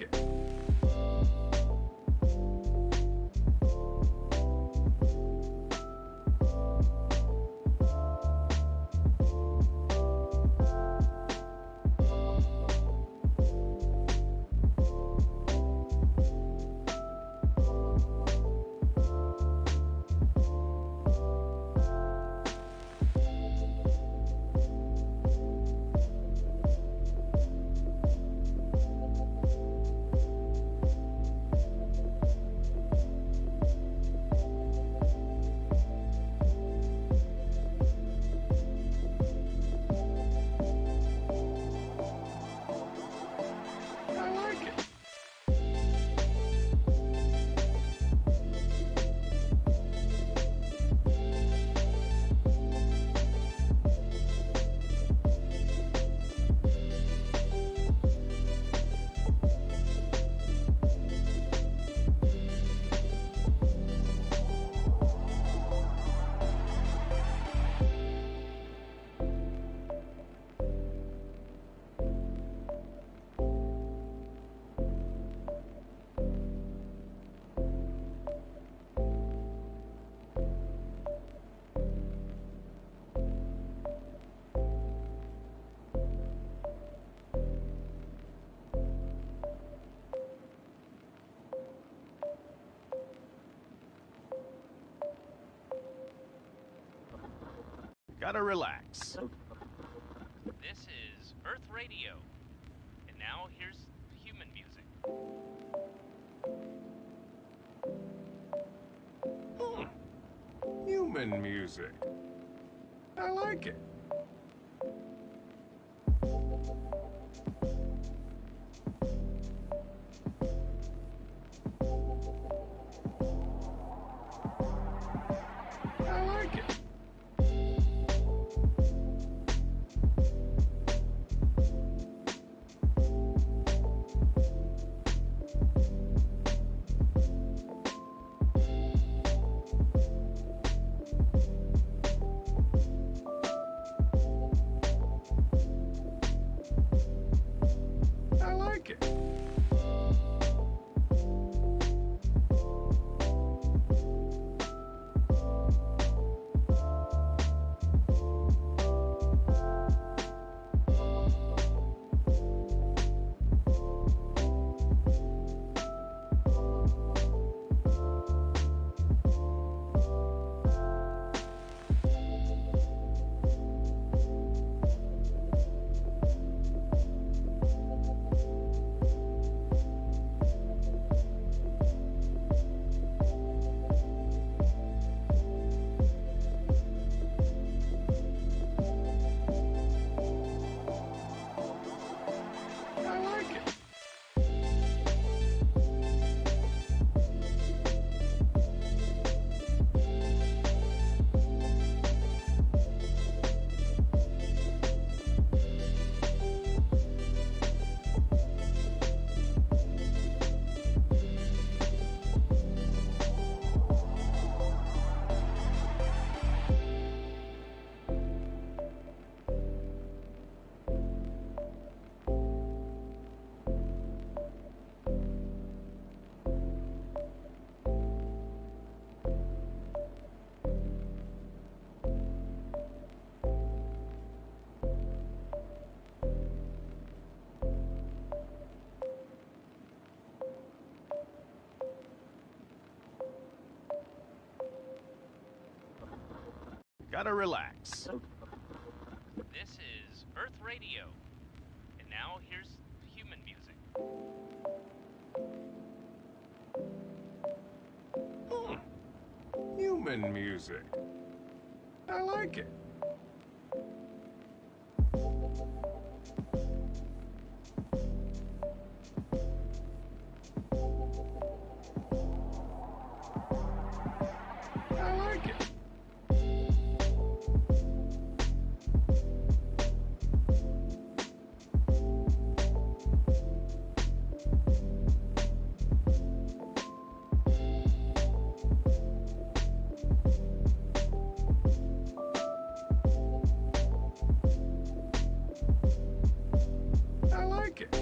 like it. Gotta relax. This is Earth Radio. And now here's human music. Human music. I like it. I like it. I like it. I like it. Gotta relax. This is Earth Radio. And now here's human music. Human music. I like it. I like it. I like it.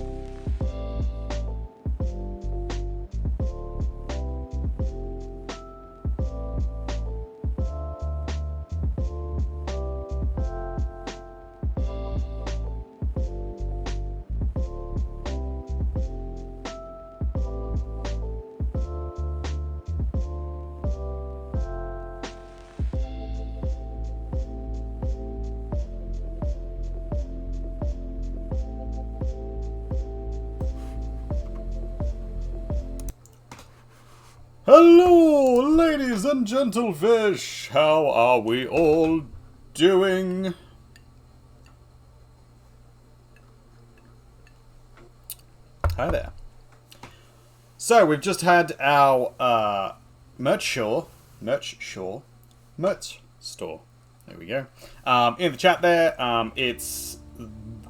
Hello, ladies and gentlefish! How are we all doing? Hi there. So, we've just had our merch store. There we go. In the chat there, it's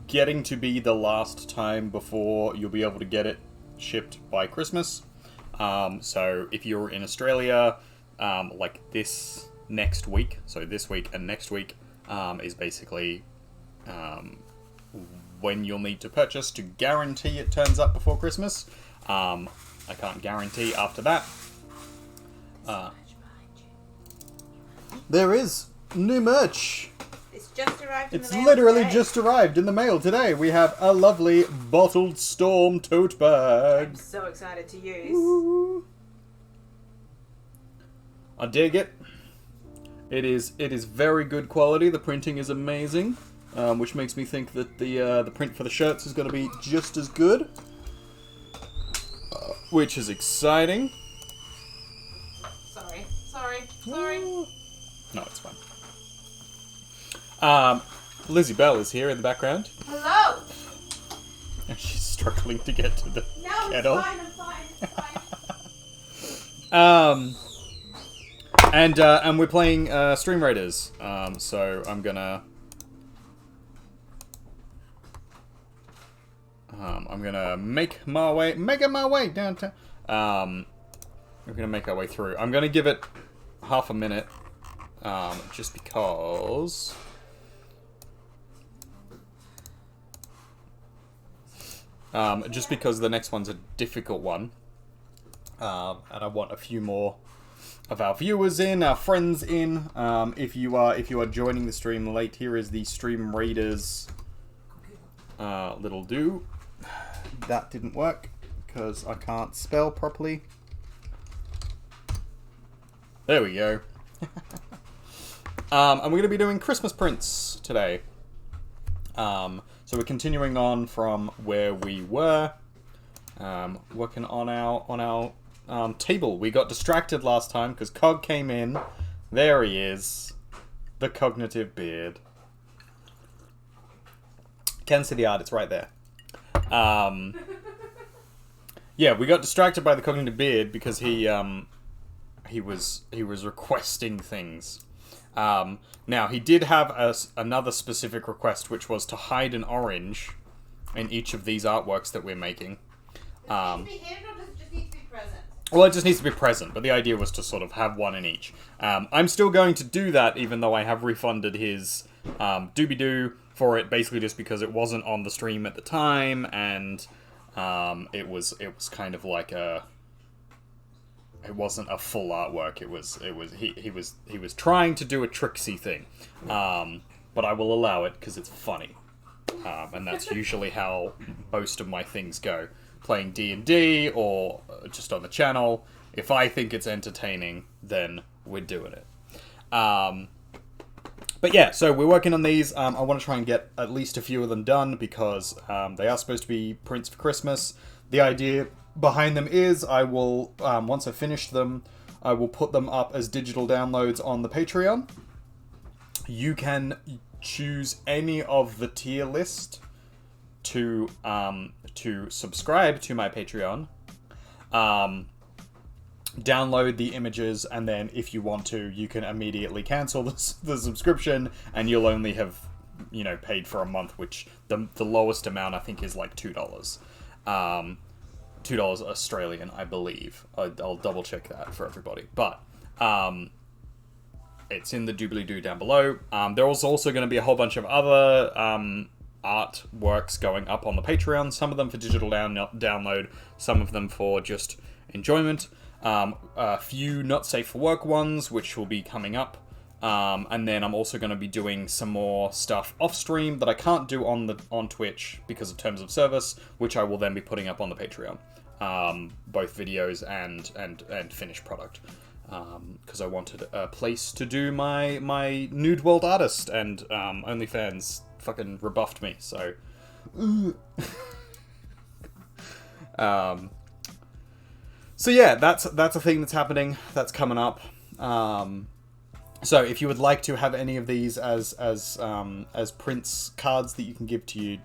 getting to be the last time before you'll be able to get it shipped by Christmas. So if you're in Australia, like this next week, so this week and next week, is basically when you'll need to purchase to guarantee it turns up before Christmas. I can't guarantee after that. There is new merch. It's just arrived in the mail. It's literally today. just arrived in the mail today. We have a lovely Bottled Storm tote bag. I'm so excited to use. Ooh. I dig it. It is very good quality. The printing is amazing, which makes me think that the print for the shirts is going to be just as good, which is exciting. Sorry. No, it's fine. Lizzie Bell is here in the background. Hello. And she's struggling to get to the No, kettle. I'm fine. And we're playing Stream Raiders. So I'm gonna make my way downtown. We're gonna make our way through. I'm gonna give it half a minute, just because. Just because the next one's a difficult one, and I want a few more of our viewers in, our friends in. If you are joining the stream late, here is the Stream Raiders little do. That didn't work because I can't spell properly. There we go. And we're going to be doing Christmas prints today. So we're continuing on from where we were, working on our table. We got distracted last time because Cog came in. There he is, the cognitive beard. Can see the art; it's right there. Yeah, we got distracted by the cognitive beard because he was requesting things. Now, he did have another specific request, which was to hide an orange in each of these artworks that we're making. Does it need to be hidden or does it just need to be present? Well, it just needs to be present, but the idea was to sort of have one in each. I'm still going to do that, even though I have refunded his doobie-doo for it, basically just because it wasn't on the stream at the time, and it was kind of like a... It wasn't a full artwork. He was trying to do a tricksy thing, but I will allow it because it's funny, and that's usually how most of my things go. Playing D&D or just on the channel, if I think it's entertaining, then we're doing it. But yeah, so we're working on these. I want to try and get at least a few of them done because they are supposed to be prints for Christmas. The idea behind them is I will, once I've finished them, I will put them up as digital downloads on the Patreon. You can choose any of the tier list to subscribe to my Patreon. Download the images, and then if you want to, you can immediately cancel the subscription, and you'll only have, paid for a month, which the lowest amount I think is like $2. $2 Australian, I believe. I'll double check that for everybody. But it's in the doobly-doo down below. There's also going to be a whole bunch of other artworks going up on the Patreon. Some of them for digital download, some of them for just enjoyment. A few not safe for work ones, which will be coming up. And then I'm also going to be doing some more stuff off stream that I can't do on Twitch because of terms of service, which I will then be putting up on the Patreon. Both videos and finished product. Because I wanted a place to do my nude world artist, and OnlyFans fucking rebuffed me, so... So yeah, that's a thing that's happening. That's coming up. So if you would like to have any of these as prints cards that you can give to your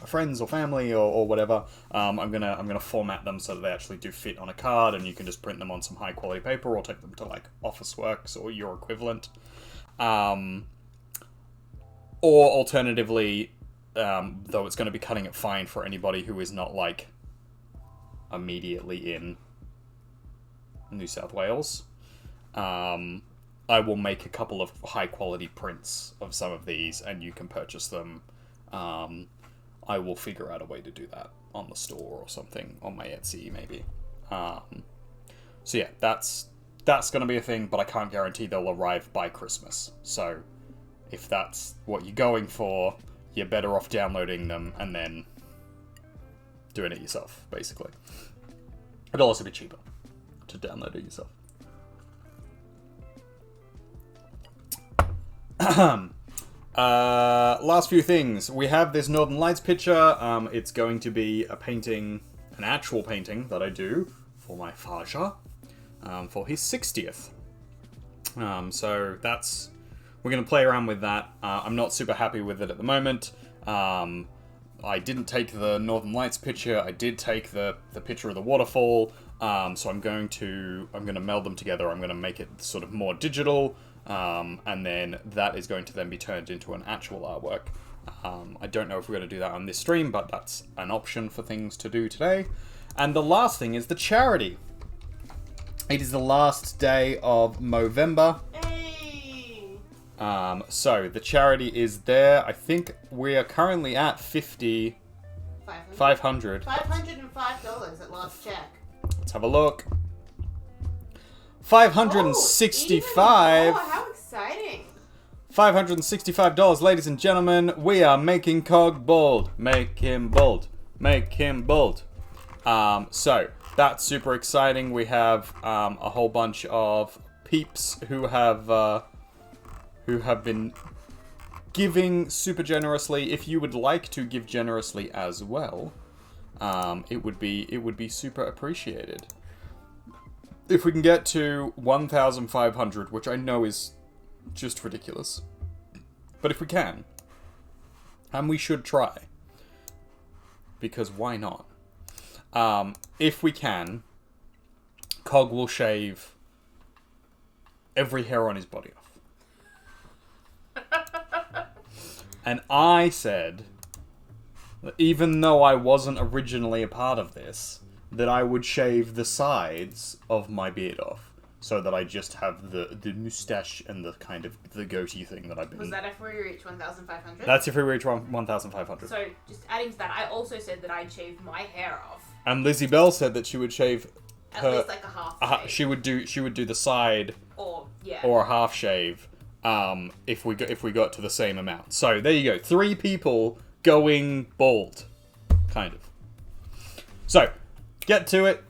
friends or family or whatever, I'm gonna format them so that they actually do fit on a card, and you can just print them on some high quality paper or take them to like Officeworks or your equivalent. Or alternatively, though it's going to be cutting it fine for anybody who is not like immediately in New South Wales. I will make a couple of high quality prints of some of these, and you can purchase them. I will figure out a way to do that on the store or something, on my Etsy maybe. So yeah, that's going to be a thing, but I can't guarantee they'll arrive by Christmas. So if that's what you're going for, you're better off downloading them and then doing it yourself, basically. It'll also be cheaper to download it yourself. Last few things. We have this Northern Lights picture. It's going to be a painting, an actual painting that I do for my Faja, for his 60th. So that's... We're going to play around with that. I'm not super happy with it at the moment. I didn't take the Northern Lights picture. I did take the picture of the waterfall. So I'm going to meld them together. I'm going to make it sort of more digital. And then that is going to then be turned into an actual artwork. I don't know if we're going to do that on this stream, but that's an option for things to do today. And the last thing is the charity. It is the last day of Movember. Hey. So the charity is there. I think we are currently at 500. $505 at last check. Let's have a look. 565. Oh, how exciting. $565, ladies and gentlemen. We are making Cog bold. Make him bold. Make him bold. So that's super exciting. We have a whole bunch of peeps who have been giving super generously. If you would like to give generously as well, it would be super appreciated. If we can get to 1,500, which I know is just ridiculous, but if we can, and we should try, because why not? If we can, Cog will shave every hair on his body off. And I said that even though I wasn't originally a part of this, that I would shave the sides of my beard off, so that I just have the moustache and the kind of the goatee thing that I've been... Was that if we reach 1,500? That's if we reach 1,500. So, just adding to that, I also said that I'd shave my hair off. And Lizzie Bell said that she would shave At least like a half shave. She would do the side Or a half shave if we got to the same amount. So there you go, 3 people going bald, kind of. So get to it.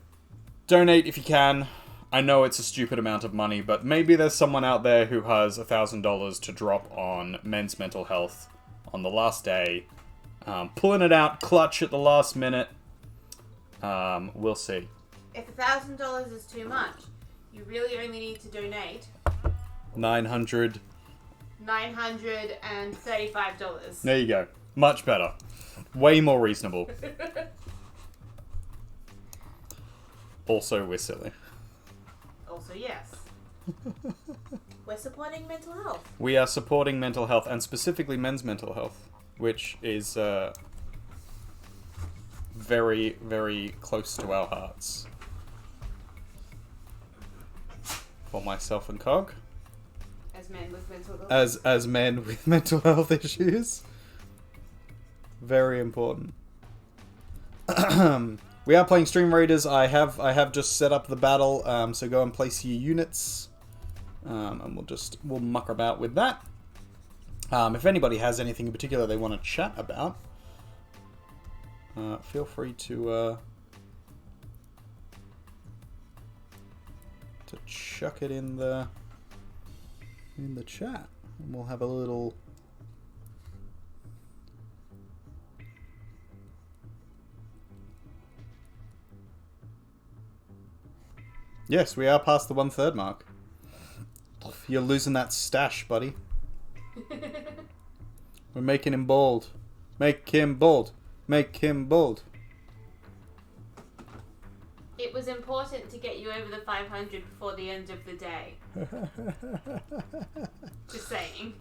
Donate if you can. I know it's a stupid amount of money, but maybe there's someone out there who has $1,000 to drop on men's mental health on the last day. Pulling it out clutch at the last minute. We'll see. If $1,000 is too much, you really only need to donate $935. There you go. Much better. Way more reasonable. Also, we're silly. Also, yes. We're supporting mental health. We are supporting mental health, and specifically men's mental health, which is very, very close to our hearts. For myself and Cog. As men with mental health. As men with mental health issues. Very important. We are playing Stream Raiders. I have just set up the battle, so go and place your units. And we'll muck about with that. If anybody has anything in particular they want to chat about, feel free to chuck it in the chat, and we'll have a little. Yes, we are past the 1/3 mark. You're losing that stash, buddy. We're making him bald. Make him bald. Make him bald. It was important to get you over the 500 before the end of the day. Just saying.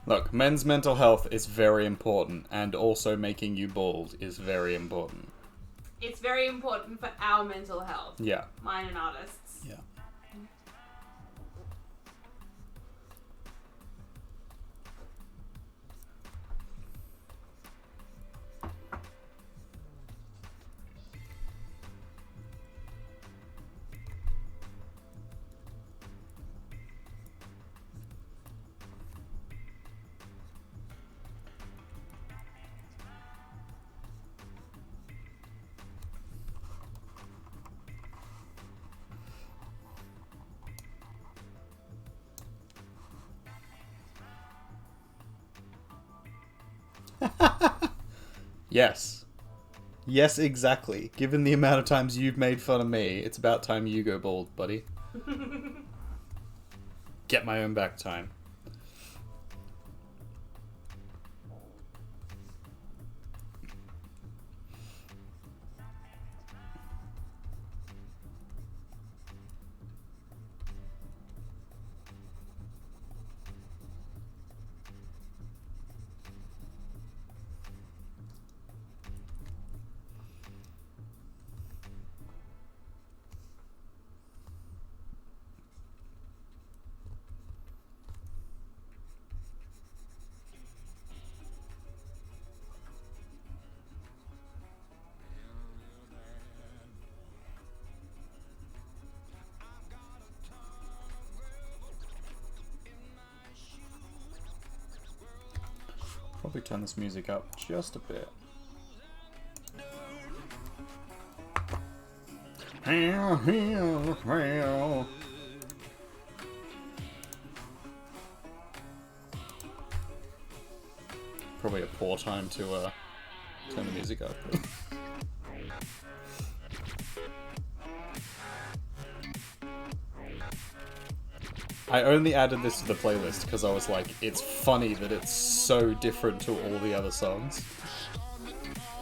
Look, men's mental health is very important, and also making you bald is very important. It's very important for our mental health. Yeah. Mine and artists. Yeah. Yes. Yes, exactly. Given the amount of times you've made fun of me, it's about time you go bald, buddy. Get my own back time. Probably turn this music up just a bit. Probably a poor time to turn the music up. I only added this to the playlist because I was like, it's funny that it's so different to all the other songs.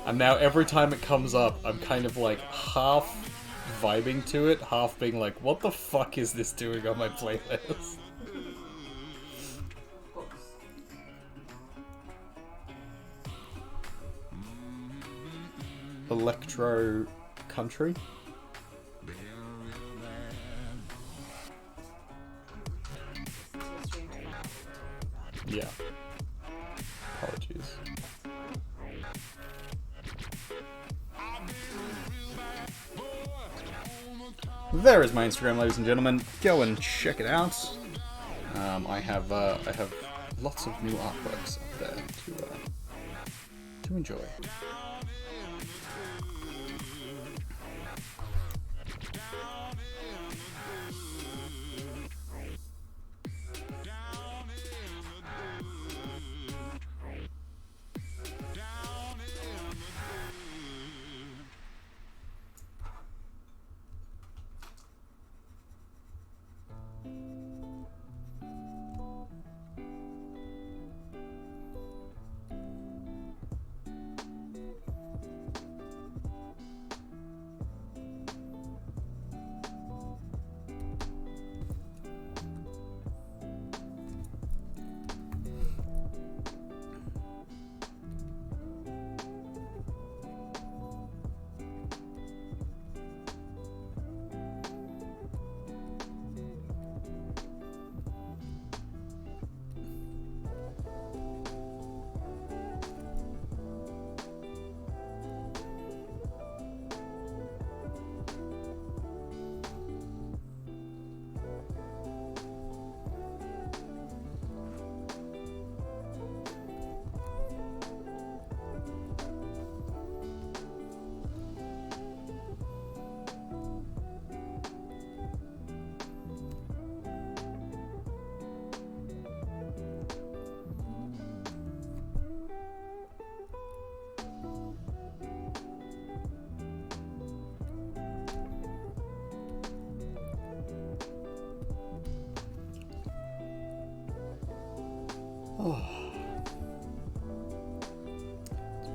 And now every time it comes up, I'm kind of like half vibing to it, half being like, what the fuck is this doing on my playlist? Electro country? Yeah. Apologies. There is my Instagram, ladies and gentlemen. Go and check it out. I have lots of new artworks up there to enjoy.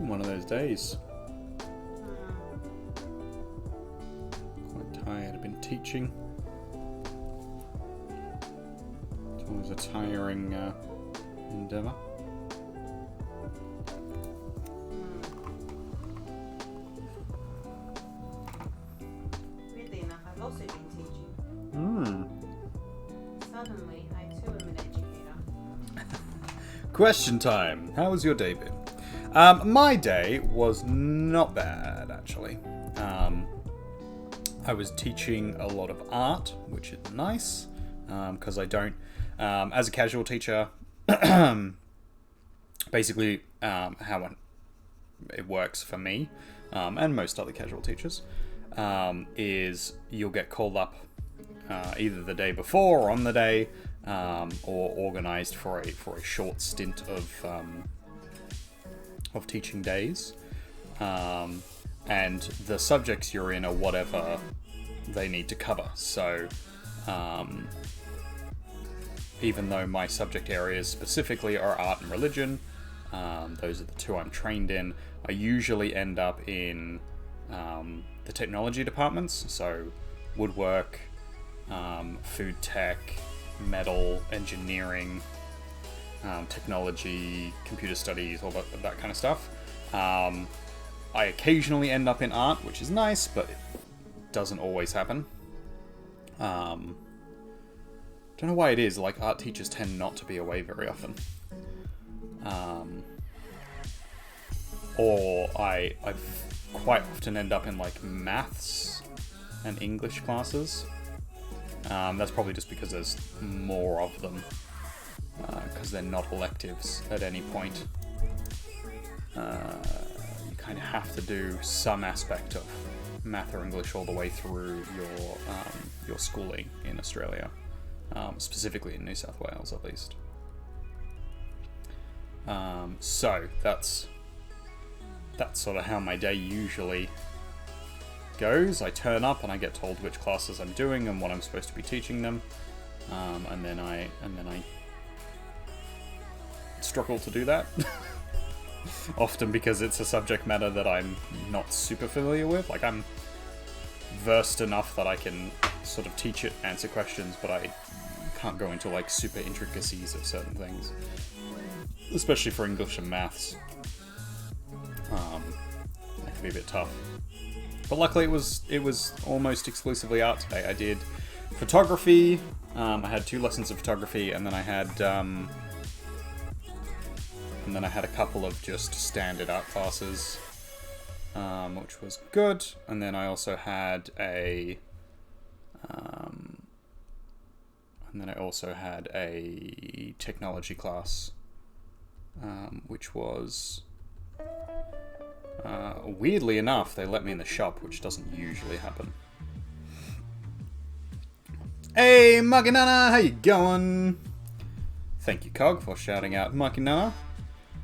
One of those days. Quite tired. I've been teaching. It's always a tiring endeavour. Weirdly enough, I've also been teaching. Suddenly, I too am an educator. Question time. How was your day been? My day was not bad, actually. I was teaching a lot of art, which is nice, because I don't, as a casual teacher, basically how it works for me, and most other casual teachers, is you'll get called up either the day before or on the day, or organised for a short stint of teaching days, and the subjects you're in are whatever they need to cover. So even though my subject areas specifically are art and religion, those are the two I'm trained in, I usually end up in the technology departments, so woodwork, food tech, metal, engineering, technology, computer studies, all that kind of stuff. I occasionally end up in art, which is nice, but it doesn't always happen. Don't know why it is, like art teachers tend not to be away very often. Or I quite often end up in like maths and English classes. That's probably just because there's more of them, because they're not electives at any point. You kind of have to do some aspect of math or English all the way through your schooling in Australia, specifically in New South Wales at least. So that's sort of how my day usually goes. I turn up and I get told which classes I'm doing and what I'm supposed to be teaching them, and then I struggle to do that. Often because it's a subject matter that I'm not super familiar with. Like, I'm versed enough that I can sort of teach it, answer questions, but I can't go into like super intricacies of certain things, especially for English and maths. That can be a bit tough. But luckily it was almost exclusively art today. I did photography. I had 2 lessons of photography, and then I had a couple of just standard art classes, which was good. And then I also had a technology class, which was weirdly enough, they let me in the shop, which doesn't usually happen. Hey, Makinana, how you going? Thank you, Cog, for shouting out Makinana.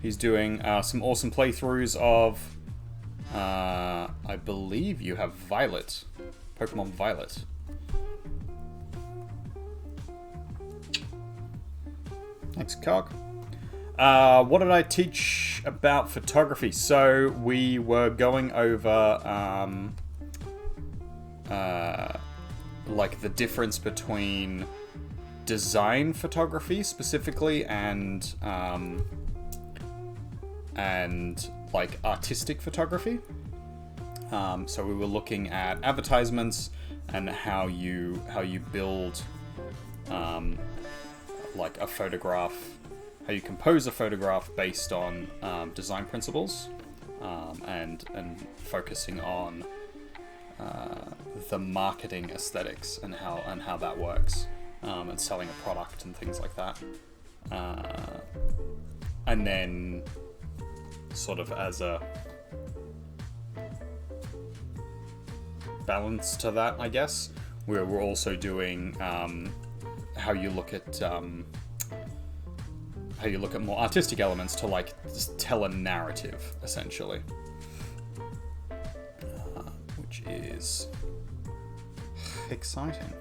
He's doing some awesome playthroughs of, I believe you have Violet, Pokemon Violet. Thanks, Cog. What did I teach about photography? So we were going over like the difference between design photography specifically and like artistic photography. So we were looking at advertisements and how you build like a photograph, how you compose a photograph based on design principles, and focusing on the marketing aesthetics and how that works, and selling a product and things like that. And then sort of as a balance to that, I guess, we're also doing how you look at more artistic elements to like just tell a narrative, essentially, which is exciting.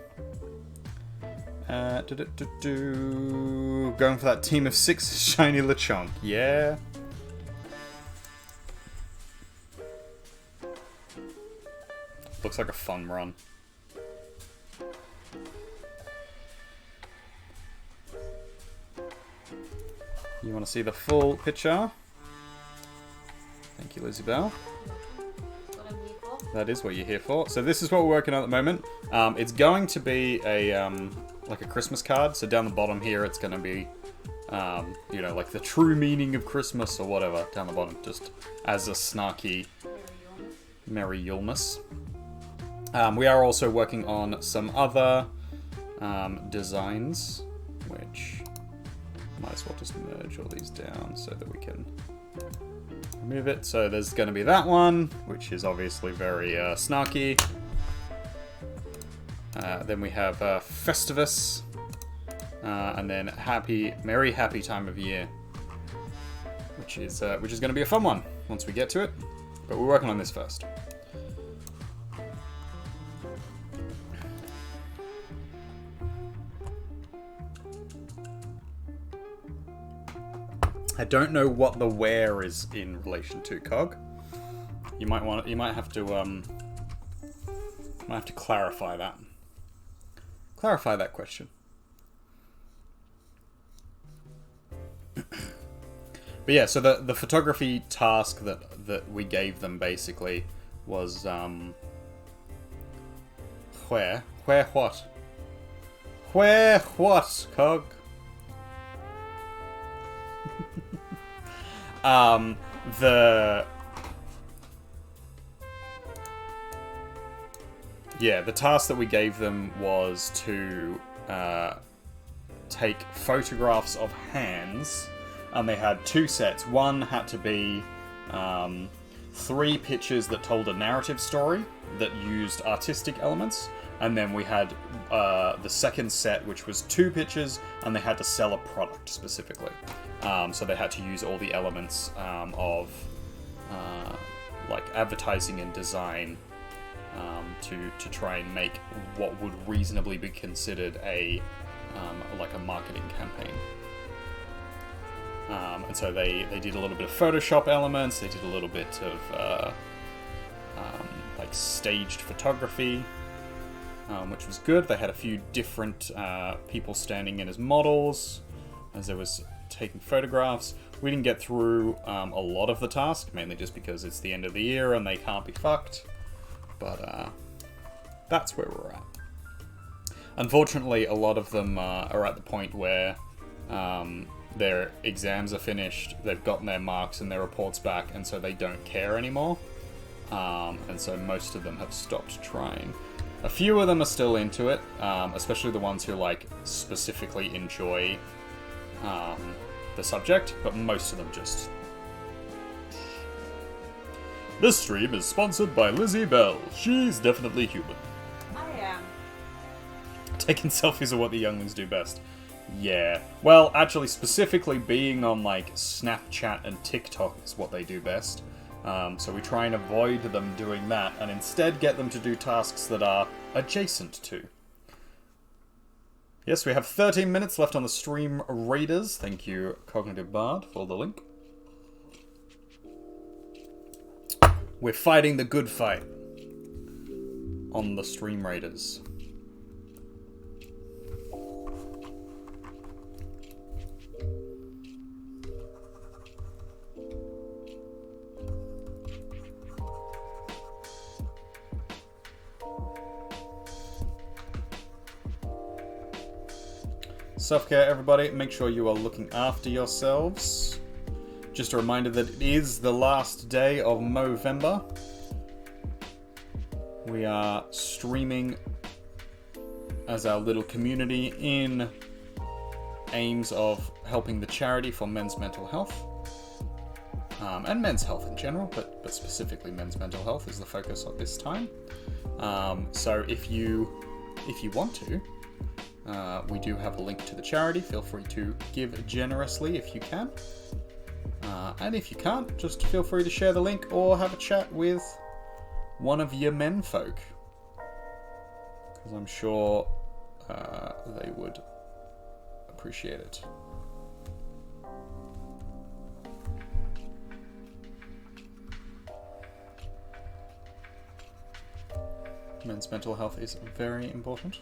Going for that team of 6 shiny Lechonk, yeah. Looks like a fun run. You want to see the full picture? Thank you, Lizzie Bell. What I'm here for. That is what you're here for. So this is what we're working on at the moment. It's going to be a like a Christmas card. So down the bottom here, it's going to be, you know, like the true meaning of Christmas or whatever down the bottom, just as a snarky Merry Yulmus. We are also working on some other designs, which might as well just merge all these down so that we can remove it. So there's going to be that one, which is obviously very snarky. Then we have Festivus, and then Merry Happy Time of Year, which is going to be a fun one once we get to it. But we're working on this first. I don't know what the where is in relation to Cog. You might have to clarify that. Clarify that question. But yeah, so the photography task that we gave them basically was where what, Cog? The task that we gave them was to take photographs of hands, and they had two sets. One had to be 3 pictures that told a narrative story that used artistic elements, and then we had the second set, which was 2 pictures, and they had to sell a product specifically. So they had to use all the elements of like advertising and design to try and make what would reasonably be considered a like a marketing campaign. And so they did a little bit of Photoshop elements. They did a little bit of like staged photography, which was good. They had a few different people standing in as models as they was taking photographs. We didn't get through a lot of the task, mainly just because it's the end of the year and they can't be fucked. But that's where we're at. Unfortunately, a lot of them are at the point where their exams are finished, they've gotten their marks and their reports back, and so they don't care anymore. And so most of them have stopped trying. A few of them are still into it, especially the ones who like specifically enjoy the subject, but most of them just... This stream is sponsored by Lizzie Bell. She's definitely human. I am. Taking selfies are what the younglings do best. Yeah. Well, actually, specifically being on, like, Snapchat and TikTok is what they do best. So we try and avoid them doing that, and instead get them to do tasks that are adjacent to. Yes, we have 13 minutes left on the stream Raiders. Thank you, Cognitive Bard, for the link. We're fighting the good fight on the stream Raiders. Self-care, everybody. Make sure you are looking after yourselves. Just a reminder that it is the last day of Movember. We are streaming as our little community in aims of helping the charity for men's mental health. And men's health in general, but specifically men's mental health is the focus at this time. So if you want to, we do have a link to the charity. Feel free to give generously if you can. And if you can't, just feel free to share the link or have a chat with one of your menfolk. Because I'm sure they would appreciate it. men's mental health is very important.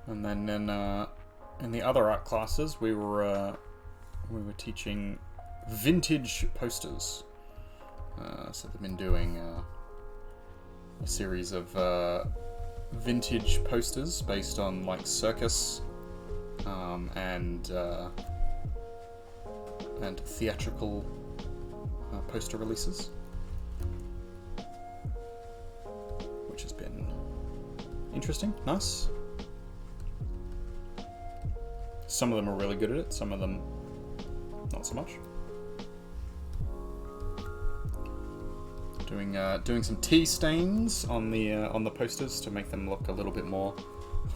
And then in the other art classes, we were teaching vintage posters. So they've been doing a series of vintage posters based on like circus and theatrical poster releases, which has been interesting, nice. Some of them are really good at it, some of them not so much. Doing some tea stains on the posters to make them look a little bit more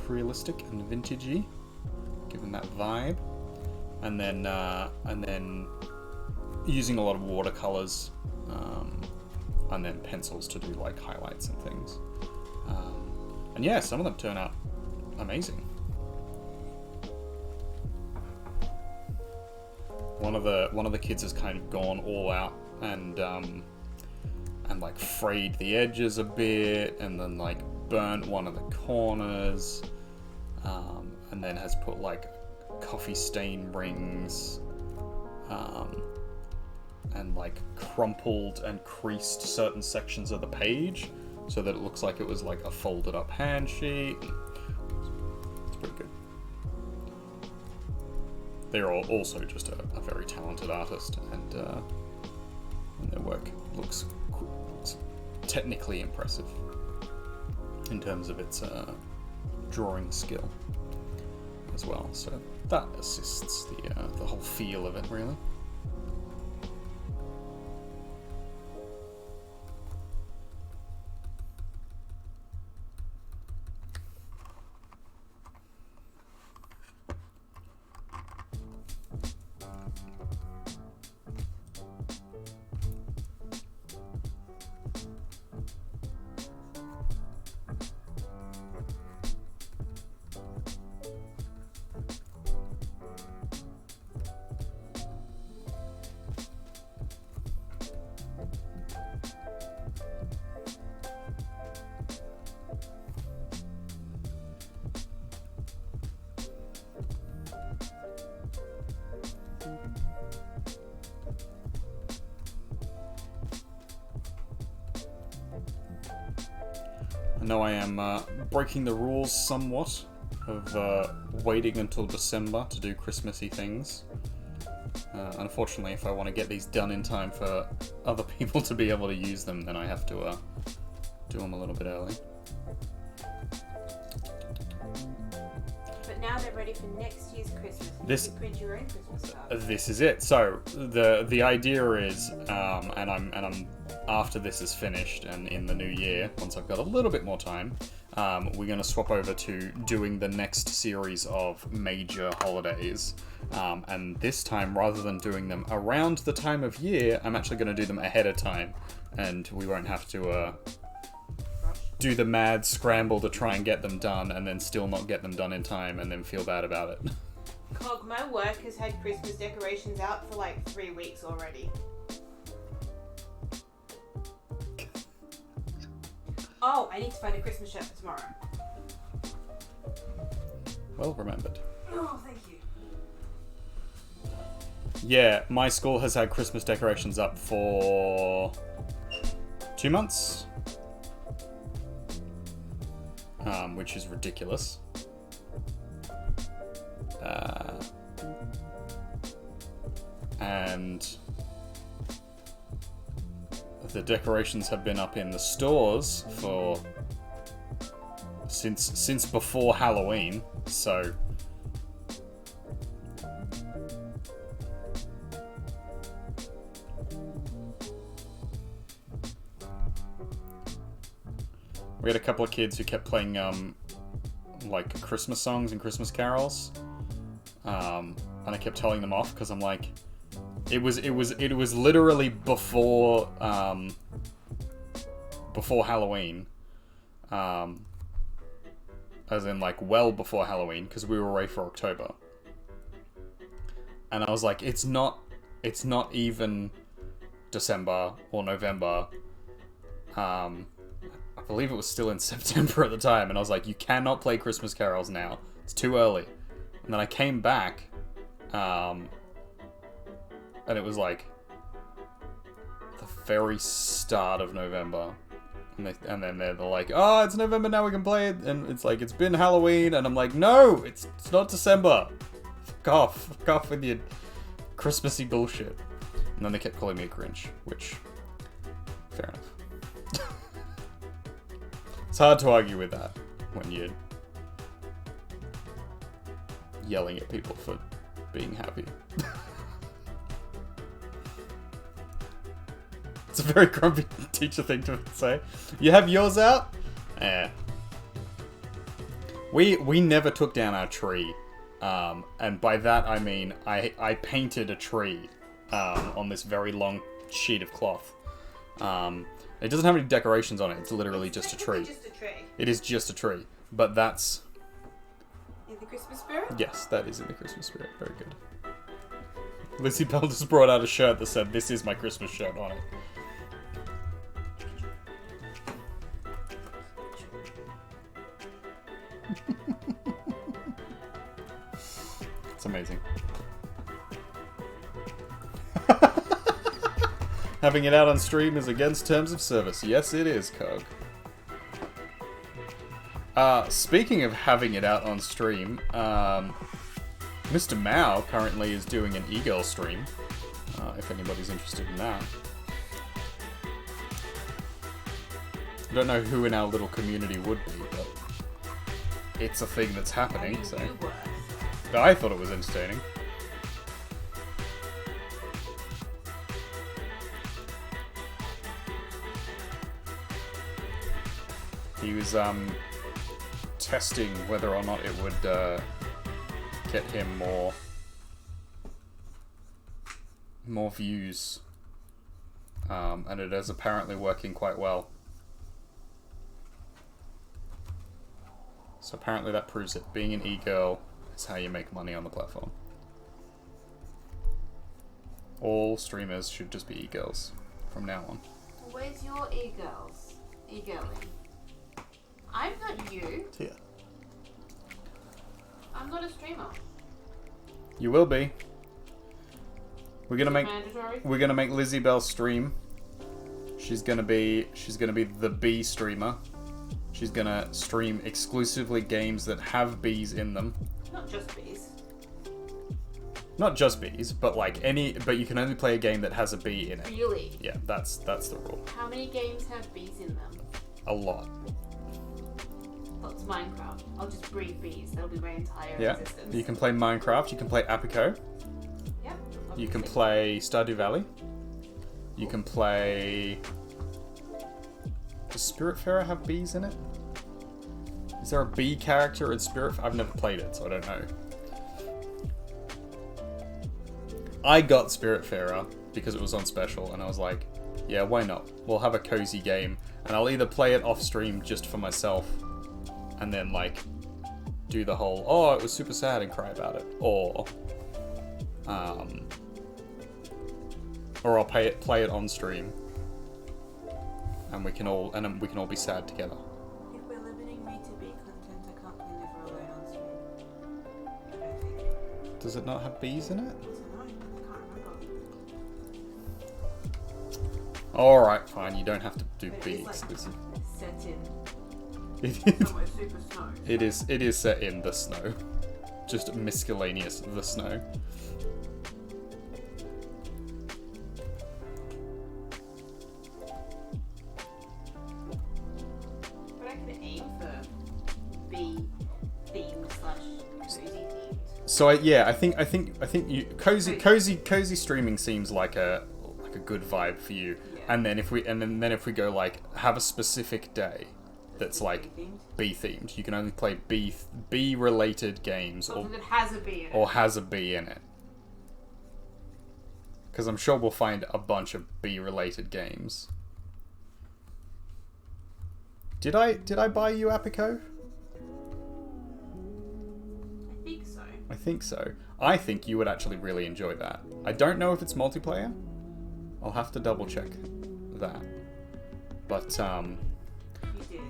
realistic and vintagey, giving that vibe, and then using a lot of watercolors, and then pencils to do like highlights and things. And yeah, some of them turn out amazing. One of the kids has kind of gone all out and like frayed the edges a bit, and then like burnt one of the corners, and then has put like coffee stain rings, and like crumpled and creased certain sections of the page so that it looks like it was like a folded up handsheet. It's pretty good. They're also just a very talented artist, and their work looks technically impressive in terms of its drawing skill as well. So that assists the whole feel of it, really. I know I am breaking the rules somewhat of waiting until December to do Christmassy things. Unfortunately, if I want to get these done in time for other people to be able to use them, then I have to do them a little bit early. But now they're ready for next year's Christmas. You print your own Christmas cards. This is it. So the idea is, and I'm after this is finished and in the new year, once I've got a little bit more time, we're going to swap over to doing the next series of major holidays. And this time, rather than doing them around the time of year, I'm actually going to do them ahead of time, and we won't have to do the mad scramble to try and get them done and then still not get them done in time and then feel bad about it. Cog, my work has had Christmas decorations out for like 3 weeks already. Oh, I need to find a Christmas shirt for tomorrow. Well remembered. Oh, thank you. Yeah, my school has had Christmas decorations up for 2 months. Which is ridiculous. And the decorations have been up in the stores for since before Halloween, so we had a couple of kids who kept playing like Christmas songs and Christmas carols, and I kept telling them off because I'm like, it was literally before Halloween, as in like well before Halloween, because we were away for October, and I was like, it's not even December or November. I believe it was still in September at the time, and I was like, you cannot play Christmas carols now. It's too early. And then I came back, and it was like the very start of November. And then they're like, oh, it's November now, we can play it. And it's like, it's been Halloween. And I'm like, no, it's not December. Fuck off with your Christmassy bullshit. And then they kept calling me a Grinch, which, fair enough. It's hard to argue with that when you're yelling at people for being happy. It's a very grumpy teacher thing to say. You have yours out? Eh. We never took down our tree. And by that I mean I painted a tree on this very long sheet of cloth. It doesn't have any decorations on it. It's literally just a tree. Just a tree. It is just a tree. But that's... In the Christmas spirit? Yes, that is in the Christmas spirit. Very good. Lizzie Bell just brought out a shirt that said, "This is my Christmas shirt" on it. It's amazing. Having it out on stream is against terms of service. Yes, it is, Cog. Speaking of having it out on stream, Mr. Mao currently is doing an e-girl stream, if anybody's interested in that. I don't know who in our little community would be, but it's a thing that's happening, so... I thought it was entertaining. He was testing whether or not it would get him more views, and it is apparently working quite well. So apparently that proves it. Being an e-girl is how you make money on the platform. All streamers should just be e-girls from now on. Where's your e-girls? E-girling? I'm not you. It's here. I'm not a streamer. You will be. We're gonna make Mandatory? Lizzie Bell stream. She's gonna be the bee streamer. She's gonna stream exclusively games that have bees in them. Not just bees. Not just bees, but like any. But you can only play a game that has a bee in it. Really? Yeah, that's the rule. How many games have bees in them? A lot. That's Minecraft. I'll just breed bees. That'll be my entire Yeah. existence. You can play Minecraft. You can play Apico. Yep. You can obviously. play Stardew Valley. You can play... Does Spiritfarer have bees in it? Is there a bee character in Spirit? I've never played it, so I don't know. I got Spiritfarer because it was on special, and I was like, yeah, why not? We'll have a cozy game, and I'll either play it off stream just for myself, and then like do the whole, oh, it was super sad and cry about it, or I'll play it on stream, and we can all be sad together. If we're limiting me to bee content, I can't play Never Alone on stream. I don't think. Does it not have bees in it? I don't know. I can't remember. Alright, fine, you don't have to do But bee it's like exclusive. set in somewhere super snow. It is set in the snow. just miscellaneous the snow. But I could aim for B themed / cozy themed. So I think you cozy streaming seems like a good vibe for you. Yeah. And then if we go like have a specific day that's like B-themed? B themed, you can only play B related games Something that has a B in it. or has a B in it. Because I'm sure we'll find a bunch of B related games. Did I buy you Apico? I think so. I think so. I think you would actually really enjoy that. I don't know if it's multiplayer. I'll have to double check that. But You did.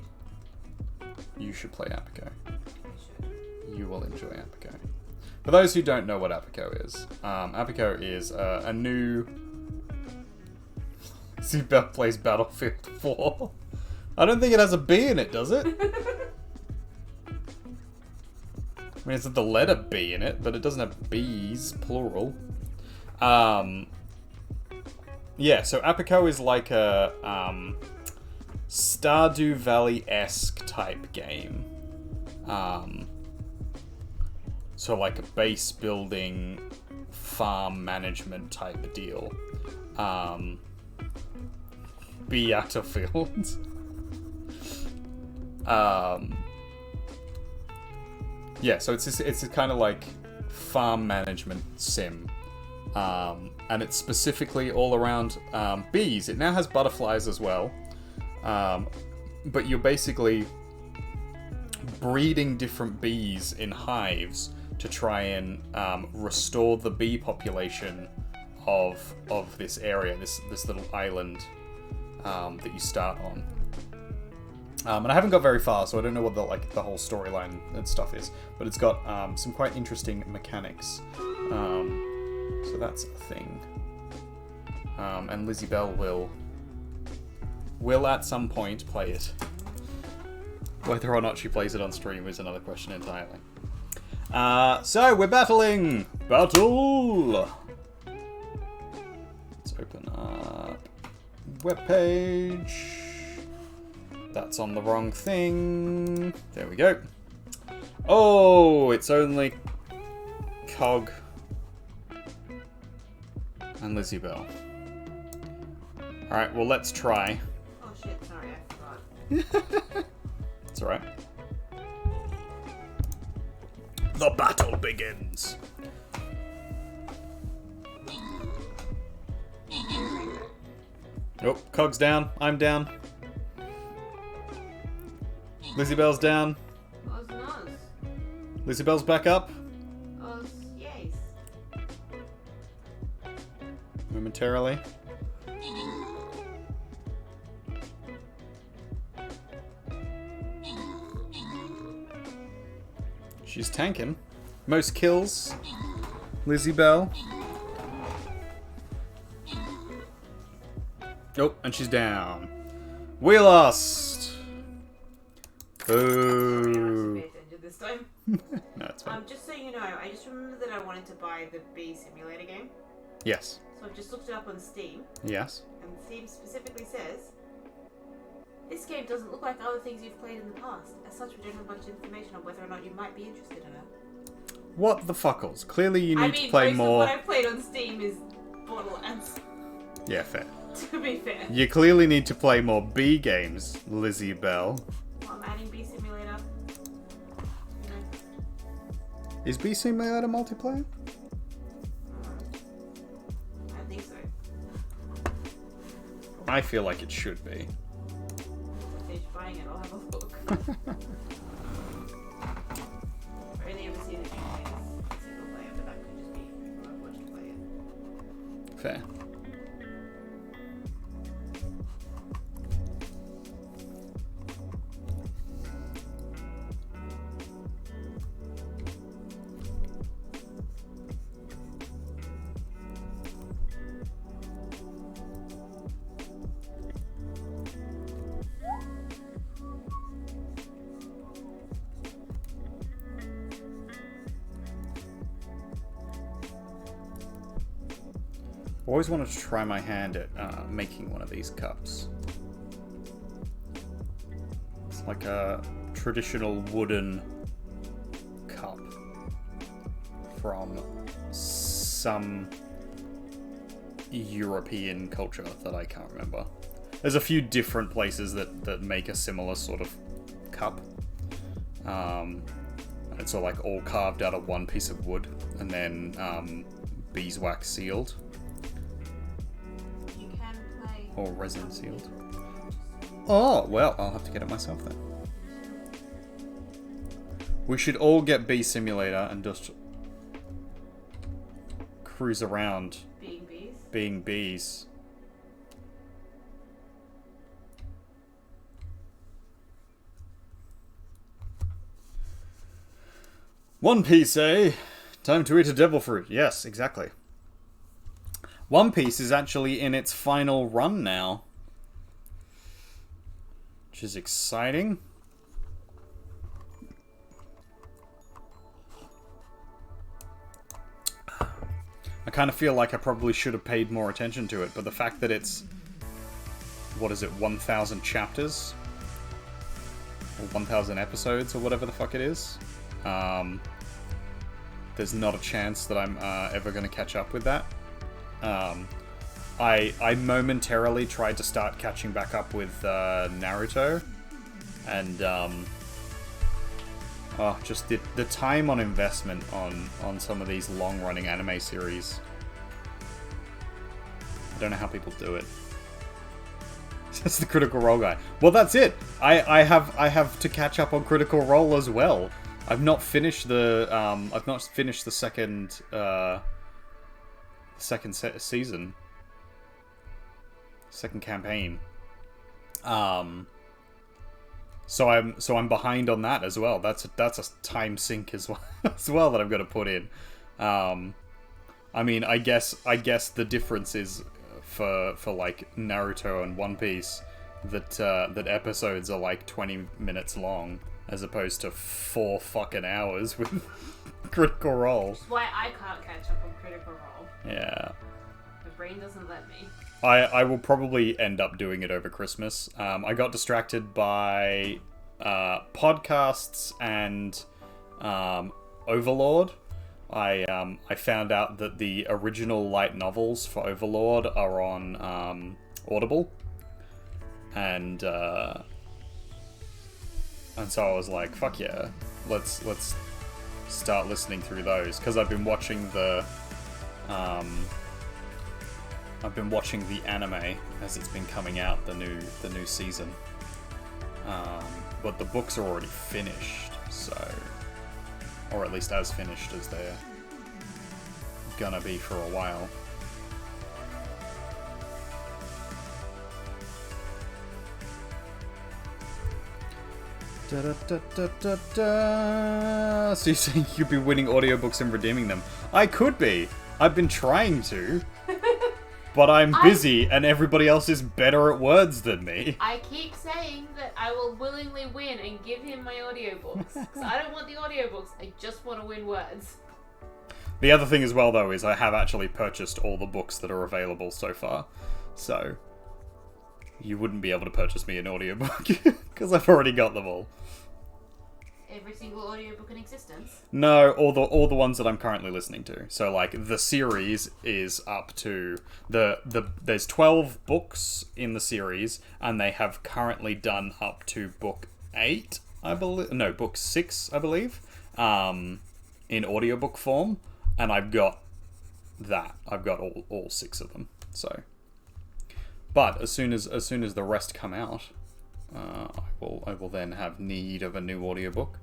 you should play Apico. I should. You will enjoy Apico. For those who don't know what Apico is a new... See, Bell plays Battlefield 4. I don't think it has a B in it, does it? I mean, it's the letter B in it, but it doesn't have B's, plural. Yeah, so Apico is like a Stardew Valley-esque type game. So like a base building, farm management type of deal. Battlefield. Yeah, so it's kind of like farm management sim. And it's specifically all around bees. It now has butterflies as well. But you're basically breeding different bees in hives to try and restore the bee population of this area, this little island that you start on. And I haven't got very far, so I don't know what the whole storyline and stuff is. But it's got some quite interesting mechanics. So that's a thing. And Lizzie Bell will at some point play it. Whether or not she plays it on stream is another question entirely. So we're battling! Battle! Let's open up webpage. That's on the wrong thing. There we go. Oh, it's only Cog and Lizzie Bell. Alright, well, let's try. Oh shit, sorry, I forgot. It's alright. The battle begins. Nope, Cog's down. I'm down. Lizzie Bell's down. Oz Noz. Lizzie Bell's back up. Oz Yes. Momentarily. She's tanking. Most kills. Lizzie Bell. Oh, and she's down. We lost. Boo. Pay attention this time. No, it's fine. Just so you know, I just remember that I wanted to buy the Bee Simulator game. Yes. So I've just looked it up on Steam, Yes. and Steam specifically says, this game doesn't look like other things you've played in the past. As such, we don't have much information on whether or not you might be interested in it. What the fuckles? Clearly you need I mean, to play most more... of what I've played on Steam is Borderlands, Yeah, fair. to be fair. You clearly need to play more B games, Lizzie Bell. Well, I'm adding Bee Simulator. You know, Is B Simulator multiplayer? I think so. I feel like it should be. If I finish buying it, I'll have a look. I've only ever seen it as single player, but that could just be who I've watched play it. Fair. Always wanted to try my hand at making one of these cups. It's like a traditional wooden cup from some European culture that I can't remember. There's a few different places that make a similar sort of cup. It's all carved out of one piece of wood and then beeswax sealed. You can play. Or resin sealed. Oh, well, I'll have to get it myself then. We should all get Bee Simulator and just cruise around Being bees. being bees. One Piece, eh? Time to eat a devil fruit. Yes, exactly. One Piece is actually in its final run now, which is exciting. I kind of feel like I probably should have paid more attention to it, but the fact that it's, what is it, 1,000 chapters? Or 1,000 episodes, or whatever the fuck it is. There's not a chance that I'm ever going to catch up with that. I momentarily tried to start catching back up with Naruto, and just the time on investment on some of these long-running anime series. I don't know how people do it. That's the Critical Role guy. Well, that's it. I have to catch up on Critical Role as well. I've not finished the second season, second campaign. So I'm behind on that as well. That's a time sink as well that I've got to put in. I mean, I guess the difference is for like Naruto and One Piece that episodes are like 20 minutes long as opposed to 4 fucking hours with Critical Role. Which is why I can't catch up on Critical Role. Yeah. My brain doesn't let me. I will probably end up doing it over Christmas. I got distracted by podcasts and Overlord. I found out that the original light novels for Overlord are on Audible, and so I was like, "Fuck yeah, let's start listening through those," because I've been watching the anime as it's been coming out, the new season. But the books are already finished, so, or at least as finished as they're gonna be for a while. Da, da, da, da, da, da. So you're saying you'd be winning audiobooks and redeeming them? I could be. I've been trying to. But I'm busy, and everybody else is better at words than me. I keep saying that I will willingly win and give him my audiobooks. Because I don't want the audiobooks, I just want to win words. The other thing as well, though, is I have actually purchased all the books that are available so far. So, you wouldn't be able to purchase me an audiobook, because I've already got them all. Every single audiobook in existence? No, all the ones that I'm currently listening to. So, like, the series is up to... There's 12 books in the series, and they have currently done up to book 8, I believe. No, book 6, I believe, in audiobook form. And I've got that. I've got all 6 of them. So, but as soon as the rest come out, I will then have need of a new audiobook.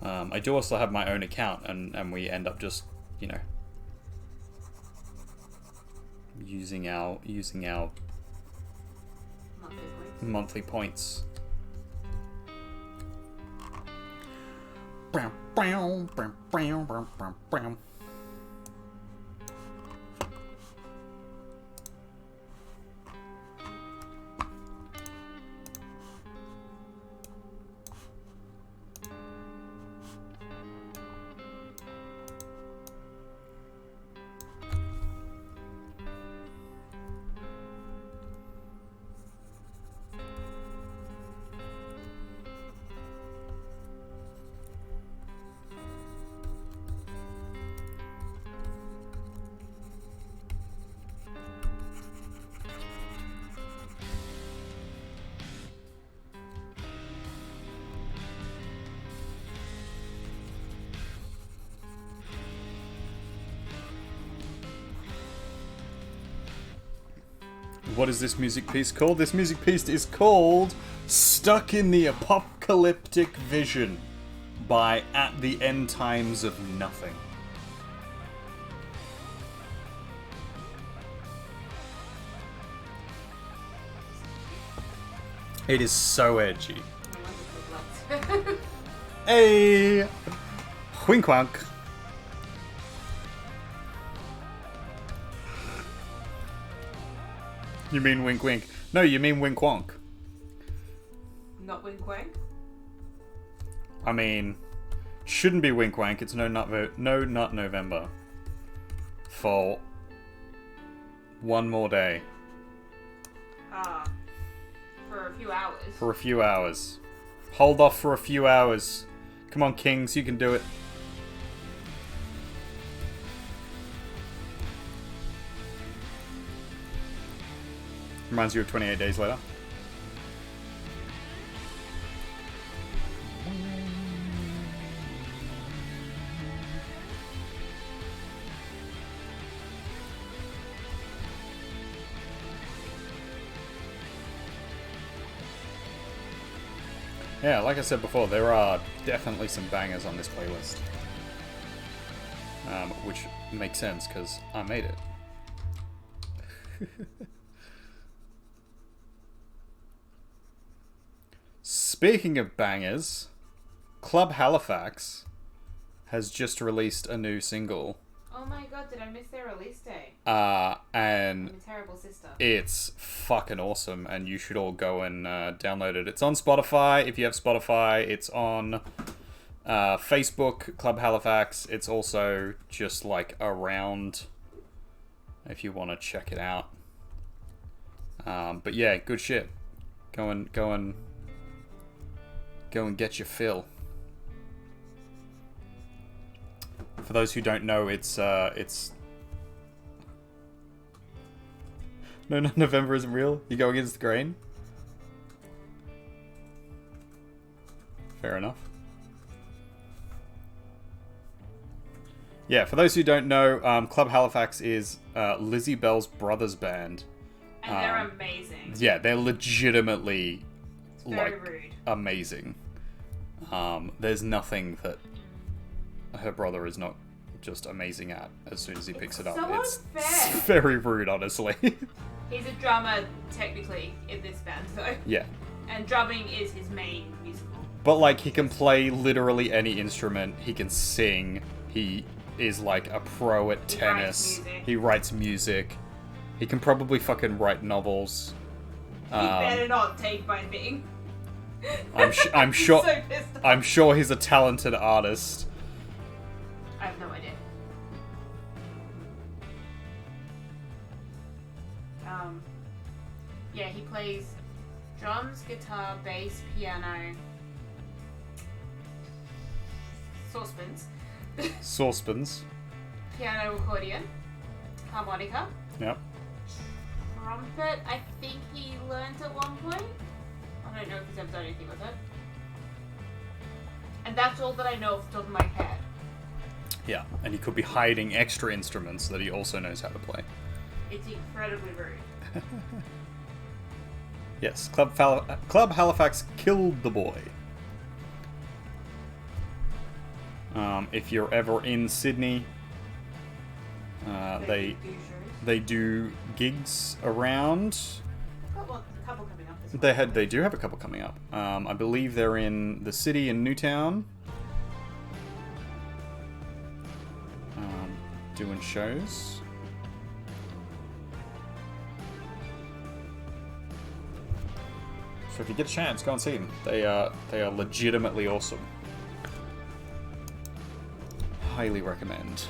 I do also have my own account, and we end up just, you know, using our monthly points. what is this music piece called? This music piece is called Stuck in the Apocalyptic Vision by At the End Times of Nothing. It is so edgy. Hey! Wink wank. You mean wink wink? No, you mean wink wonk. Not wink wank? I mean, shouldn't be wink wank. It's no nut November. For one more day. Ah. For a few hours. For a few hours. Hold off for a few hours. Come on, Kings, you can do it. Reminds you of 28 Days Later. Yeah, like I said before, there are definitely some bangers on this playlist. Which makes sense, because I made it. Speaking of bangers, Club Halifax has just released a new single. Oh my god, did I miss their release day? And I'm a terrible sister. it's fucking awesome, and you should all go and download it. It's on Spotify. If you have Spotify, it's on Facebook, Club Halifax. It's also just like around if you want to check it out. But yeah, good shit. Go and get your fill. For those who don't know, it's no, November isn't real. You go against the grain. Fair enough. Yeah, for those who don't know, Club Halifax is Lizzie Bell's brother's band. And they're amazing. Yeah, they're legitimately Very rude. amazing. There's nothing that her brother is not just amazing at as soon as he picks it up. So It's unfair. very rude, honestly. He's a drummer, technically, in this band, though. Yeah. And drumming is his main musical. But, like, he can play literally any instrument. He can sing. He is, like, a pro at tennis. He writes music. He can probably fucking write novels. He better not take my thing. I'm sure. So pissed off. I'm sure he's a talented artist. I have no idea. Yeah, he plays drums, guitar, bass, piano, Saucepans. piano, accordion, harmonica, Yep. trumpet. I think he learned at one point. I don't know if he's ever done anything with it. And that's all that I know off the top of my head. Yeah, and he could be hiding extra instruments that he also knows how to play. It's incredibly rude. Yes, Club Halifax killed the boy. If you're ever in Sydney, they do gigs around. Got a couple coming up this month. They do have a couple coming up. I believe they're in the city in Newtown. Doing shows. So if you get a chance, go and see them. They are legitimately awesome. Highly recommend.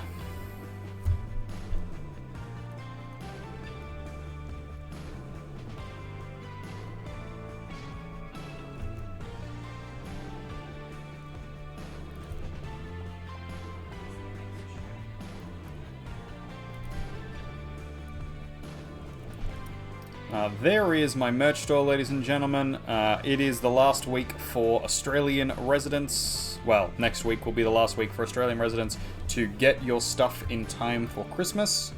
There is my merch store, ladies and gentlemen. It is the last week for Australian residents. Well, next week will be the last week for Australian residents to get your stuff in time for Christmas.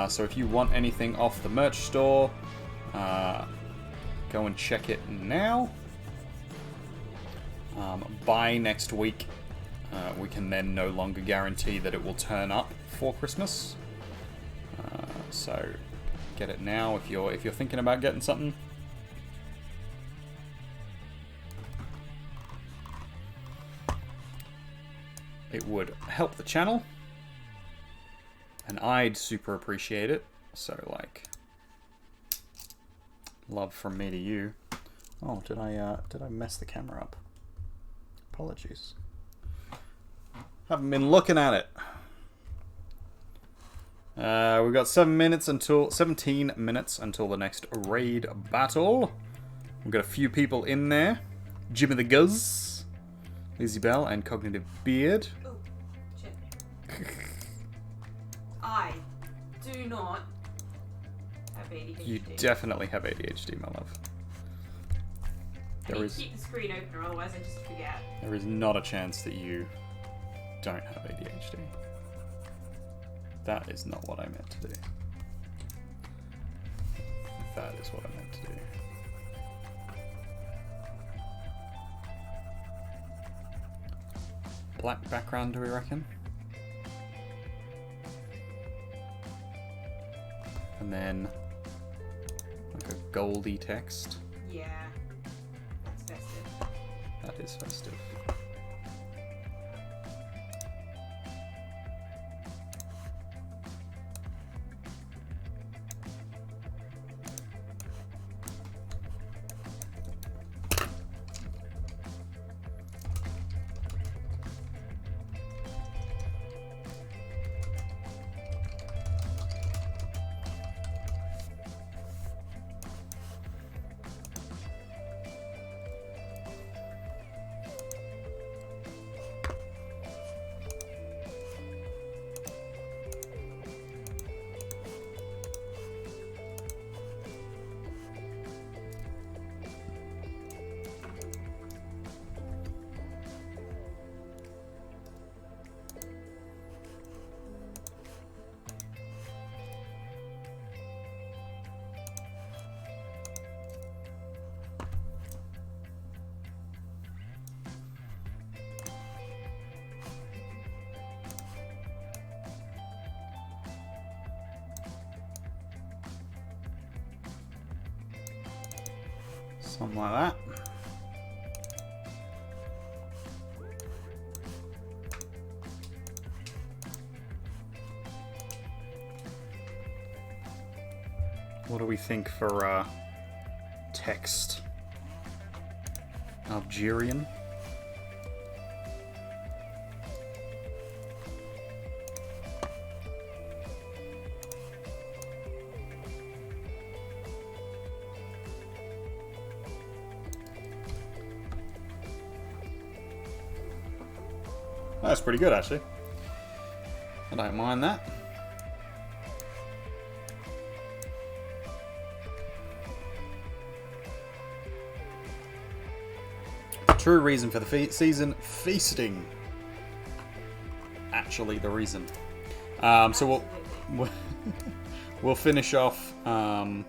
So if you want anything off the merch store, go and check it now. By next week, we can then no longer guarantee that it will turn up for Christmas. So get it now if you're thinking about getting something. It would help the channel, and I'd super appreciate it. So, like, love from me to you. Oh, did I mess the camera up? Apologies. Haven't been looking at it. We've got 17 minutes until the next raid battle. We've got a few people in there. Jimmy the Guzz, Lizzie Bell, and Cognitive Beard. Oh, shit. I do not have ADHD. You definitely have ADHD, my love. I need to keep the screen open, or otherwise I just forget. There is not a chance that you don't have ADHD. That is not what I meant to do. That is what I meant to do. Black background, do we reckon? And then like a goldy text. Yeah, that's festive. That is festive. Something like that. What do we think for text? Algerian? That's pretty good, actually. I don't mind that. True reason for the season, feasting. Actually, the reason. So we'll finish off. Okay,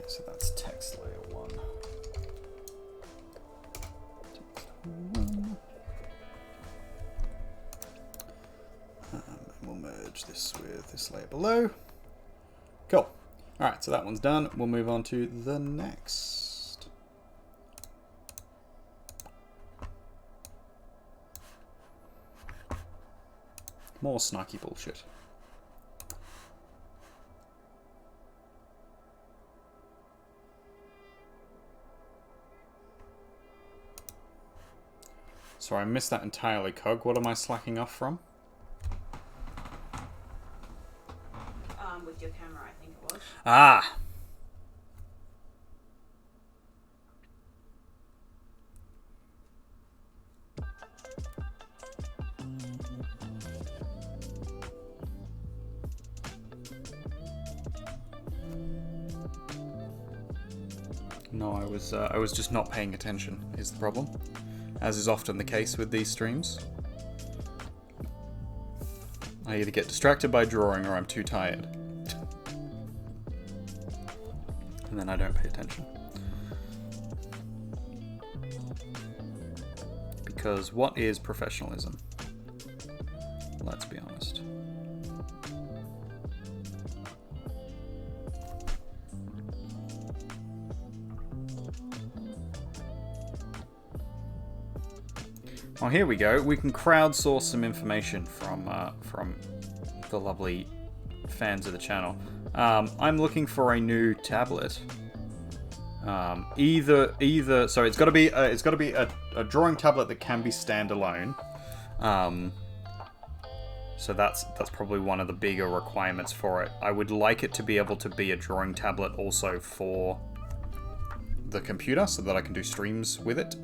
so that's text layer 1. We'll merge this with this layer below. Cool. Alright, so that one's done. We'll move on to the next. More snarky bullshit. Sorry, I missed that entirely, Cog. What am I slacking off from? With your camera, I think it was. Ah! No, I was just not paying attention, is the problem. As is often the case with these streams. I either get distracted by drawing or I'm too tired. And then I don't pay attention. Because what is professionalism? Let's be honest. Well, here we go. We can crowdsource some information from the lovely fans of the channel. I'm looking for a new tablet. Either so it's got to be a drawing tablet that can be standalone. So that's probably one of the bigger requirements for it. I would like it to be able to be a drawing tablet also for the computer, so that I can do streams with it.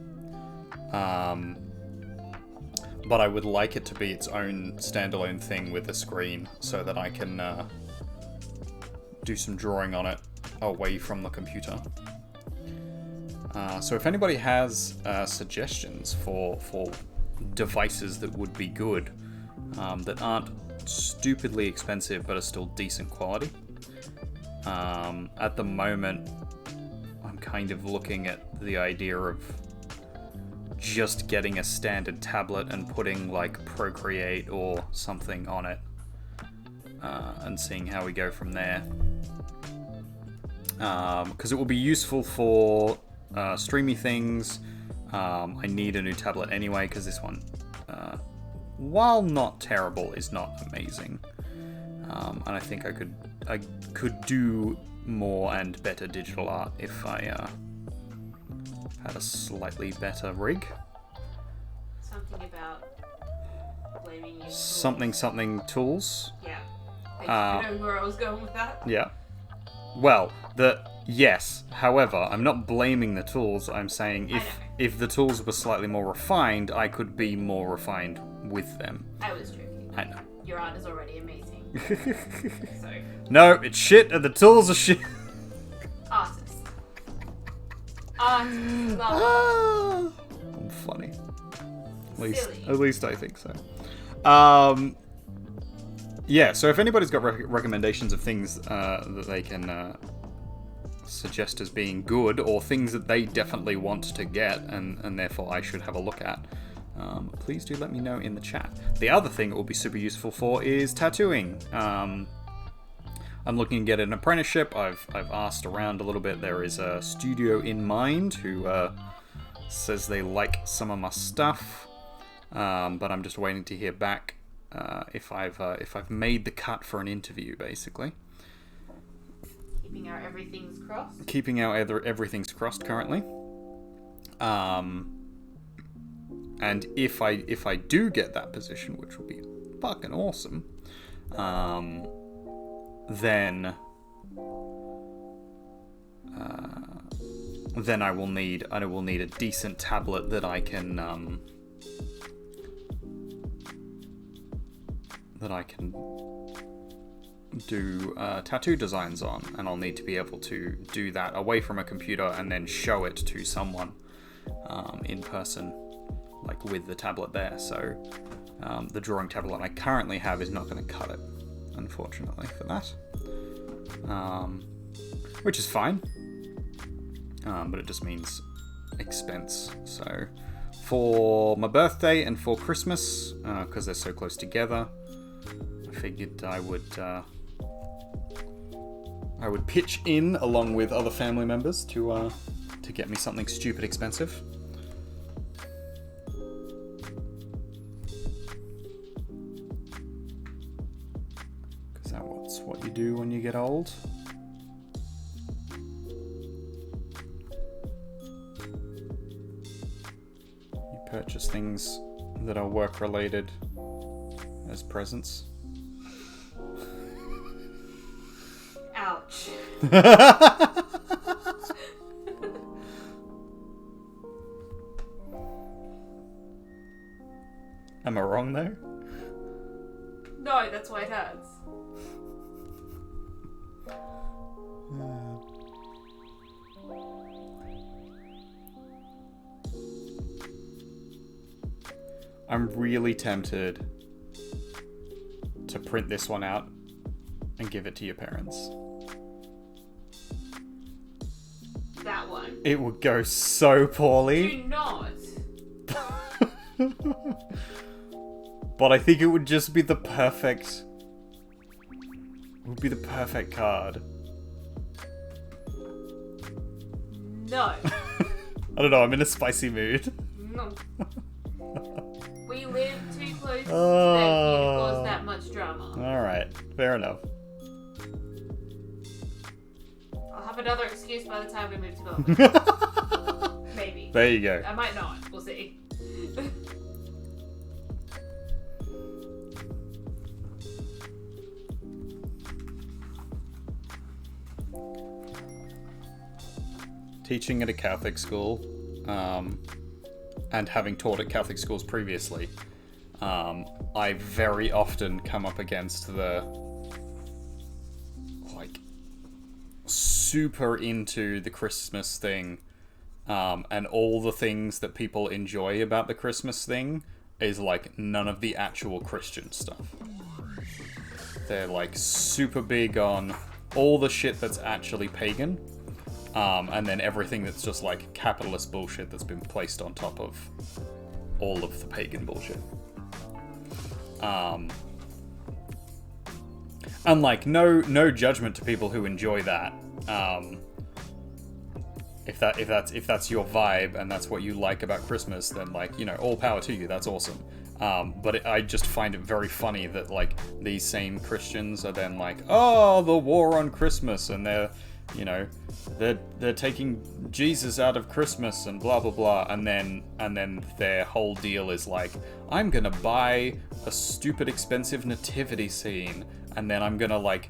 But I would like it to be its own standalone thing with a screen, so that I can do some drawing on it away from the computer. So if anybody has suggestions for devices that would be good, that aren't stupidly expensive but are still decent quality. At the moment, I'm kind of looking at the idea of just getting a standard tablet and putting like Procreate or something on it, and seeing how we go from there. Because it will be useful for streamy things. I need a new tablet anyway, because this one, while not terrible, is not amazing. And I think I could do more and better digital art if I had a slightly better rig. Something about blaming you. Something tools. Yeah. I know where I was going with that. Yeah. Well, yes. However, I'm not blaming the tools. I'm saying if the tools were slightly more refined, I could be more refined with them. I was joking. I know. Your art is already amazing. So. No, it's shit, and the tools are shit. Artist. Love. I'm funny. Silly. At least I think so. Yeah, so if anybody's got recommendations of things that they can suggest as being good, or things that they definitely want to get and therefore I should have a look at, please do let me know in the chat. The other thing it will be super useful for is tattooing. I'm looking to get an apprenticeship. I've asked around a little bit. There is a studio in mind who says they like some of my stuff, but I'm just waiting to hear back if I've made the cut for an interview, basically. Keeping our everything's crossed. Keeping our everything's crossed currently. And if I do get that position, which will be fucking awesome, then I will need a decent tablet that I can do tattoo designs on, and I'll need to be able to do that away from a computer and then show it to someone in person, like with the tablet there. So the drawing tablet I currently have is not going to cut it, unfortunately, for that, which is fine, but it just means expense. So for my birthday and for Christmas, because they're so close together, I figured I would pitch in along with other family members to get me something stupid expensive. Because that's what you do when you get old. You purchase things that are work related as presents. Ouch. Am I wrong though? No, that's why it hurts. I'm really tempted to print this one out and give it to your parents. That one. It would go so poorly. Do not. But I think it would just be the perfect... It would be the perfect card. No. I don't know, I'm in a spicy mood. No. We live too close to that to cause that much drama. Alright, fair enough. I'll have another excuse by the time we move to Melbourne. Maybe. There you go. I might not. We'll see. Teaching at a Catholic school, and having taught at Catholic schools previously, I very often come up against the, like, super into the Christmas thing, and all the things that people enjoy about the Christmas thing is, like, none of the actual Christian stuff. They're, like, super big on all the shit that's actually pagan. And then everything that's just like capitalist bullshit that's been placed on top of all of the pagan bullshit. And like no judgment to people who enjoy that. If that's your vibe and that's what you like about Christmas, then like, you know, all power to you. That's awesome. But I just find it very funny that like these same Christians are then like, oh, the war on Christmas, and they're, you know, they're taking Jesus out of Christmas and blah blah blah, and then their whole deal is like, I'm gonna buy a stupid expensive nativity scene, and then I'm gonna like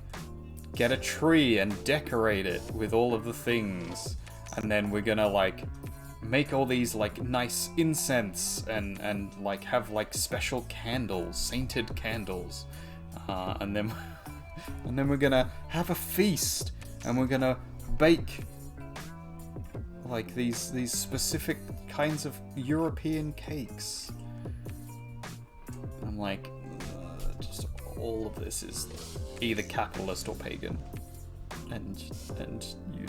get a tree and decorate it with all of the things, and then we're gonna like make all these like nice incense and like have like special candles, sainted candles, and then we're gonna have a feast. And we're gonna bake like these specific kinds of European cakes. I'm like, just all of this is either capitalist or pagan, and you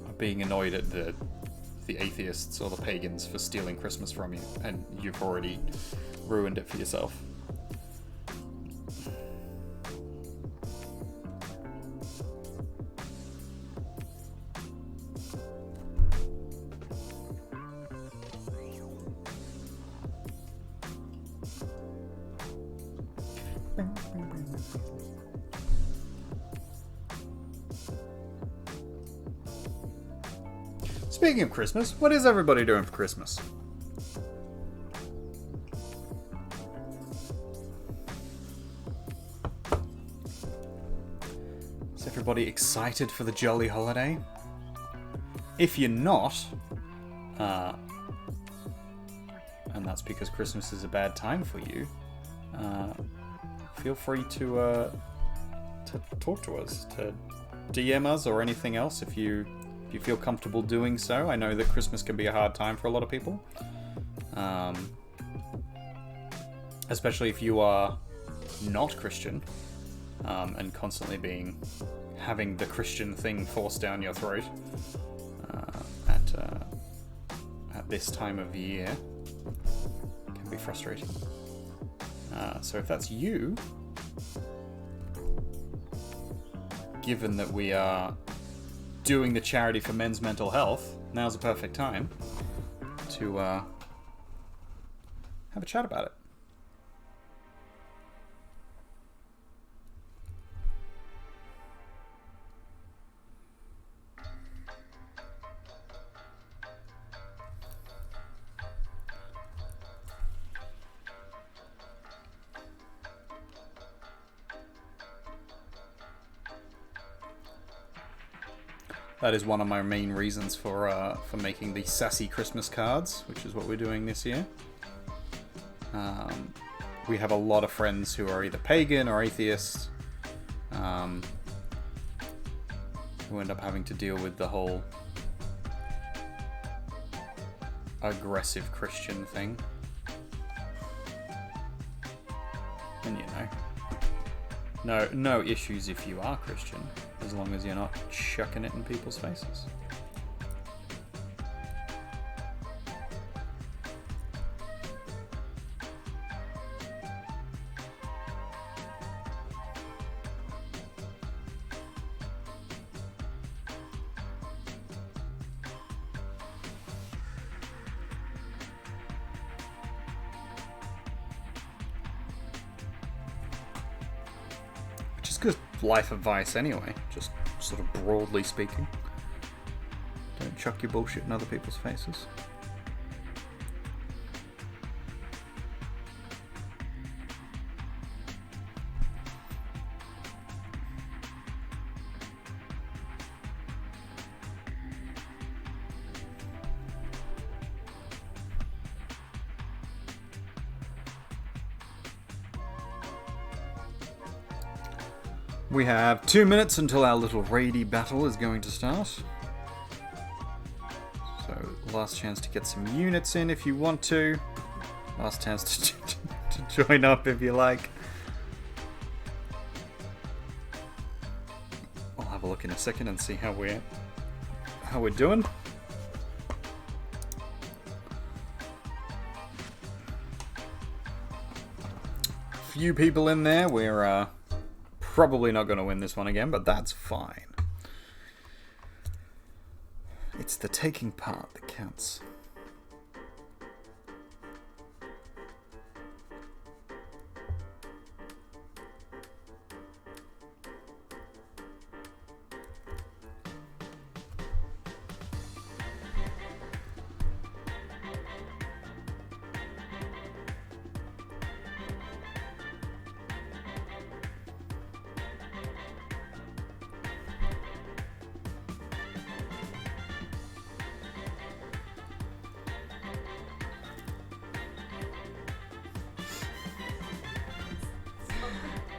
are being annoyed at the atheists or the pagans for stealing Christmas from you, and you've already ruined it for yourself. Speaking of Christmas, what is everybody doing for Christmas? Is everybody excited for the jolly holiday? If you're not, and that's because Christmas is a bad time for you, feel free to talk to us, to DM us or anything else if you feel comfortable doing so. I know that Christmas can be a hard time for a lot of people, especially if you are not Christian, and constantly having the Christian thing forced down your throat at this time of year can be frustrating. So if that's you, given that we are doing the charity for men's mental health, now's a perfect time to have a chat about it. That is one of my main reasons for making the sassy Christmas cards, which is what we're doing this year. We have a lot of friends who are either pagan or atheist, who end up having to deal with the whole aggressive Christian thing. No issues if you are Christian, as long as you're not chucking it in people's faces. Good life advice anyway, just sort of broadly speaking. Don't chuck your bullshit in other people's faces. We have 2 minutes until our little raidy battle is going to start. So, last chance to get some units in if you want to. Last chance to join up if you like. I'll have a look in a second and see how we're doing. Few people in there. We're probably not going to win this one again, but that's fine. It's the taking part that counts.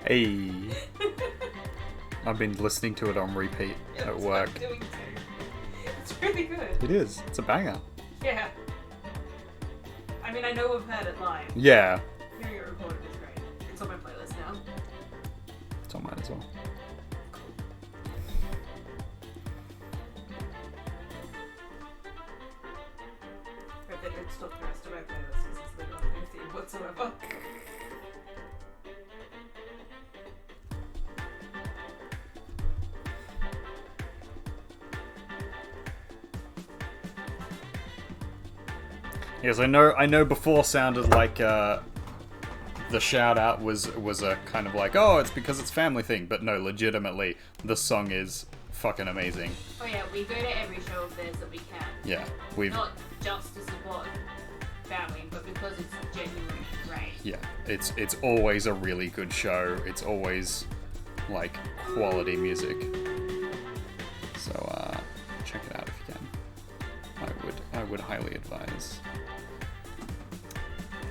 Hey, I've been listening to it on repeat at work. I'm doing too. It's really good. It is. It's a banger. Yeah. I mean, I know we've heard it live. Yeah. Hearing it recorded is great. It's on my playlist now. It's on mine as well. But then it's stopped the rest of my playlist because it's literally no theme whatsoever. Yes, I know before sounded like the shout out was a kind of like, oh, it's because it's family thing, but no, legitimately, the song is fucking amazing. Oh yeah, we go to every show of theirs that we can. Yeah, we've... Not just to support family, but because it's genuinely great. Yeah, it's always a really good show. It's always, like, quality music. So, check it out if you can. I would highly advise.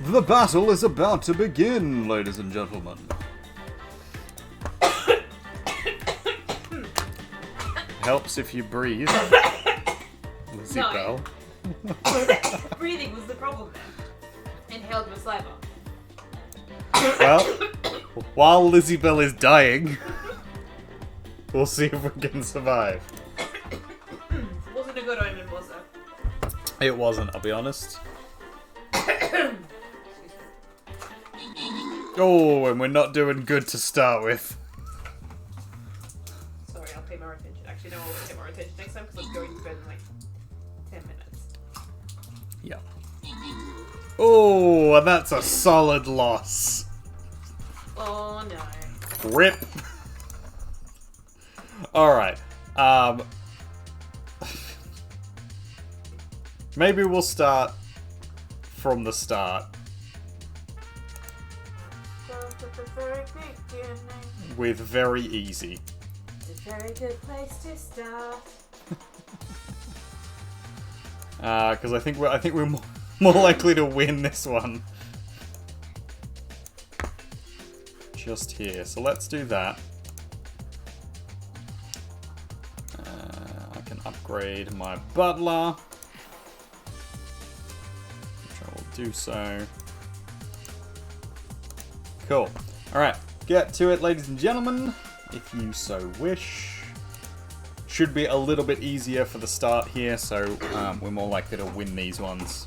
The battle is about to begin, ladies and gentlemen. Helps if you breathe. Lizzie No. Bell. Breathing was the problem then. Inhaled with saliva. Well, while Lizzie Bell is dying, we'll see if we can survive. Wasn't a good omen, was it? It wasn't, I'll be honest. Oh, and we're not doing good to start with. Sorry, I'll pay more attention. Actually, no, I won't pay more attention next time because I'm going to bed in like 10 minutes. Yeah. Oh, and that's a solid loss. Oh no. Rip. Alright. Maybe we'll start from the start. With very easy. It's a very good place to start. Because I think we're more likely to win this one. Just here. So let's do that. I can upgrade my butler, which I will do so. Cool. Alright. get to it, ladies and gentlemen, if you so wish. Should be a little bit easier for the start here, so we're more likely to win these ones.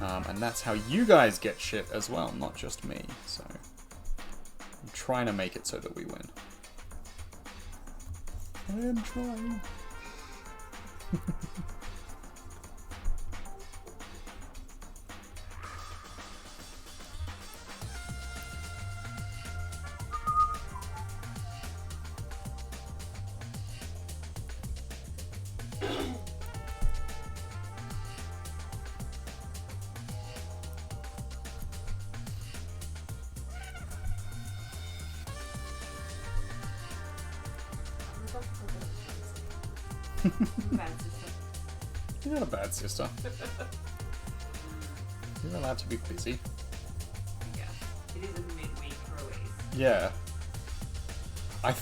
And that's how you guys get shit as well, not just me. So I'm trying to make it so that we win. I am trying. Bad sister. You're not a bad sister. You're allowed to be busy. Yeah. It is a midweek release. Yeah.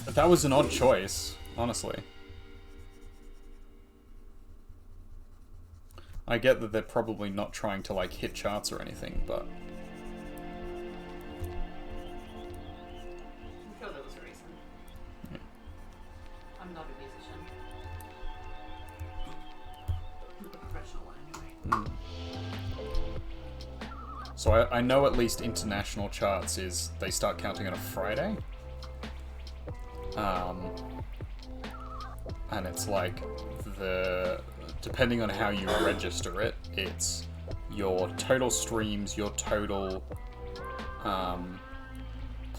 That was an odd choice, honestly. I get that they're probably not trying to, like, hit charts or anything, but... I'm sure there was a reason. Yeah. I'm not a musician. I'm a professional one, anyway. So I know at least international charts is they start counting on a Friday. And it's like depending on how you register it, it's your total streams, your total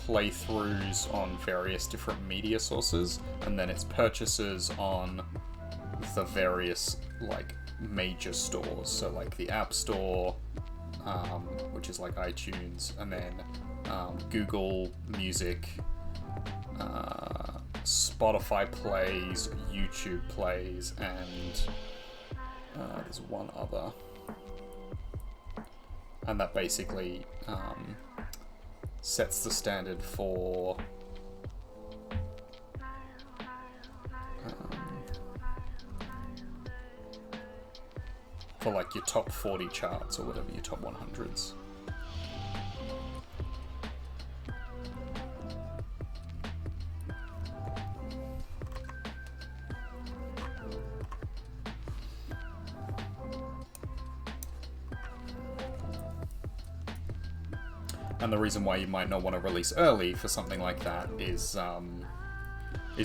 playthroughs on various different media sources, and then it's purchases on the various like major stores. So like the App Store, which is like iTunes, and then Google Music, Spotify plays, YouTube plays, and there's one other. And that basically sets the standard for like your top 40 charts or whatever, your top 100s. And the reason why you might not want to release early for something like that is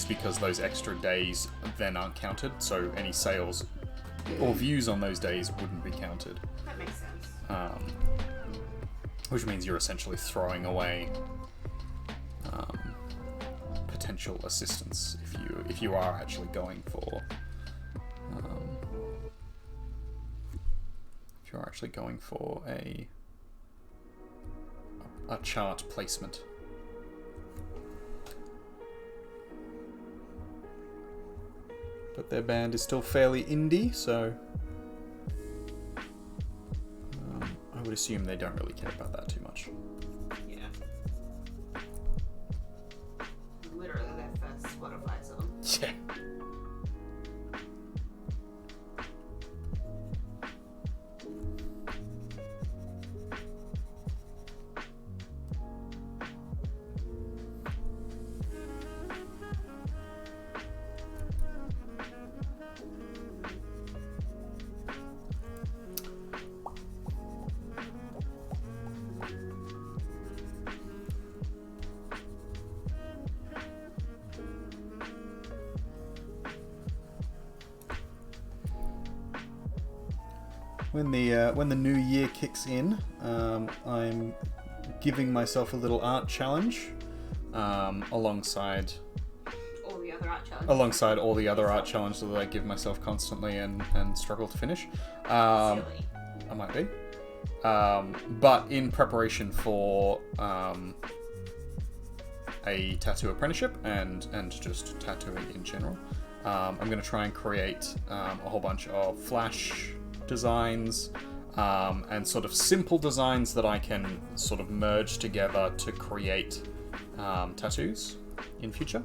because those extra days then aren't counted, so any sales or views on those days wouldn't be counted. That makes sense. Which means you're essentially throwing away potential assistance if you are actually going for a chart placement. But their band is still fairly indie, so I would assume they don't really care about that too much. Yeah. Literally their first Spotify song. Yeah. When the new year kicks in, I'm giving myself a little art challenge, alongside All the other art challenges. alongside all the other art challenges that I give myself constantly and struggle to finish. Silly. I might be, but in preparation for a tattoo apprenticeship and just tattooing in general, I'm going to try and create a whole bunch of Flash designs and sort of simple designs that I can sort of merge together to create tattoos in future.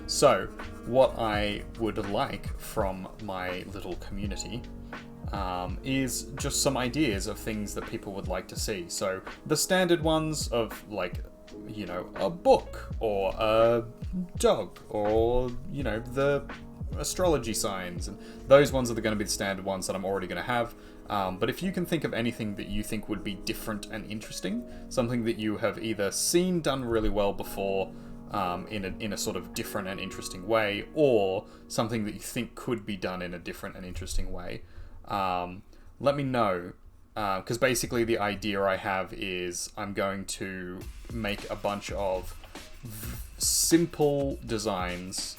So what I would like from my little community is just some ideas of things that people would like to see. So the standard ones of, like, you know, a book or a dog or, you know, the astrology signs, and those ones are going to be the standard ones that I'm already going to have. But if you can think of anything that you think would be different and interesting, something that you have either seen done really well before in a sort of different and interesting way, or something that you think could be done in a different and interesting way, let me know. Because basically the idea I have is I'm going to make a bunch of simple designs,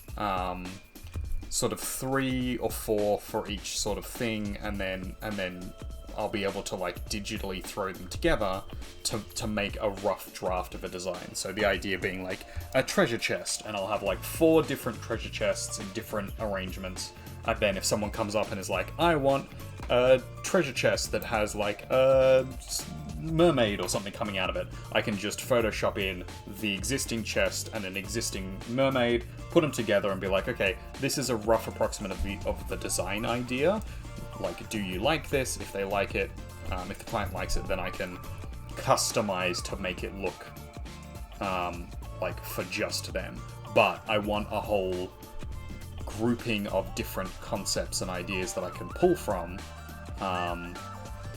sort of 3 or 4 for each sort of thing, and then I'll be able to, like, digitally throw them together to make a rough draft of a design. So the idea being, like, a treasure chest, and I'll have, like, 4 different treasure chests in different arrangements. And then if someone comes up and is like, I want a treasure chest that has, like, a mermaid or something coming out of it, I can just Photoshop in the existing chest and an existing mermaid, put them together and be like, okay, this is a rough approximate of the design idea. Like, do you like this? If they like it, if the client likes it, then I can customize to make it look like for just them. But I want a whole grouping of different concepts and ideas that I can pull from,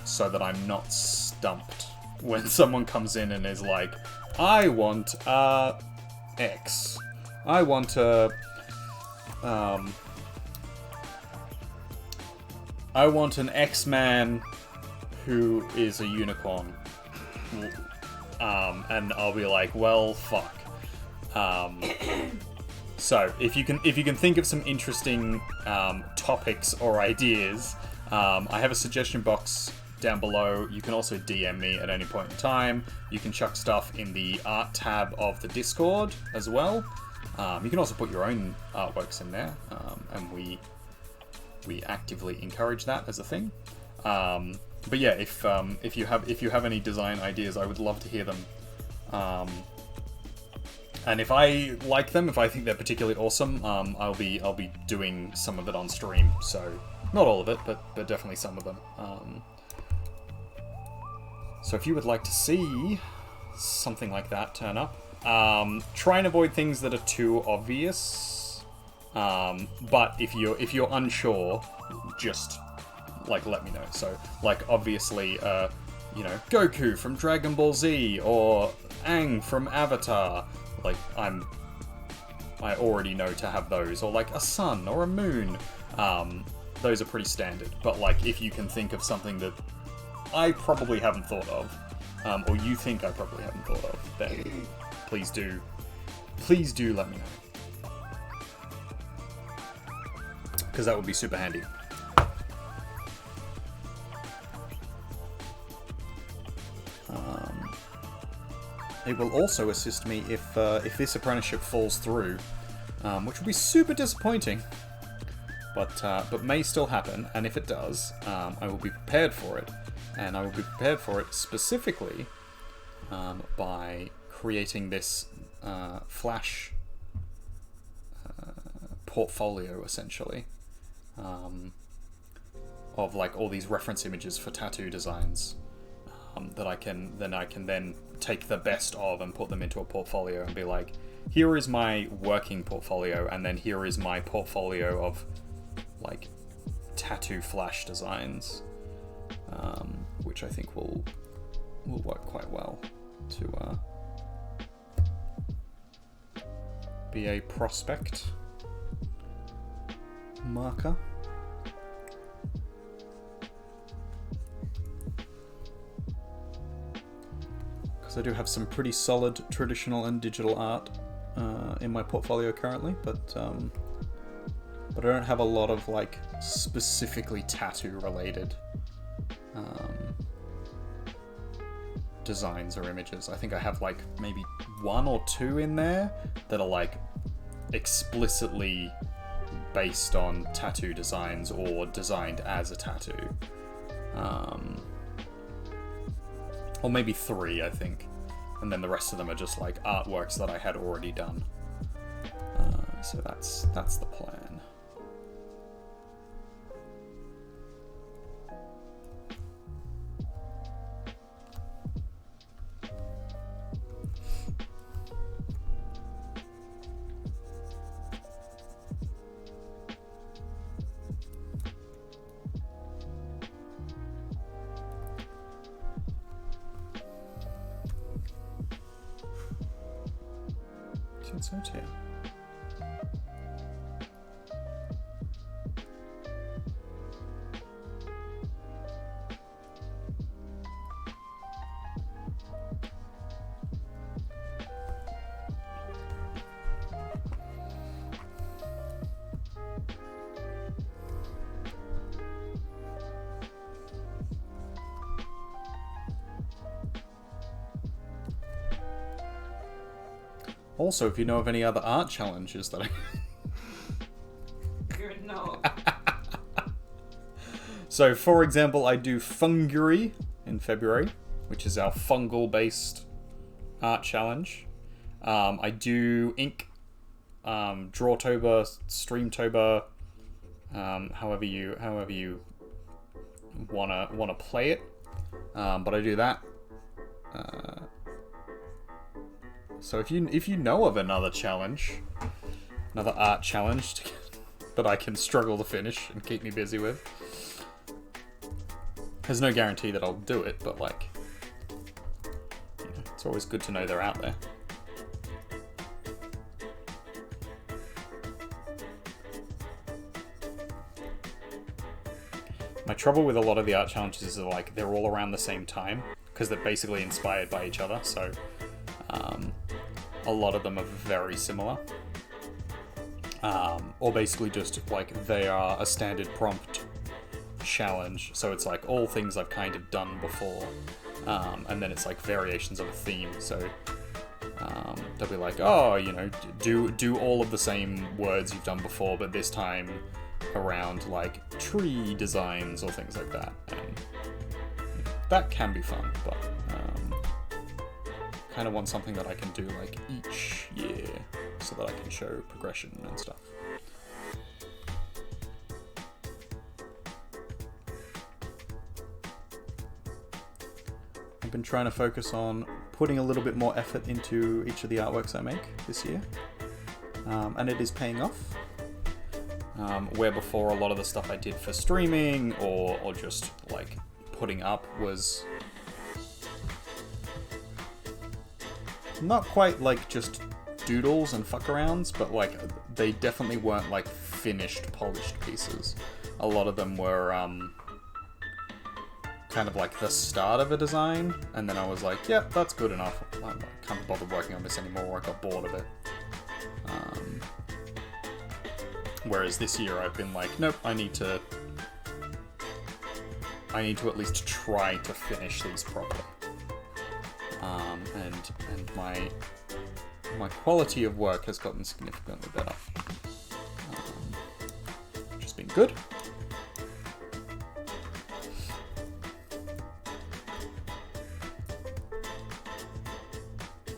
so that I'm not stumped when someone comes in and is like, I want X. I want a I want an X-Man who is a unicorn. And I'll be like, well, fuck. So if you can think of some interesting topics or ideas, I have a suggestion box down below. You can also DM me at any point in time. You can chuck stuff in the art tab of the Discord as well. You can also put your own artworks in there, and we actively encourage that as a thing. But yeah, if you have any design ideas, I would love to hear them. And if I like them, if I think they're particularly awesome, I'll be doing some of it on stream. So not all of it, but definitely some of them. So if you would like to see something like that turn up, try and avoid things that are too obvious. But if you're unsure, just like let me know. So like obviously, you know, Goku from Dragon Ball Z or Aang from Avatar. Like I already know to have those, or like a sun or a moon. Those are pretty standard. But like if you can think of something that I probably haven't thought of, or you think I probably haven't thought of, then please do let me know. Because that would be super handy. It will also assist me if this apprenticeship falls through, which will be super disappointing, but may still happen. And if it does, I will be prepared for it, and I will be prepared for it specifically by creating this Flash portfolio, essentially, of like all these reference images for tattoo designs. That I can then take the best of and put them into a portfolio and be like, here is my working portfolio, and then here is my portfolio of like tattoo Flash designs, which I think will work quite well to be a prospect marker. I do have some pretty solid traditional and digital art in my portfolio currently, but I don't have a lot of like specifically tattoo related designs or images. I think I have like maybe 1 or 2 in there that are like explicitly based on tattoo designs or designed as a tattoo. Or maybe 3, I think. And then the rest of them are just like artworks that I had already done. So that's the plan. insert here. Also, if you know of any other art challenges that I... No. So, for example, I do Fungury in February, which is our fungal-based art challenge. I do Ink, Drawtober, Streamtober, however you wanna play it. But I do that. So if you know of another challenge, another art challenge that I can struggle to finish and keep me busy with, there's no guarantee that I'll do it, but like, you know, it's always good to know they're out there. My trouble with a lot of the art challenges is that, like, they're all around the same time because they're basically inspired by each other, so a lot of them are very similar. Or basically just, like, they are a standard prompt challenge, so it's like all things I've kind of done before, and then it's like variations of a theme, so they'll be like, oh, you know, do all of the same words you've done before, but this time around, like, tree designs or things like that, and that can be fun, but kind of want something that I can do, like, each year, so that I can show progression and stuff. I've been trying to focus on putting a little bit more effort into each of the artworks I make this year, and it is paying off. Where before a lot of the stuff I did for streaming or just like putting up was not quite like just doodles and fuck-arounds, but like they definitely weren't like finished, polished pieces. A lot of them were kind of like the start of a design, and then I was like, yep, that's good enough. I can't bother working on this anymore. I got bored of it. Whereas this year I've been like, nope, I need to at least try to finish these properly. And my quality of work has gotten significantly better, which has been good.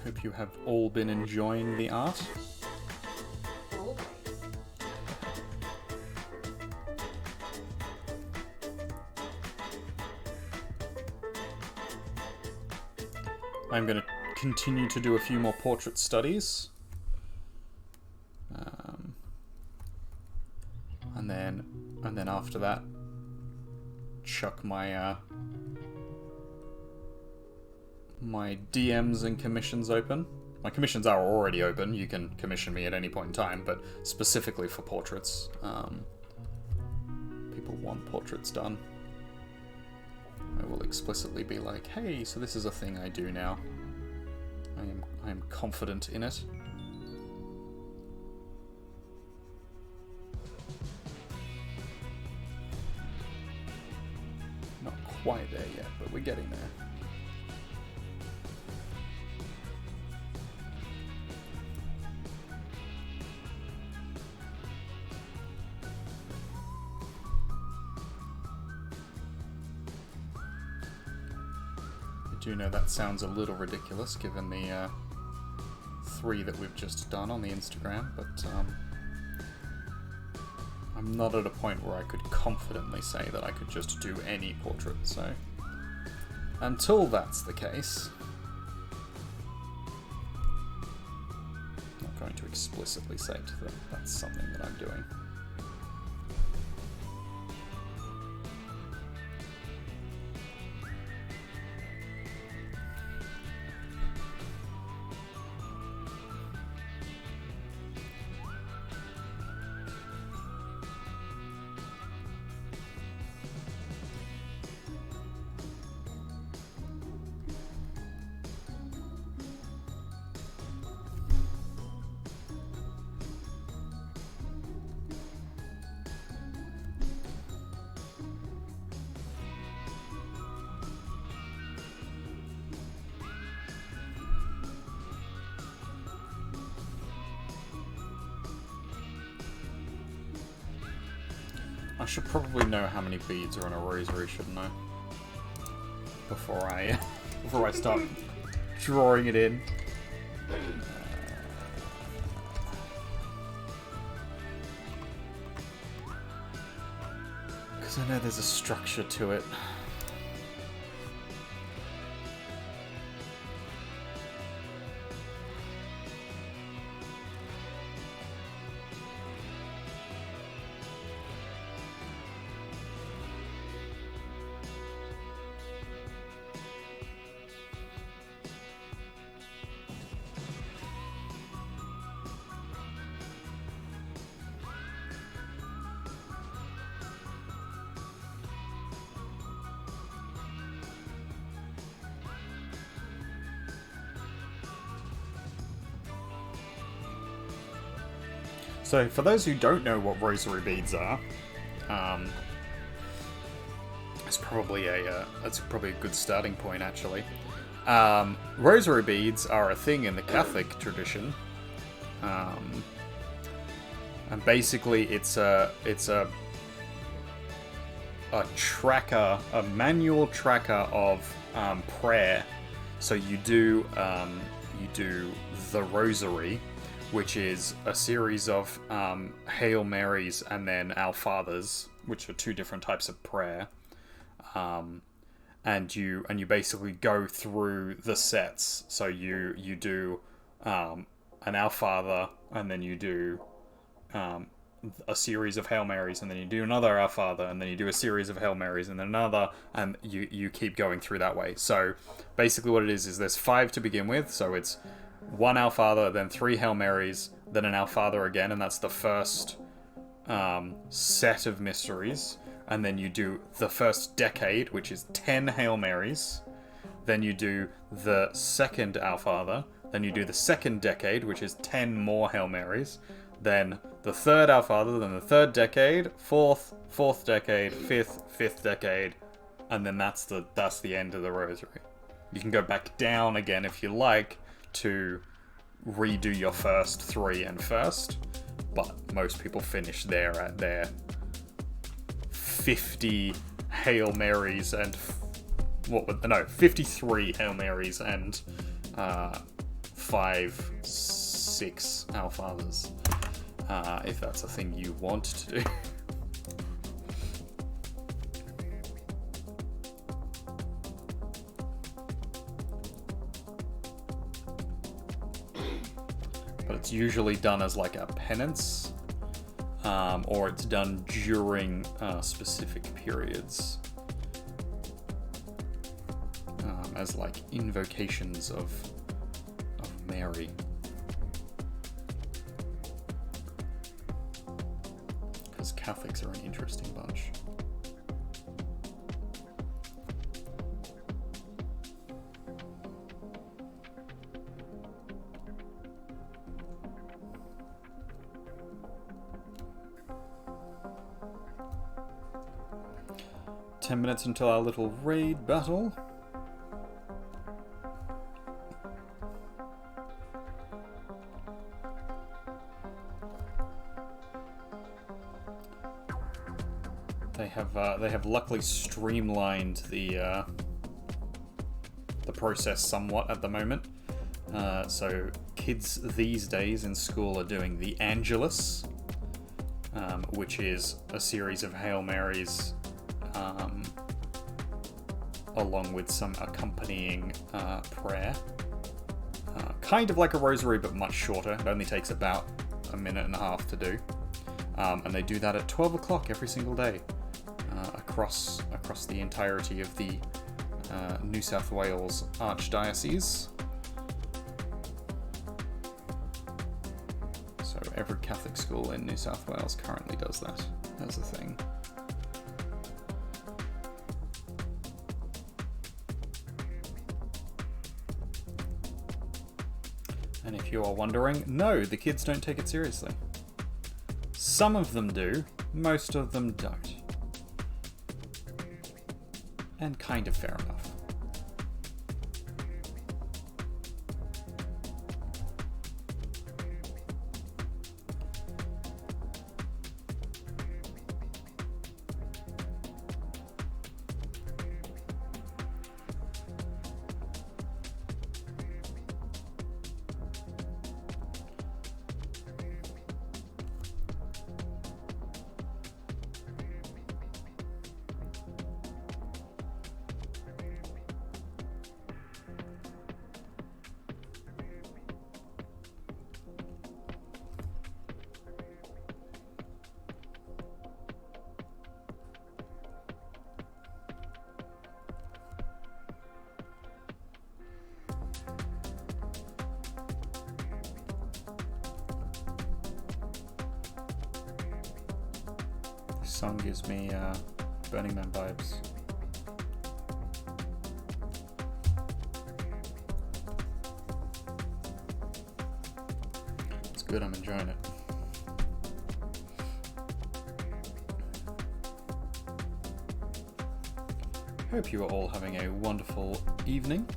Hope you have all been enjoying the art. Always. I'm going to continue to do a few more portrait studies. And then after that, chuck my my DMs and commissions open. My commissions are already open. You can commission me at any point in time, but specifically for portraits. People want portraits done. I will explicitly be like, hey, so this is a thing I do now. I am confident in it. Not quite there yet, but we're getting there. I do know that sounds a little ridiculous given the 3 that we've just done on the Instagram, but I'm not at a point where I could confidently say that I could just do any portrait, so until that's the case, I'm not going to explicitly say to them that's something that I'm doing. I should probably know how many beads are in a rosary, shouldn't I? Before I start drawing it in. Because I know there's a structure to it. So, for those who don't know what rosary beads are, that's probably a good starting point, actually. Rosary beads are a thing in the Catholic tradition, and basically it's a tracker, a manual tracker of prayer. So you do the rosary, which is a series of Hail Marys and then Our Fathers, which are two different types of prayer. And you basically go through the sets. So you do an Our Father, and then you do a series of Hail Marys, and then you do another Our Father, and then you do a series of Hail Marys, and then another, and you keep going through that way. So basically what it is there's 5 to begin with, so it's 1 Our Father, then 3 Hail Marys, then an Our Father again, and that's the first set of mysteries. And then you do the first decade, which is 10 Hail Marys. Then you do the second Our Father. Then you do the second decade, which is 10 more Hail Marys. Then the third Our Father, then the third decade, fourth decade, fifth decade, and then that's the end of the rosary. You can go back down again if you like, to redo your first 3 and first, but most people finish there at their 50 Hail Marys and 53 Hail Marys and 6 Our Fathers, if that's a thing you want to do. But it's usually done as like a penance, or it's done during specific periods, as like invocations of Mary. Because Catholics are an interesting bunch. Ten minutes until our little raid battle. They have luckily streamlined the process somewhat at the moment. So kids these days in school are doing the Angelus, which is a series of Hail Marys, along with some accompanying prayer. Kind of like a rosary, but much shorter. It only takes about a minute and a half to do. And they do that at 12 o'clock every single day, across the entirety of the New South Wales Archdiocese. So every Catholic school in New South Wales currently does that as a thing. And if you are wondering, no, the kids don't take it seriously. Some of them do, most of them don't. And kind of fair enough. song gives me Burning Man vibes. It's good, I'm enjoying it. Hope you are all having a wonderful evening.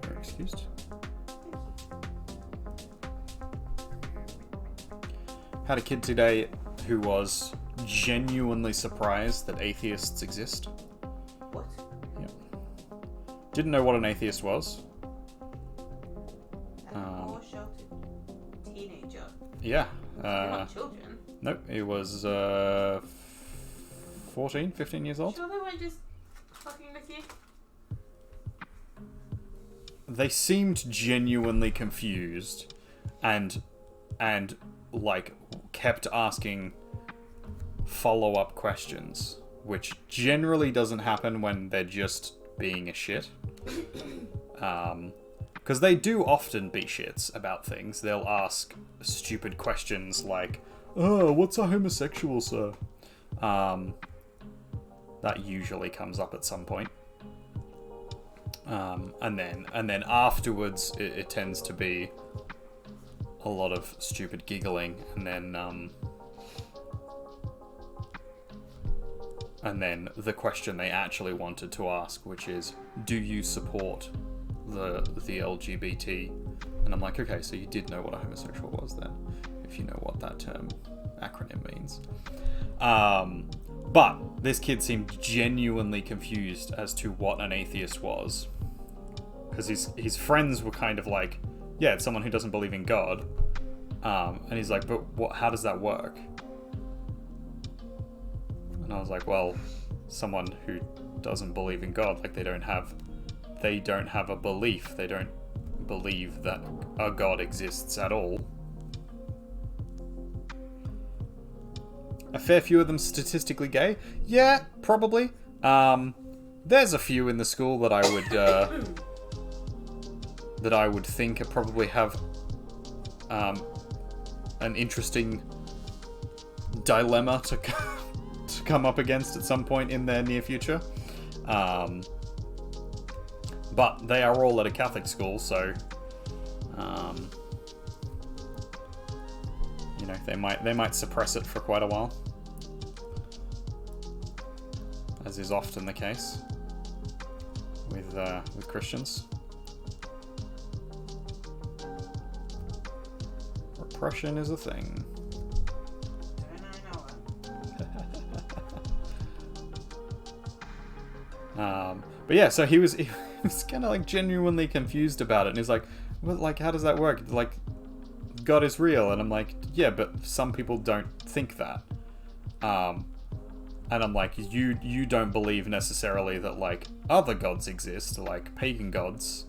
You're excused. Had a kid today who was genuinely surprised that atheists exist. What? Yeah. Didn't know what an atheist was. Or sheltered teenager. Yeah. You're not children. Nope, he was 14, 15 years old. Sure they weren't just fucking with you? They seemed genuinely confused and like kept asking follow-up questions, which generally doesn't happen when they're just being a shit. Because they do often be shits about things. They'll ask stupid questions like, "Oh, what's a homosexual, sir?" That usually comes up at some point. And then afterwards, it tends to be a lot of stupid giggling, and then the question they actually wanted to ask, which is, "Do you support the LGBT?" And I'm like, okay, so you did know what a homosexual was then, if you know what that term acronym means. But this kid seemed genuinely confused as to what an atheist was, because his friends were kind of like, yeah, it's someone who doesn't believe in God. And he's like, but how does that work? And I was like, well, someone who doesn't believe in God, like they don't have a belief. They don't believe that a God exists at all. A fair few of them statistically gay? Yeah, probably. There's a few in the school that I would think probably have an interesting dilemma to come up against at some point in their near future. But they are all at a Catholic school, so you know, they might suppress it for quite a while, as is often the case with Christians. Repression is a thing. But yeah, so he was kind of like genuinely confused about it, and he's like, well, like, how does that work? Like, God is real. And I'm like, yeah, but some people don't think that. And I'm like, you don't believe necessarily that like other gods exist, like pagan gods.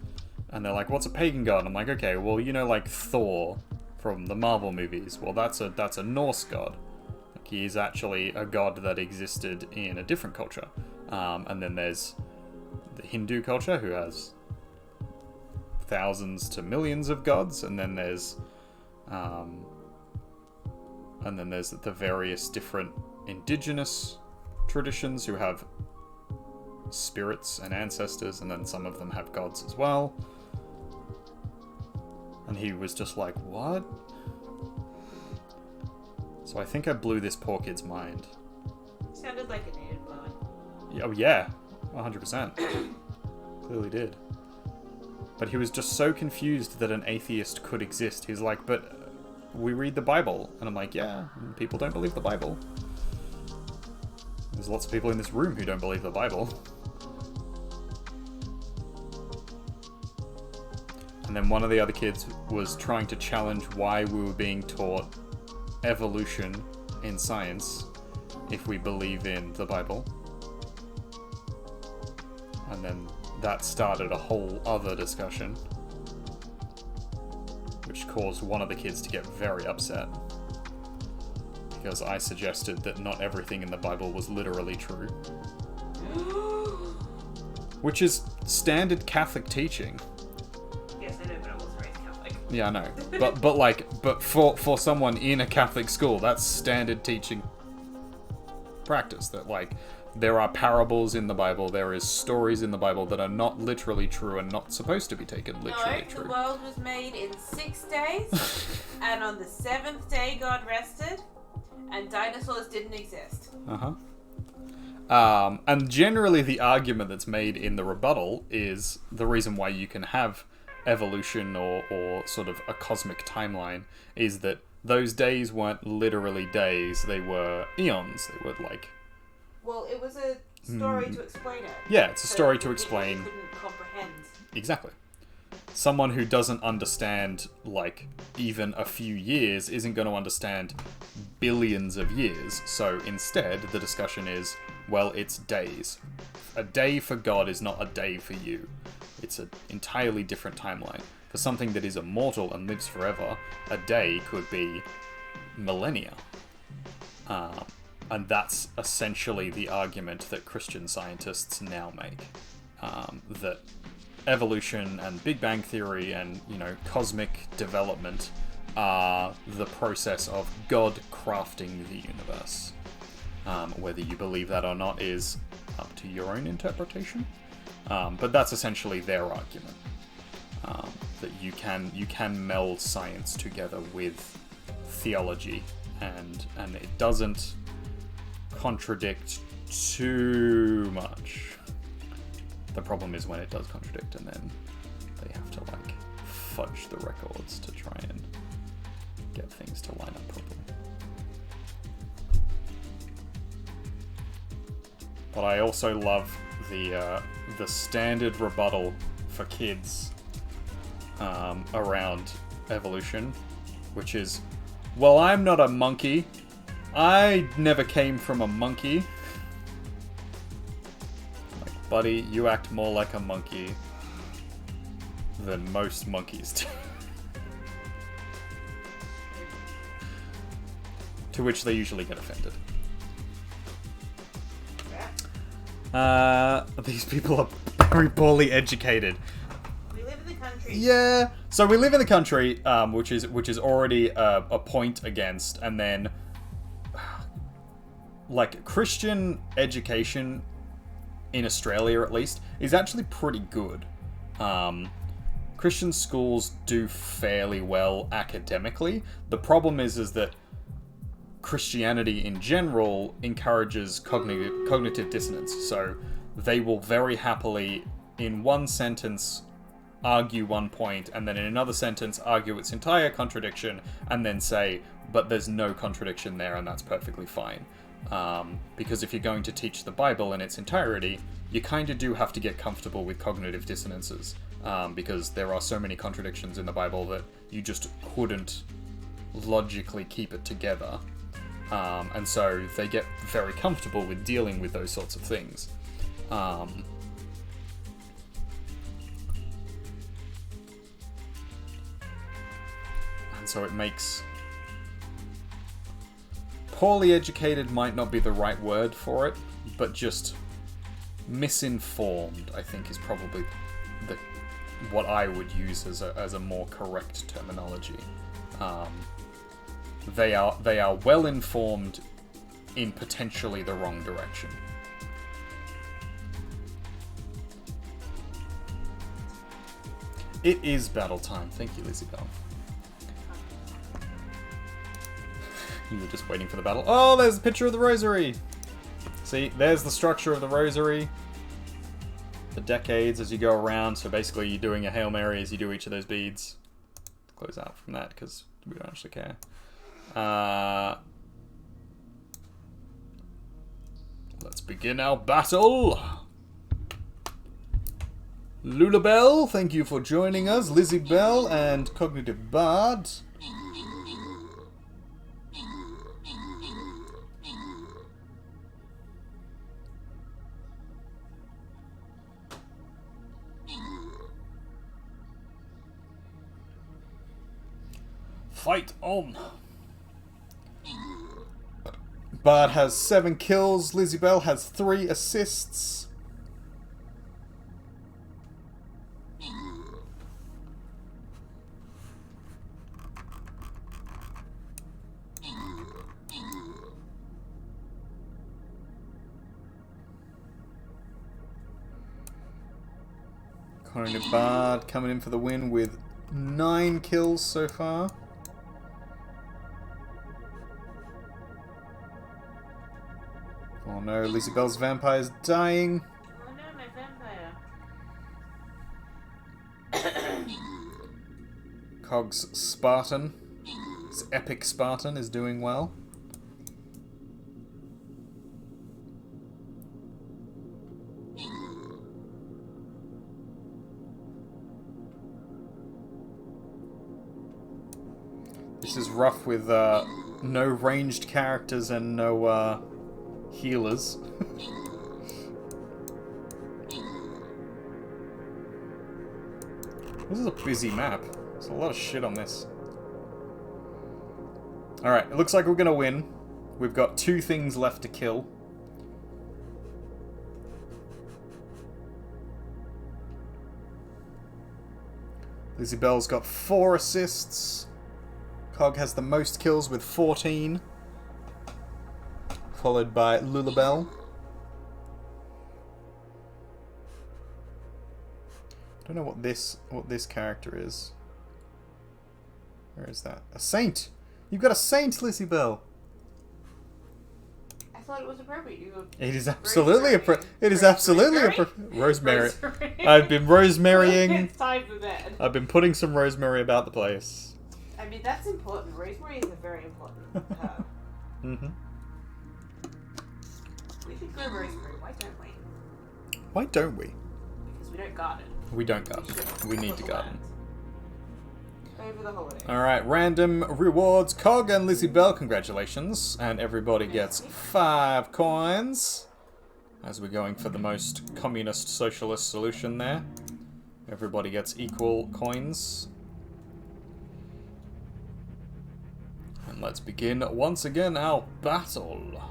And they're like, what's a pagan god? And I'm like, okay, well, you know, like Thor from the Marvel movies. Well, that's a Norse god. Like, he is actually a god that existed in a different culture. And then there's the Hindu culture, who has thousands to millions of gods, and then there's the various different indigenous traditions who have spirits and ancestors, and then some of them have gods as well. And he was just like, what? So I think I blew this poor kid's mind. Sounded like it needed blowing. Oh yeah, 100%. Clearly did. But he was just so confused that an atheist could exist. He's like, but we read the Bible. And I'm like, yeah, people don't believe the Bible. There's lots of people in this room who don't believe the Bible. And then one of the other kids was trying to challenge why we were being taught evolution in science if we believe in the Bible. And then that started a whole other discussion, which caused one of the kids to get very upset, because I suggested that not everything in the Bible was literally true. Which is standard Catholic teaching. Yeah, I know. But for someone in a Catholic school, that's standard teaching practice. That like there are parables in the Bible, there is stories in the Bible that are not literally true and not supposed to be taken literally true. The world was made in 6 days, and on the 7th day God rested, and dinosaurs didn't exist. And generally the argument that's made in the rebuttal is the reason why you can have evolution or sort of a cosmic timeline is that those days weren't literally days, they were eons. They were like... Well, it was a story to explain it. Yeah, it's a story to people explain... couldn't comprehend. Exactly. Someone who doesn't understand, like, even a few years isn't going to understand billions of years. So instead, the discussion is, well, it's days. A day for God is not a day for you. It's an entirely different timeline. For something that is immortal and lives forever, a day could be millennia. And that's essentially the argument that Christian scientists now make. That evolution and Big Bang Theory and, you know, cosmic development are the process of God crafting the universe. Whether you believe that or not is up to your own interpretation. But that's essentially their argument. That you can meld science together with theology and it doesn't contradict too much. The problem is when it does contradict and then they have to like fudge the records to try and get things to line up properly. But I also love the standard rebuttal for kids around evolution, which is, well, I'm not a monkey. I never came from a monkey. Like, buddy, you act more like a monkey than most monkeys do. To which they usually get offended. These people are very poorly educated. We live in the country. Yeah. So we live in the country, which is already a point against, and then like Christian education in Australia, at least, is actually pretty good. Christian schools do fairly well academically. The problem is that Christianity in general encourages cognitive dissonance. So they will very happily, in one sentence, argue one point, and then in another sentence argue its entire contradiction, and then say, but there's no contradiction there, and that's perfectly fine. Because if you're going to teach the Bible in its entirety, you kind of do have to get comfortable with cognitive dissonances, because there are so many contradictions in the Bible that you just couldn't logically keep it together. And so they get very comfortable with dealing with those sorts of things. And so it makes... Poorly educated might not be the right word for it, but just misinformed, I think, is probably what I would use as a more correct terminology. They are well informed in potentially the wrong direction. It is battle time. Thank you, Lizzie Bell. You were just waiting for the battle. Oh, there's a picture of the rosary. See, there's the structure of the rosary. The decades as you go around. So basically, you're doing a Hail Mary as you do each of those beads. Close out from that because we don't actually care. Let's begin our battle. Lula Bell, thank you for joining us. Lizzie Bell and Cognitive Bard. Fight on. Bard has 7 kills. Lizzie Bell has 3 assists. Conan Bard coming in for the win with 9 kills so far. Oh no, Lizzie Bell's vampire is dying. Oh no, my vampire. Cog's Spartan, his epic Spartan, is doing well. This is rough with no ranged characters and no healers. This is a busy map. There's a lot of shit on this. Alright, it looks like we're gonna win. We've got 2 things left to kill. Lizzie Bell's got 4 assists. Cog has the most kills with 14. Followed by Lulabelle. Don't know what this character is. Where is that? A saint! You've got a saint, Lizzie Bell! I thought it was appropriate. It is absolutely appropriate. Rosemary. Rosemary. I've been rosemarying. It's time for bed. I've been putting some rosemary about the place. I mean, that's important. Rosemary is a very important herb. Mm-hmm. We should grow rosemary. Why don't we? Why don't we? Because we don't garden. We don't garden. We need to garden. Over the holidays. Alright, random rewards. Cog and Lizzie Bell, congratulations. And everybody gets 5 coins. As we're going for the most communist socialist solution there. Everybody gets equal coins. And let's begin once again our battle.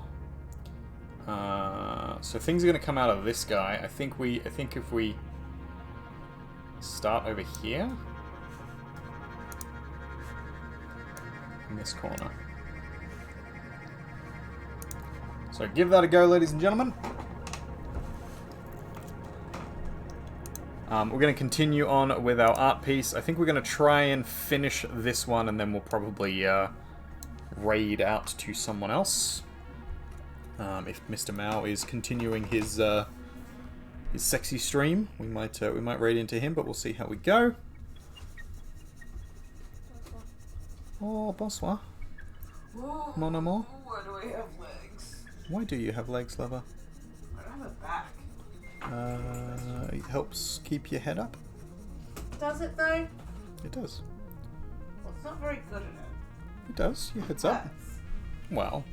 So things are going to come out of this guy. I think if we start over here. In this corner. So give that a go, ladies and gentlemen. We're going to continue on with our art piece. I think we're going to try and finish this one, and then we'll probably raid out to someone else. If Mr. Mao is continuing his sexy stream, we might raid into him, but we'll see how we go. Oh, bonsoir. Mon amour. Why do I have legs? Why do you have legs, lover? I don't have a back. It helps keep your head up. Does it though? It does. Well, it's not very good at it. It does. Your head's up. Hurts. Well,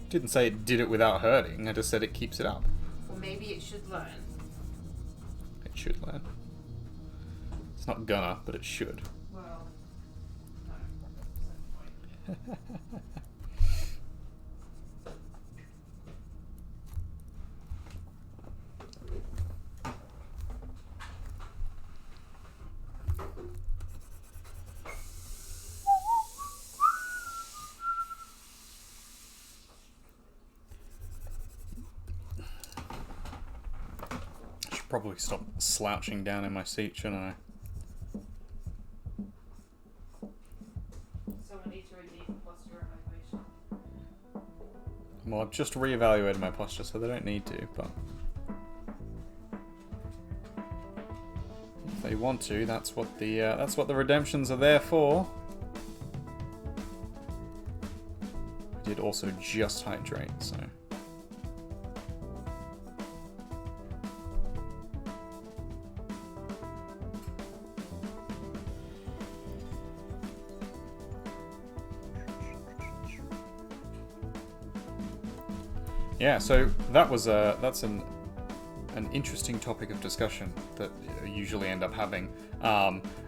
didn't say it did it without hurting. I just said it keeps it up. Well, maybe it should learn. It should learn. It's not gonna, but it should. Well, no. That's no point. Probably stop slouching down in my seat, shouldn't I? Someone needs to redeem posture evaluation. Well, I've just reevaluated my posture, so they don't need to, but if they want to, that's what the redemptions are there for. I did also just hydrate, so. Yeah, so that's an interesting topic of discussion that I usually end up having.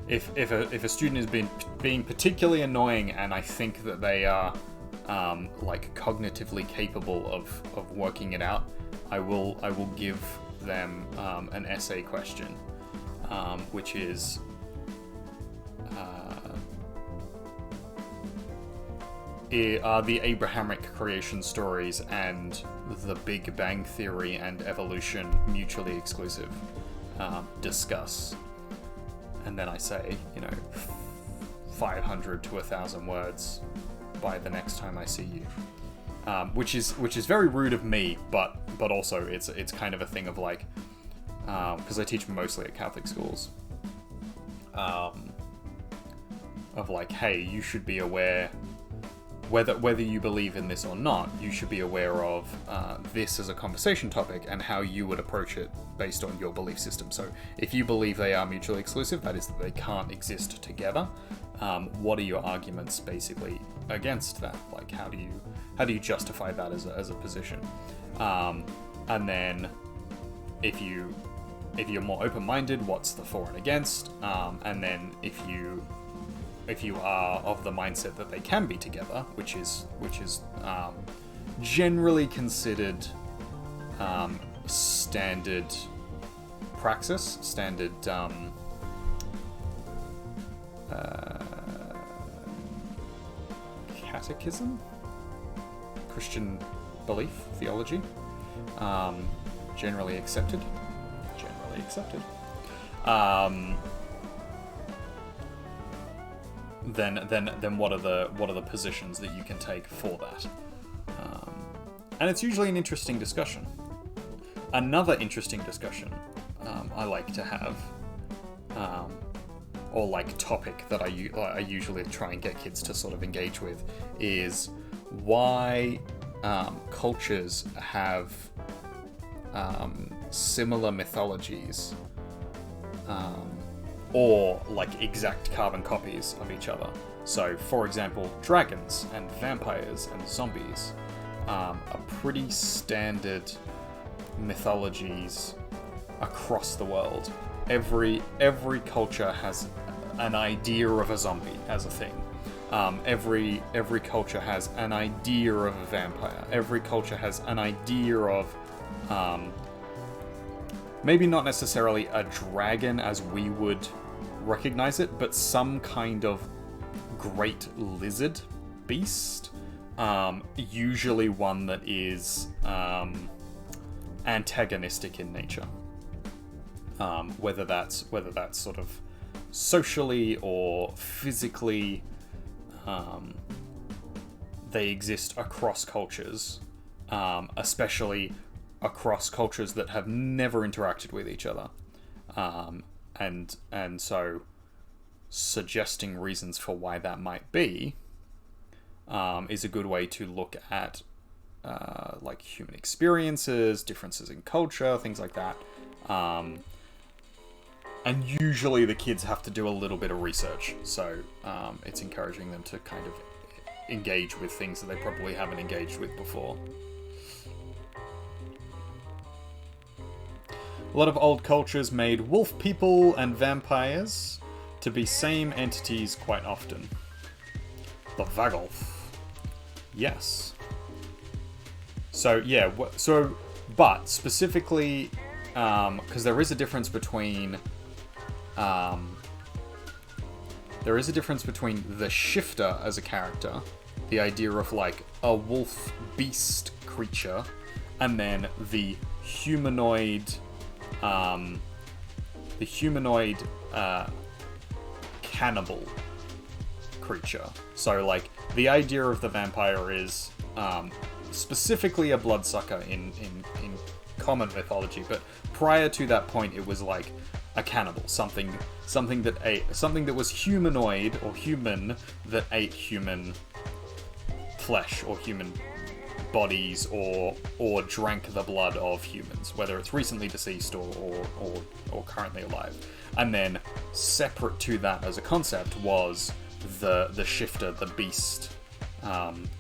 If a student is being particularly annoying, and I think that they are like cognitively capable of working it out, I will give them an essay question, which is. Are the Abrahamic creation stories and the Big Bang Theory and evolution mutually exclusive? discuss, and then I say, 500 to 1,000 words by the next time I see you, which is very rude of me, but also it's kind of a thing of like, because I teach mostly at Catholic schools, of like, hey, you should be aware, whether you believe in this or not, you should be aware of this as a conversation topic and how you would approach it based on your belief system. So if you believe they are mutually exclusive, that is that they can't exist together, what are your arguments basically against that? Like, how do you justify that as a position? And then if you're more open-minded, what's the for and against? And then if you are of the mindset that they can be together, which is generally considered standard praxis, standard catechism, Christian belief, theology, generally accepted. Then what are the positions that you can take for that? And it's usually an interesting discussion. Another interesting discussion I like to have, or like topic that I usually try and get kids to sort of engage with, is why cultures have similar mythologies, or like exact carbon copies of each other. So, for example, dragons and vampires and zombies are pretty standard mythologies across the world. Every culture has an idea of a zombie as a thing. Every culture has an idea of a vampire. Every culture has an idea of maybe not necessarily a dragon as we would recognize it, but some kind of great lizard beast. Usually one that is antagonistic in nature. Whether that's sort of socially or physically, they exist across cultures, especially across cultures that have never interacted with each other, and so suggesting reasons for why that might be is a good way to look at like human experiences, differences in culture, things like that. And usually the kids have to do a little bit of research, so it's encouraging them to kind of engage with things that they probably haven't engaged with before. A lot of old cultures made wolf people and vampires to be same entities quite often. The Vagolf. Yes. So, yeah, but specifically, because there is a difference between the shifter as a character, the idea of like a wolf beast creature, and then the humanoid cannibal creature. So like the idea of the vampire is specifically a bloodsucker in common mythology, but prior to that point it was like a cannibal, something that was humanoid or human that ate human flesh or human bodies or drank the blood of humans, whether it's recently deceased or currently alive. And then separate to that as a concept was the shifter, the beast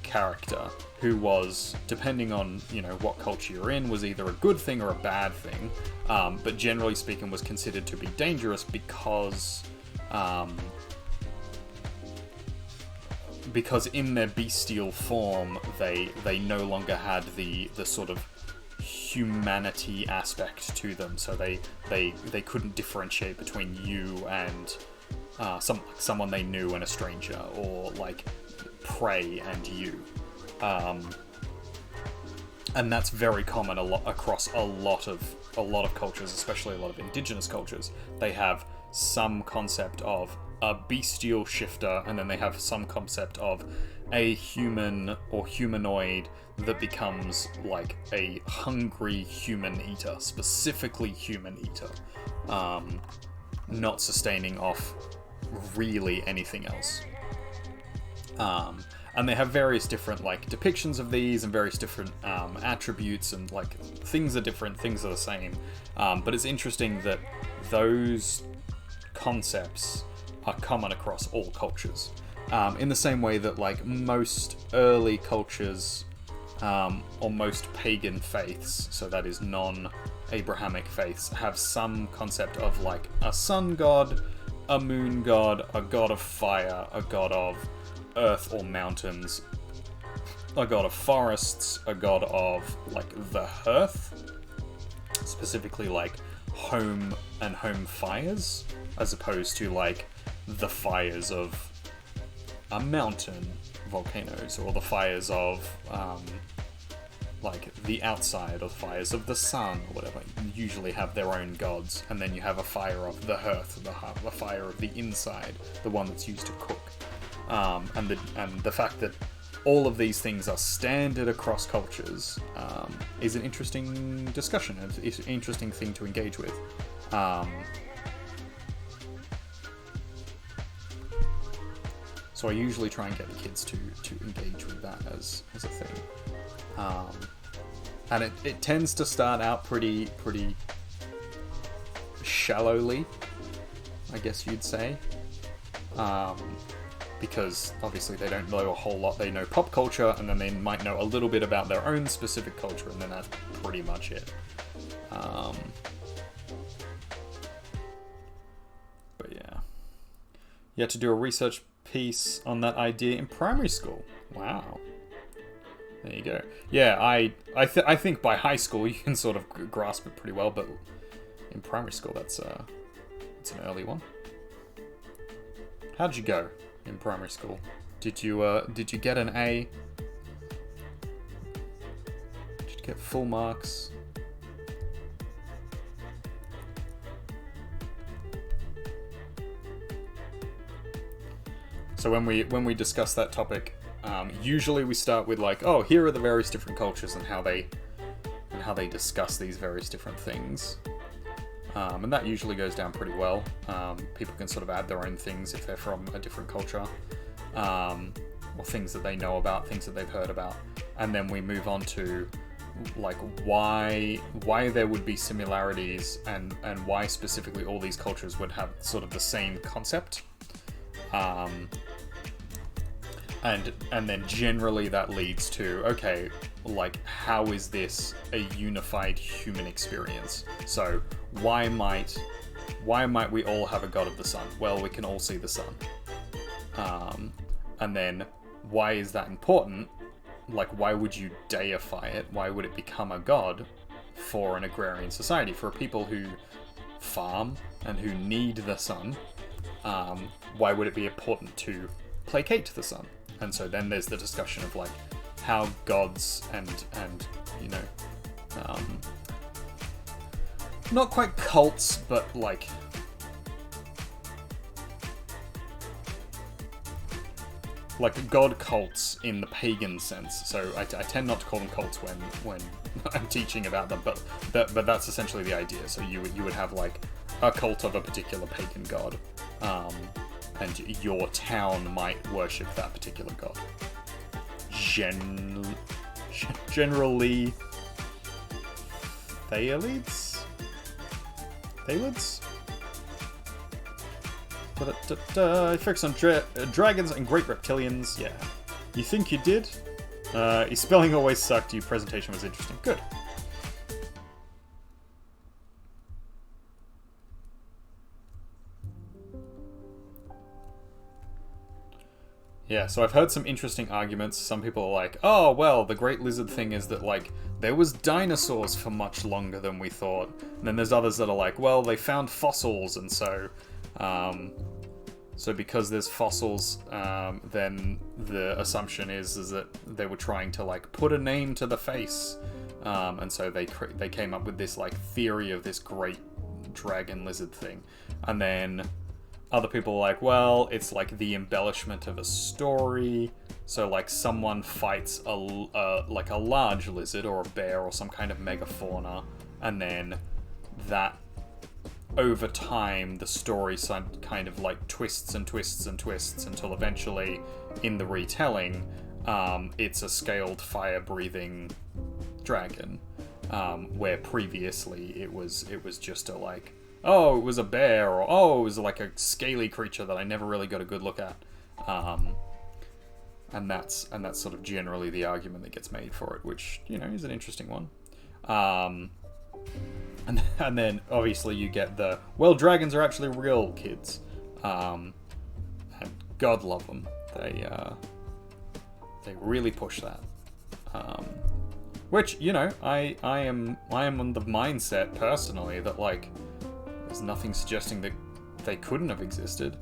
character, who was, depending on what culture you're in, was either a good thing or a bad thing, but generally speaking was considered to be dangerous because in their bestial form they no longer had the sort of humanity aspect to them, so they couldn't differentiate between you and someone they knew and a stranger, or like prey and you, and that's very common across a lot of a lot of cultures, especially a lot of indigenous cultures, they have some concept of a bestial shifter, and then they have some concept of a human or humanoid that becomes like a hungry human eater, specifically human eater, not sustaining off really anything else. And they have various different like depictions of these and various different attributes, and like things are different, things are the same. But it's interesting that those concepts are common across all cultures. In the same way that like most early cultures, or most pagan faiths, so that is non-Abrahamic faiths, have some concept of like a sun god, a moon god, a god of fire, a god of earth or mountains, a god of forests, a god of like the hearth, specifically like home and home fires, as opposed to like the fires of a mountain volcanoes, or the fires of like the outside, or the fires of the sun, or whatever. Usually have their own gods, and then you have a fire of the hearth, the fire of the inside, the one that's used to cook. And the fact that all of these things are standard across cultures is an interesting discussion. It's an interesting thing to engage with. So I usually try and get the kids to engage with that as a thing. And it tends to start out pretty shallowly, I guess you'd say. Because obviously they don't know a whole lot. They know pop culture, and then they might know a little bit about their own specific culture, and then that's pretty much it. But yeah. You had to do a research piece on that idea in primary school. Wow. There you go. Yeah, I think by high school you can sort of grasp it pretty well, but in primary school it's an early one. How'd you go in primary school? Did you get an A? Did you get full marks? So when we discuss that topic, usually we start with like, oh, here are the various different cultures and how they discuss these various different things, and that usually goes down pretty well. People can sort of add their own things if they're from a different culture, or things that they know about, things that they've heard about, and then we move on to like why there would be similarities, and why specifically all these cultures would have sort of the same concept. And then generally that leads to, okay, like how is this a unified human experience? So why might we all have a god of the sun? Well, we can all see the sun. And then why is that important? Like, why would you deify it? Why would it become a god for an agrarian society, for people who farm and who need the sun? Why would it be important to placate the sun? And so then there's the discussion of like how gods and you know, not quite cults, but like god cults in the pagan sense. So I tend not to call them cults when I'm teaching about them, but that's essentially the idea. So you would have like a cult of a particular pagan god. And your town might worship that particular god. Generally, Thalids? Focus on dragons and great reptilians. Yeah. You think you did? Your spelling always sucked. Your presentation was interesting. Good. Yeah, so I've heard some interesting arguments. Some people are like, oh, well, the great lizard thing is that, like, there was dinosaurs for much longer than we thought. And then there's others that are like, well, they found fossils, and so because there's fossils, then the assumption is that they were trying to, like, put a name to the face And so they came up with this like theory of this great dragon lizard thing, and then other people were like, well, it's like the embellishment of a story. So like someone fights a large lizard or a bear or some kind of megafauna, and then that over time the story kind of like twists and twists and twists until eventually in the retelling it's a scaled fire-breathing dragon, where previously it was just a like, oh, it was a bear, or oh, it was like a scaly creature that I never really got a good look at, and that's sort of generally the argument that gets made for it, which, you know, is an interesting one. And then obviously you get the, well, dragons are actually real kids, and God love them. They really push that. Which, you know, I am on the mindset personally that like there's nothing suggesting that they couldn't have existed.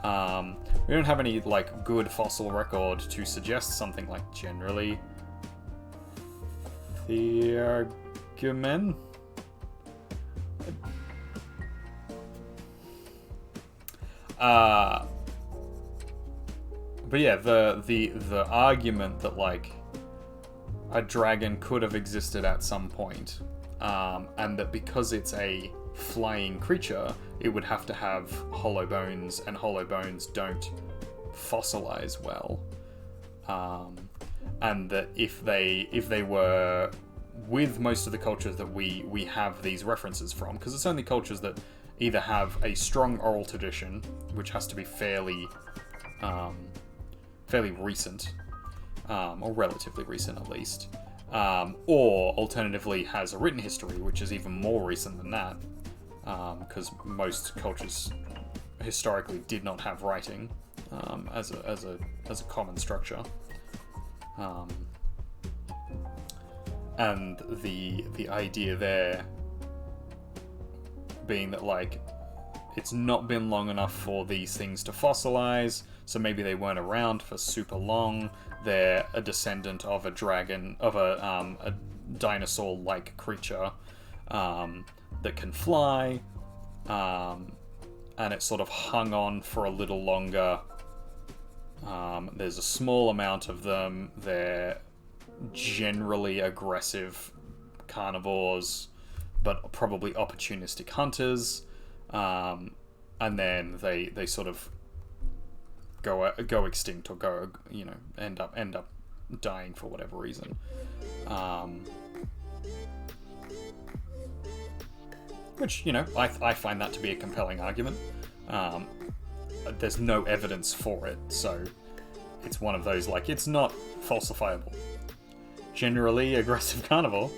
We don't have any like good fossil record to suggest something like generally the argument. But yeah, the argument that like a dragon could have existed at some point, and that because it's a flying creature, it would have to have hollow bones, and hollow bones don't fossilize well, and that if they were with most of the cultures that we have these references from, because it's only cultures that either have a strong oral tradition, which has to be fairly recent, or relatively recent at least, or alternatively has a written history, which is even more recent than that, because most cultures historically did not have writing as a common structure, and the idea there being that like it's not been long enough for these things to fossilize, so maybe they weren't around for super long. They're a descendant of a dragon, of a dinosaur-like creature that can fly, and it sort of hung on for a little longer. There's a small amount of them. They're generally aggressive carnivores, but probably opportunistic hunters, and then they sort of go extinct, or go, you know, end up dying for whatever reason. Which, you know, I find that to be a compelling argument. There's no evidence for it, so it's one of those, like, it's not falsifiable. Generally aggressive carnivore.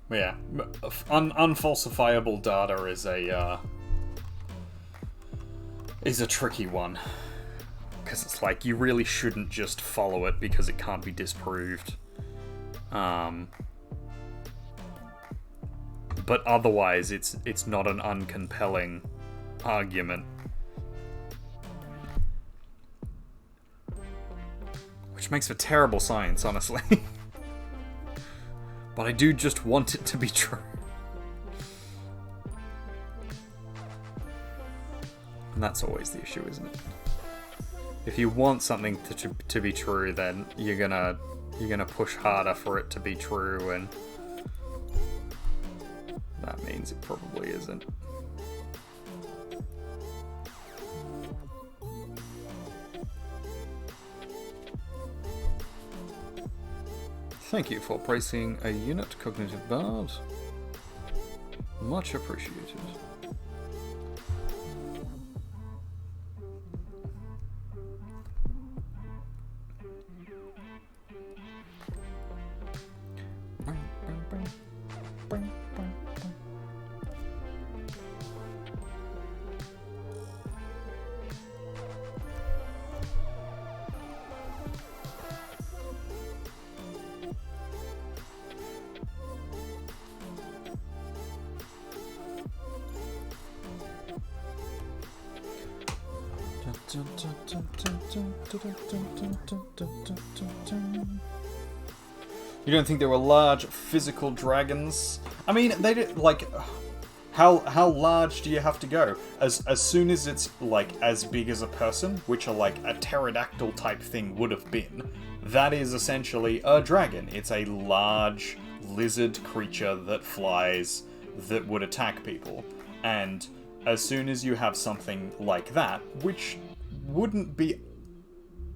But yeah, unfalsifiable data is a tricky one, because it's like you really shouldn't just follow it because it can't be disproved. But otherwise, it's not an uncompelling argument. Which makes for terrible science, honestly. But I do just want it to be true. And that's always the issue, isn't it? If you want something to be true, then you're gonna push harder for it to be true, and that means it probably isn't. Thank you for pricing a unit, Cognitive Bard. Much appreciated. You don't think there were large physical dragons? I mean, they did, like, how large do you have to go? As soon as it's like as big as a person, which are like a pterodactyl type thing would have been, that is essentially a dragon. It's a large lizard creature that flies that would attack people. And as soon as you have something like that, which wouldn't be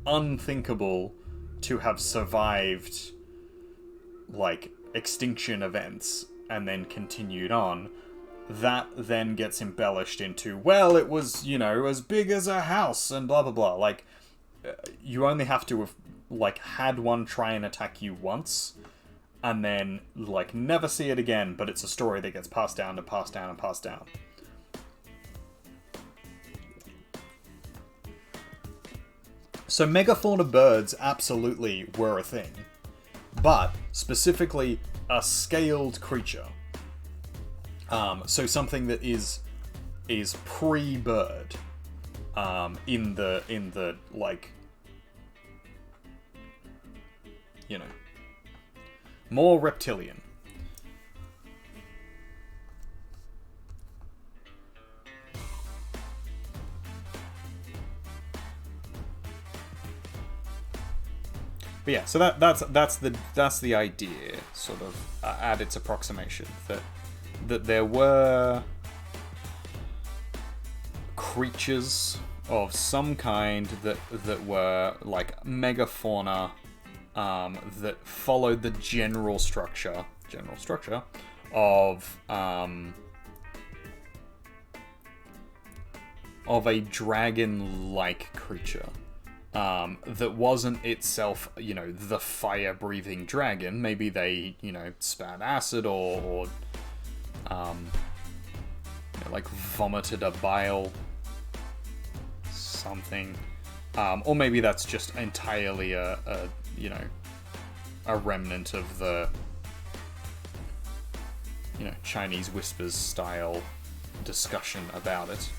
unthinkable to have survived like extinction events and then continued on, that then gets embellished into, well, it was, you know, as big as a house and blah blah blah. Like, you only have to have like had one try and attack you once and then like never see it again, but it's a story that gets passed down and passed down and passed down. So megafauna birds absolutely were a thing, but specifically a scaled creature. So something that is pre-bird, in the like, you know, more reptilian. But yeah, so that's the idea, sort of, at its approximation, that there were creatures of some kind that were like megafauna, that followed the general structure of a dragon-like creature. That wasn't itself, you know, the fire-breathing dragon. Maybe they, you know, spat acid or you know, like vomited a bile something. Or maybe that's just entirely a you know, a remnant of the, you know, Chinese whispers style discussion about it.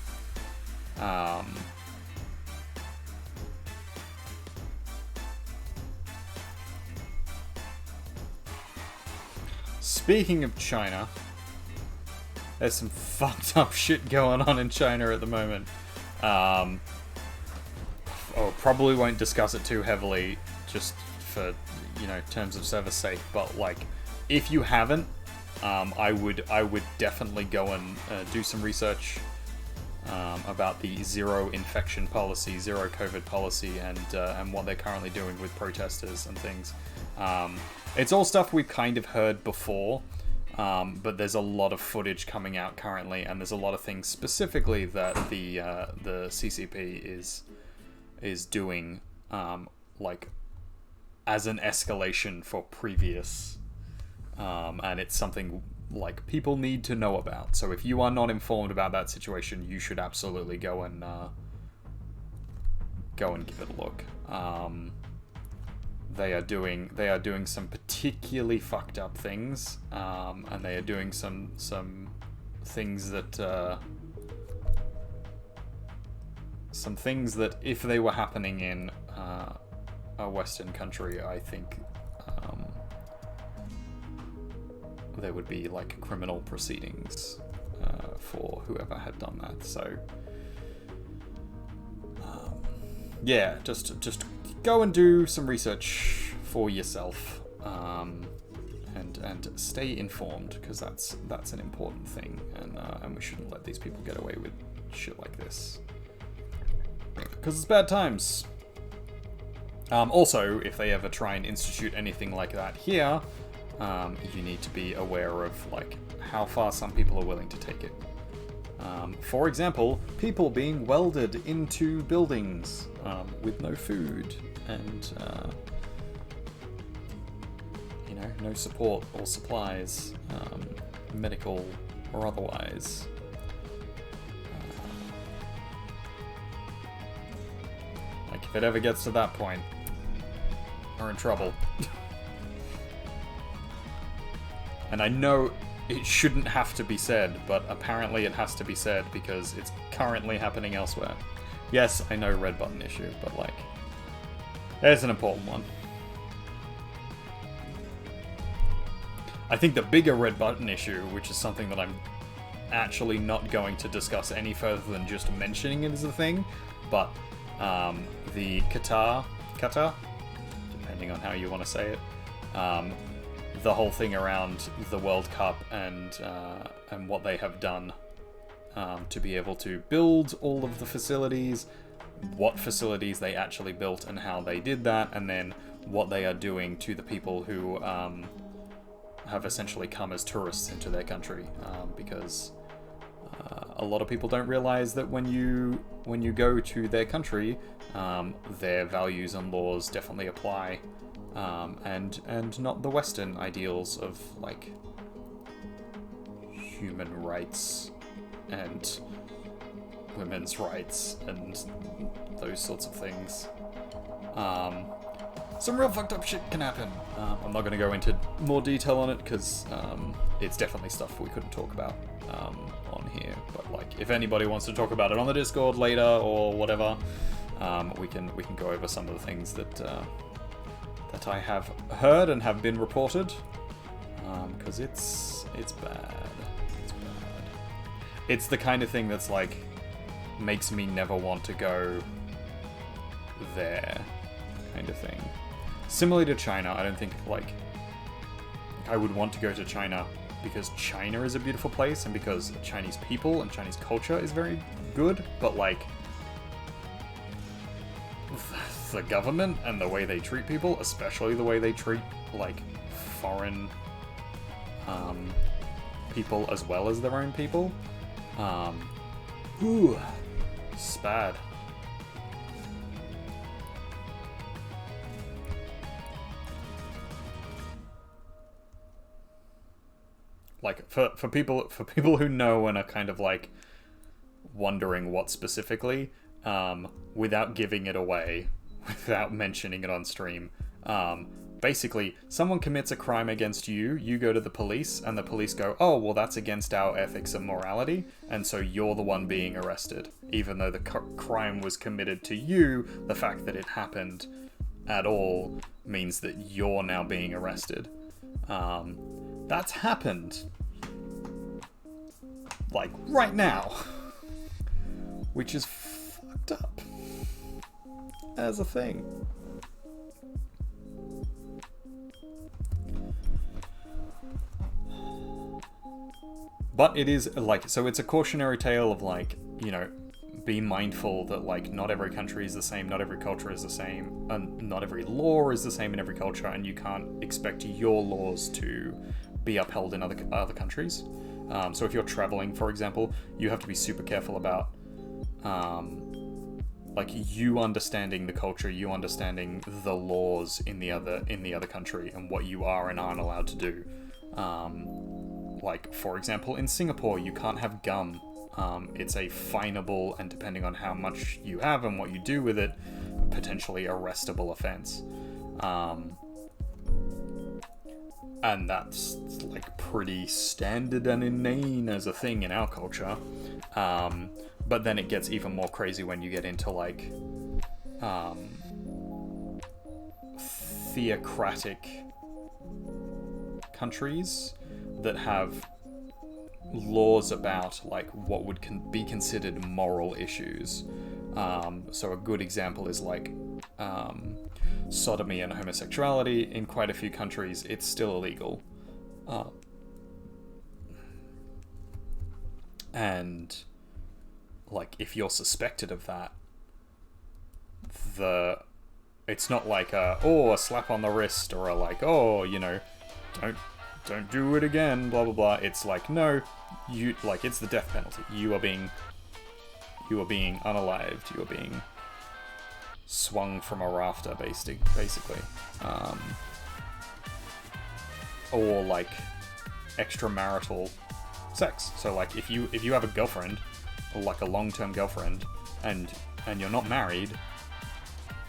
Speaking of China, there's some fucked up shit going on in China at the moment. Probably won't discuss it too heavily, just for, you know, terms of service sake. But like, if you haven't, I would definitely go and do some research about the zero infection policy, zero COVID policy, and what they're currently doing with protesters and things. It's all stuff we've kind of heard before, but there's a lot of footage coming out currently, and there's a lot of things specifically that the CCP is doing, like, as an escalation for previous, and it's something like people need to know about. So if you are not informed about that situation, you should absolutely go and give it a look. They are doing some particularly fucked up things, and they are doing some things that if they were happening in a Western country, I think there would be like criminal proceedings for whoever had done that. So yeah, just go and do some research for yourself, and stay informed, because that's an important thing, and we shouldn't let these people get away with shit like this, because it's bad times. Also, if they ever try and institute anything like that here, you need to be aware of like how far some people are willing to take it. For example, people being welded into buildings with no food and you know, no support or supplies, medical or otherwise. Like, if it ever gets to that point, we're in trouble. And I know it shouldn't have to be said, but apparently it has to be said because it's currently happening elsewhere. Yes, I know red button issue, but like, it's an important one. I think the bigger red button issue, which is something that I'm actually not going to discuss any further than just mentioning it as a thing, but the Qatar, depending on how you want to say it, the whole thing around the World Cup and what they have done to be able to build all of the facilities, what facilities they actually built and how they did that, and then what they are doing to the people who have essentially come as tourists into their country, because a lot of people don't realize that when you go to their country, their values and laws definitely apply, and not the Western ideals of like human rights and women's rights and those sorts of things. Some real fucked up shit can happen. I'm not going to go into more detail on it because it's definitely stuff we couldn't talk about on here. But like, if anybody wants to talk about it on the Discord later or whatever, we can go over some of the things that I have heard and have been reported. Because it's bad. It's bad. It's the kind of thing that's like makes me never want to go there, kind of thing. Similarly to China, I don't think like I would want to go to China because China is a beautiful place and because Chinese people and Chinese culture is very good, but like the government and the way they treat people, especially the way they treat like foreign people as well as their own people, it's bad. Like for people who know and are kind of like wondering what specifically, without giving it away, without mentioning it on stream, basically someone commits a crime against you, you go to the police, and the police go, oh well, that's against our ethics and morality, and so you're the one being arrested, even though the crime was committed to you. The fact that it happened at all means that you're now being arrested. That's happened, like, right now. Which is fucked up as a thing. But it is, like, so it's a cautionary tale of, like, you know, be mindful that, like, not every country is the same, not every culture is the same, and not every law is the same in every culture, and you can't expect your laws to be upheld in other countries. So if you're traveling, for example, you have to be super careful about, like, you understanding the culture, you understanding the laws in the other country, and what you are and aren't allowed to do. Like, for example, in Singapore, you can't have gum. It's a finable, and depending on how much you have and what you do with it, potentially arrestable offense. And that's, like, pretty standard and inane as a thing in our culture. But then it gets even more crazy when you get into, like, theocratic countries that have laws about, like, what would be considered moral issues. So a good example is, like, sodomy and homosexuality. In quite a few countries, it's still illegal. And, like, if you're suspected of that, it's not like a slap on the wrist, or a, like, you know, don't do it again, blah blah blah. It's like, no, you, like, it's the death penalty. You are being unalived. You are being swung from a rafter, basically. Or, like, extramarital sex. So, like, if you have a girlfriend, or, like, a long-term girlfriend, and you're not married,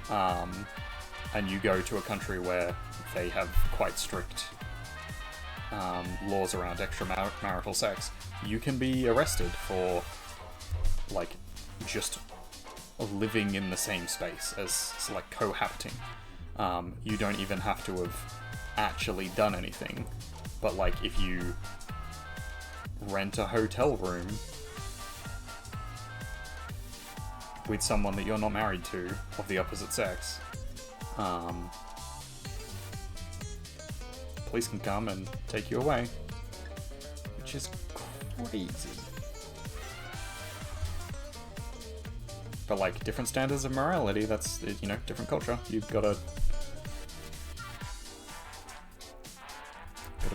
and you go to a country where they have quite strict laws around extramarital sex, you can be arrested for, like, just living in the same space, as like cohabiting. You don't even have to have actually done anything, but like if you rent a hotel room with someone that you're not married to of the opposite sex, police can come and take you away, which is crazy. But like different standards of morality, that's, you know, different culture. You've gotta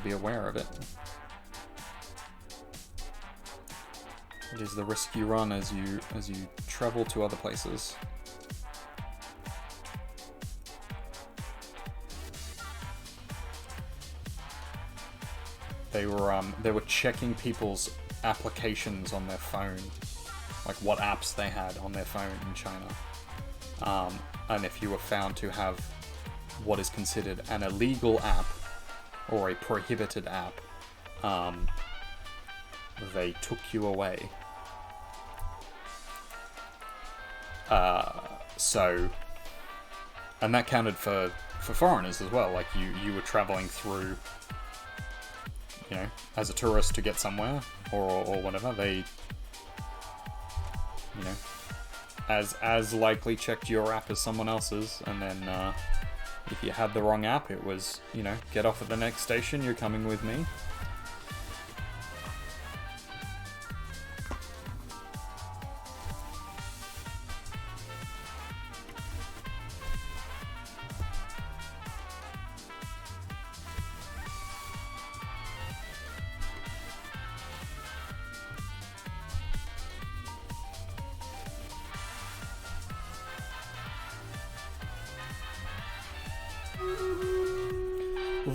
be aware of it. It is the risk you run as you travel to other places. They were checking people's applications on their phone, like what apps they had on their phone in China. And if you were found to have what is considered an illegal app or a prohibited app, they took you away. And that counted for foreigners as well. Like you were traveling through, you know, as a tourist to get somewhere or whatever. They, you know, as likely checked your app as someone else's, and then if you had the wrong app, it was, you know, get off at the next station, you're coming with me.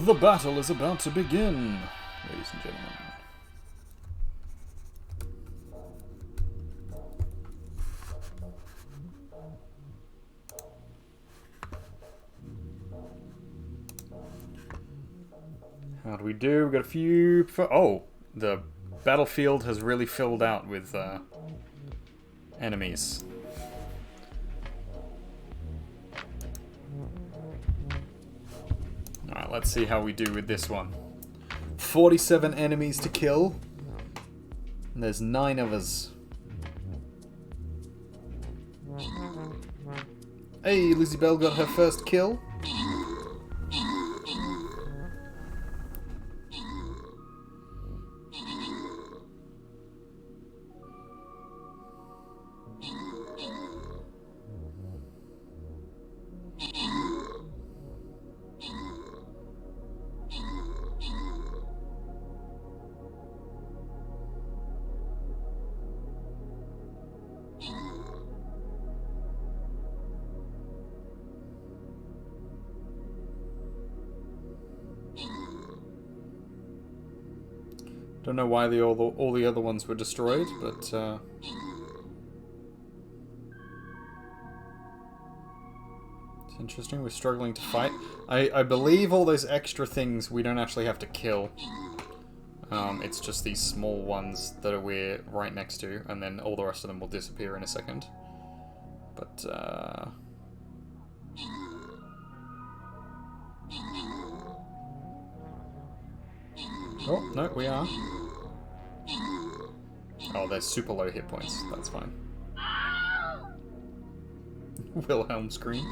The battle is about to begin, ladies and gentlemen. How do we do? We've got a few... Oh! The battlefield has really filled out with enemies. Alright, let's see how we do with this one. 47 enemies to kill. And there's 9 of us. Hey, Lizzie Bell got her first kill. Don't know why all the other ones were destroyed, but it's interesting. We're struggling to fight. I believe all those extra things we don't actually have to kill. It's just these small ones that we're right next to, and then all the rest of them will disappear in a second. But oh, no, we are. Oh, they're super low hit points. That's fine. Wilhelm scream.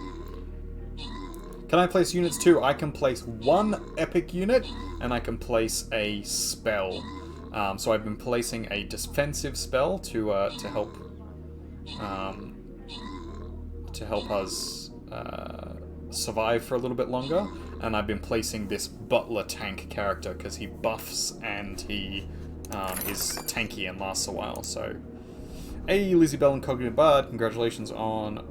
Can I place units too? I can place 1 epic unit, and I can place a spell. So I've been placing a defensive spell to help us survive for a little bit longer. And I've been placing this butler tank character because he buffs and he is tanky and lasts a while. So, hey, Lizzie Bell and Cognitive Bard, congratulations on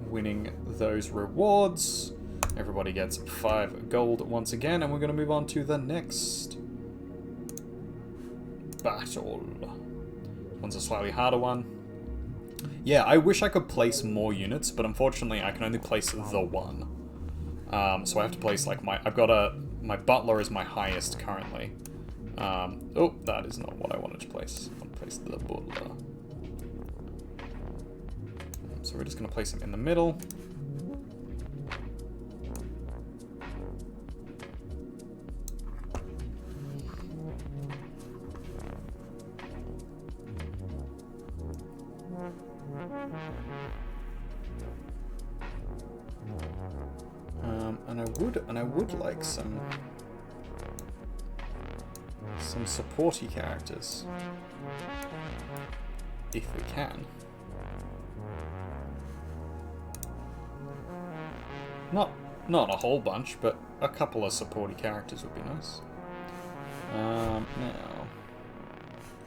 winning those rewards. Everybody gets 5 gold once again, and we're going to move on to the next battle. One's a slightly harder one. Yeah, I wish I could place more units, but unfortunately I can only place the one. So I have to place like my butler is my highest currently. Oh, that is not what I wanted to place. I want to place the butler. So we're just going to place him in the middle. And I would like some supporty characters, if we can. Not a whole bunch, but a couple of supporty characters would be nice. Now,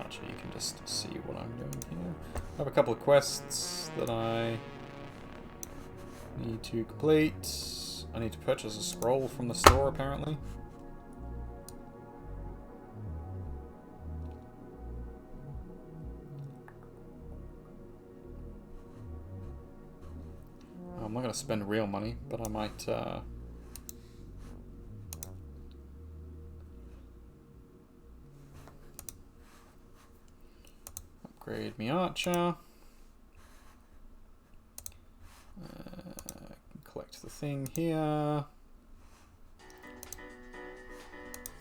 actually, you can just see what I'm doing here. I have a couple of quests that I need to complete. I need to purchase a scroll from the store, apparently. I'm not going to spend real money, but I might... upgrade me archer. Collect the thing here.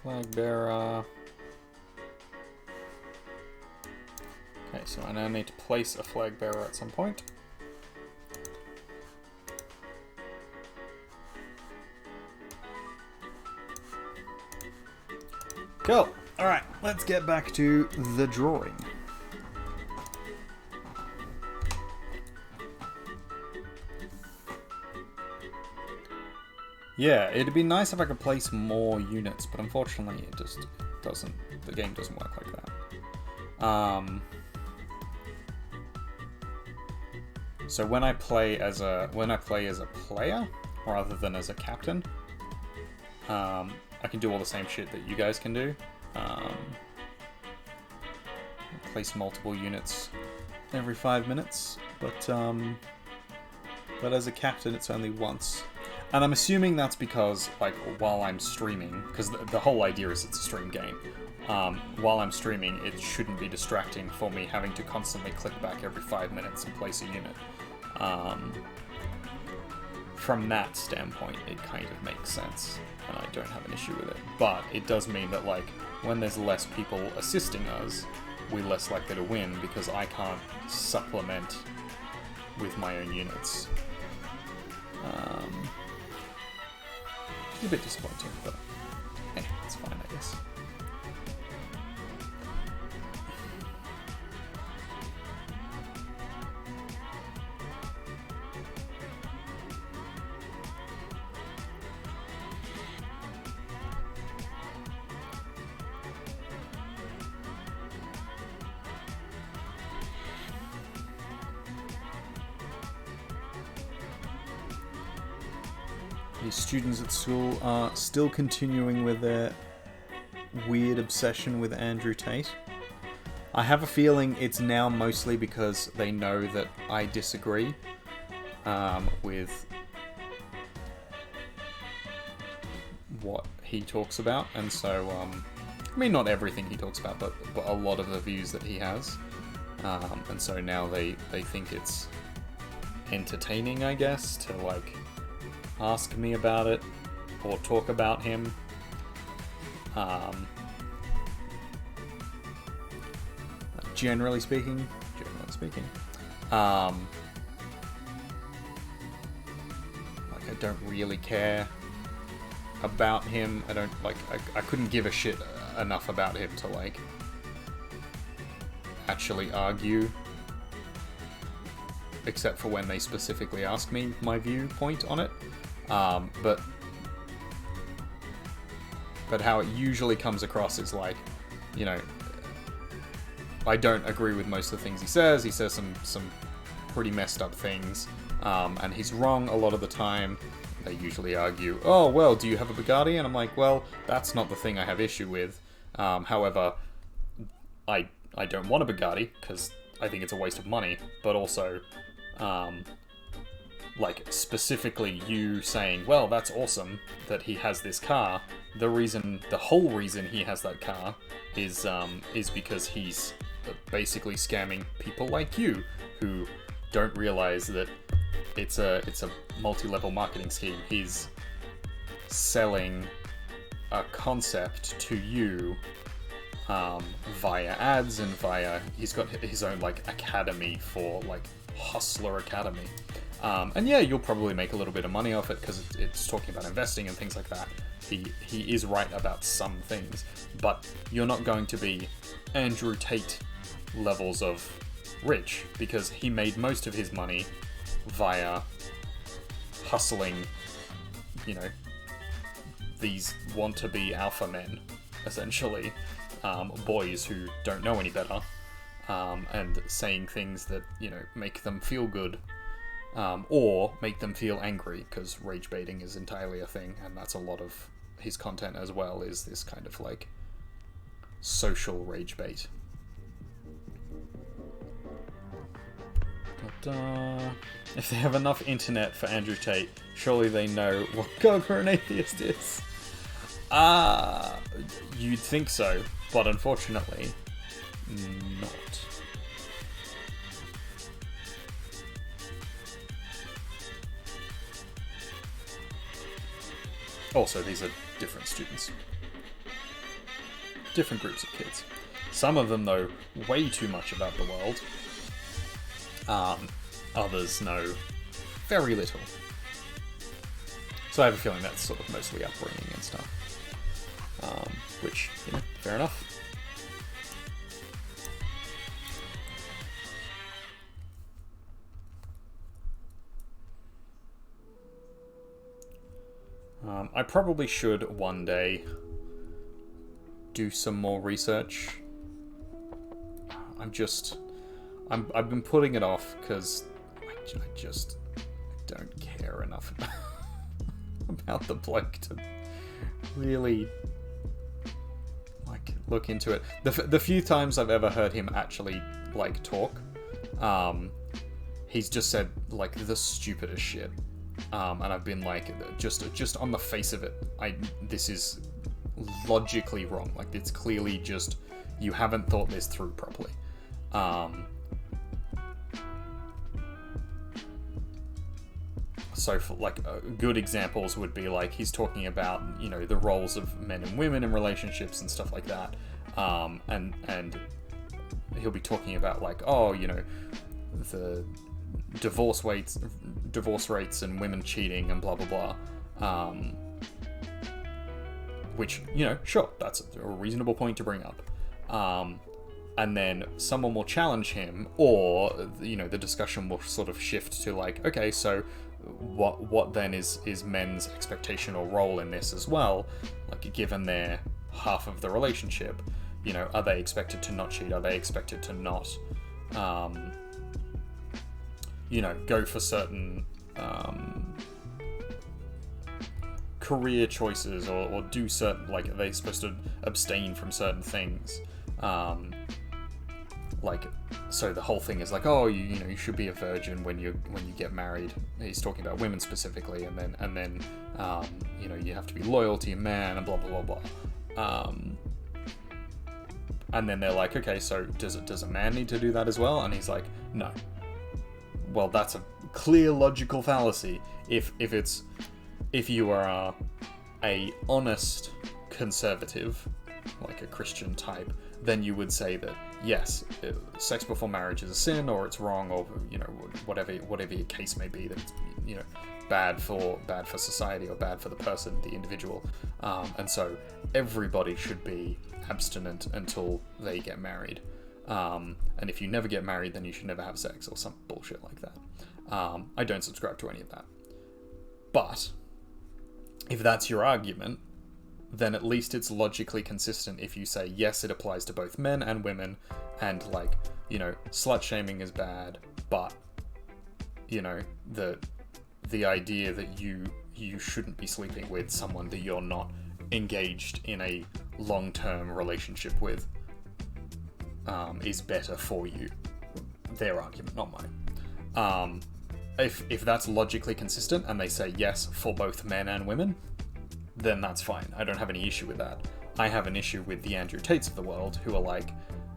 Flag bearer. Okay, so I now need to place a flag bearer at some point. Cool. Alright, let's get back to the drawing. Yeah, it'd be nice if I could place more units, but unfortunately it just doesn't. The game doesn't work like that. So when I play as a player rather than as a captain, I can do all the same shit that you guys can do. Place multiple units every 5 minutes, but as a captain it's only once. And I'm assuming that's because, like, while I'm streaming, because the whole idea is it's a stream game, while I'm streaming, it shouldn't be distracting for me having to constantly click back every 5 minutes and place a unit. From that standpoint, it kind of makes sense, and I don't have an issue with it. But it does mean that, like, when there's less people assisting us, we're less likely to win, because I can't supplement with my own units. It's a bit disappointing, but hey, it's fine, I guess. The students at school are still continuing with their weird obsession with Andrew Tate. I have a feeling it's now mostly because they know that I disagree with what he talks about, and so, I mean, not everything he talks about, but a lot of the views that he has, and so now they think it's entertaining, I guess, to, like, ask me about it or talk about him. Generally speaking, like, I don't really care about him. I don't, like, I couldn't give a shit enough about him to, like, actually argue, except for when they specifically ask me my viewpoint on it. But how it usually comes across is like, you know, I don't agree with most of the things he says. He says some pretty messed up things, and he's wrong a lot of the time. They usually argue, oh, well, do you have a Bugatti? And I'm like, well, that's not the thing I have issue with. However, I don't want a Bugatti, because I think it's a waste of money, but also, like, specifically you saying, well, that's awesome that he has this car. The whole reason he has that car is because he's basically scamming people like you who don't realize that it's a multi-level marketing scheme. He's selling a concept to you via ads and he's got his own like academy for like Hustler Academy. And yeah, you'll probably make a little bit of money off it because it's talking about investing and things like that. He is right about some things, but you're not going to be Andrew Tate levels of rich because he made most of his money via hustling, you know, these want-to-be alpha men, essentially, boys who don't know any better, and saying things that, you know, make them feel good, or make them feel angry, because rage baiting is entirely a thing, and that's a lot of his content as well, is this kind of like social rage bait. But if they have enough internet for Andrew Tate, surely they know what Conquer an Atheist is. You'd think so, but unfortunately, not. Also, these are different students. Different groups of kids. Some of them know way too much about the world. Others know very little. So I have a feeling that's sort of mostly upbringing and stuff. Which, you know, fair enough. I probably should one day do some more research. I've been putting it off because I just don't care enough about the bloke to really like look into it. The few times I've ever heard him actually like talk, he's just said like the stupidest shit. And I've been like, just on the face of it, this is logically wrong. Like, it's clearly just, you haven't thought this through properly. So, for, like, good examples would be, like, he's talking about, you know, the roles of men and women in relationships and stuff like that. And he'll be talking about, like, oh, you know, the divorce rates and women cheating and blah blah blah, which, you know, sure, that's a reasonable point to bring up, and then someone will challenge him, or, you know, the discussion will sort of shift to like, okay, so what then is men's expectation or role in this as well, like, given their half of the relationship, you know, are they expected to not cheat, are they expected to not you know, go for certain career choices, or do certain, like, are they supposed to abstain from certain things? Like, so the whole thing is like, oh, you know, you should be a virgin when you get married. He's talking about women specifically, and then you know, you have to be loyal to your man, and blah blah blah blah. And then they're like, okay, so does a man need to do that as well? And he's like, no. Well, that's a clear logical fallacy. If you are a honest conservative, like a Christian type, then you would say that yes, sex before marriage is a sin, or it's wrong, or, you know, whatever your case may be, that it's, you know, bad for society, or bad for the person, the individual, and so everybody should be abstinent until they get married. And if you never get married, then you should never have sex, or some bullshit like that. I don't subscribe to any of that. But if that's your argument, then at least it's logically consistent if you say, yes, it applies to both men and women, and, like, you know, slut shaming is bad, but, you know, the idea that you shouldn't be sleeping with someone that you're not engaged in a long-term relationship with is better for you. Their argument, not mine. If that's logically consistent, and they say yes for both men and women, then that's fine. I don't have any issue with that. I have an issue with the Andrew Tates of the world, who are like,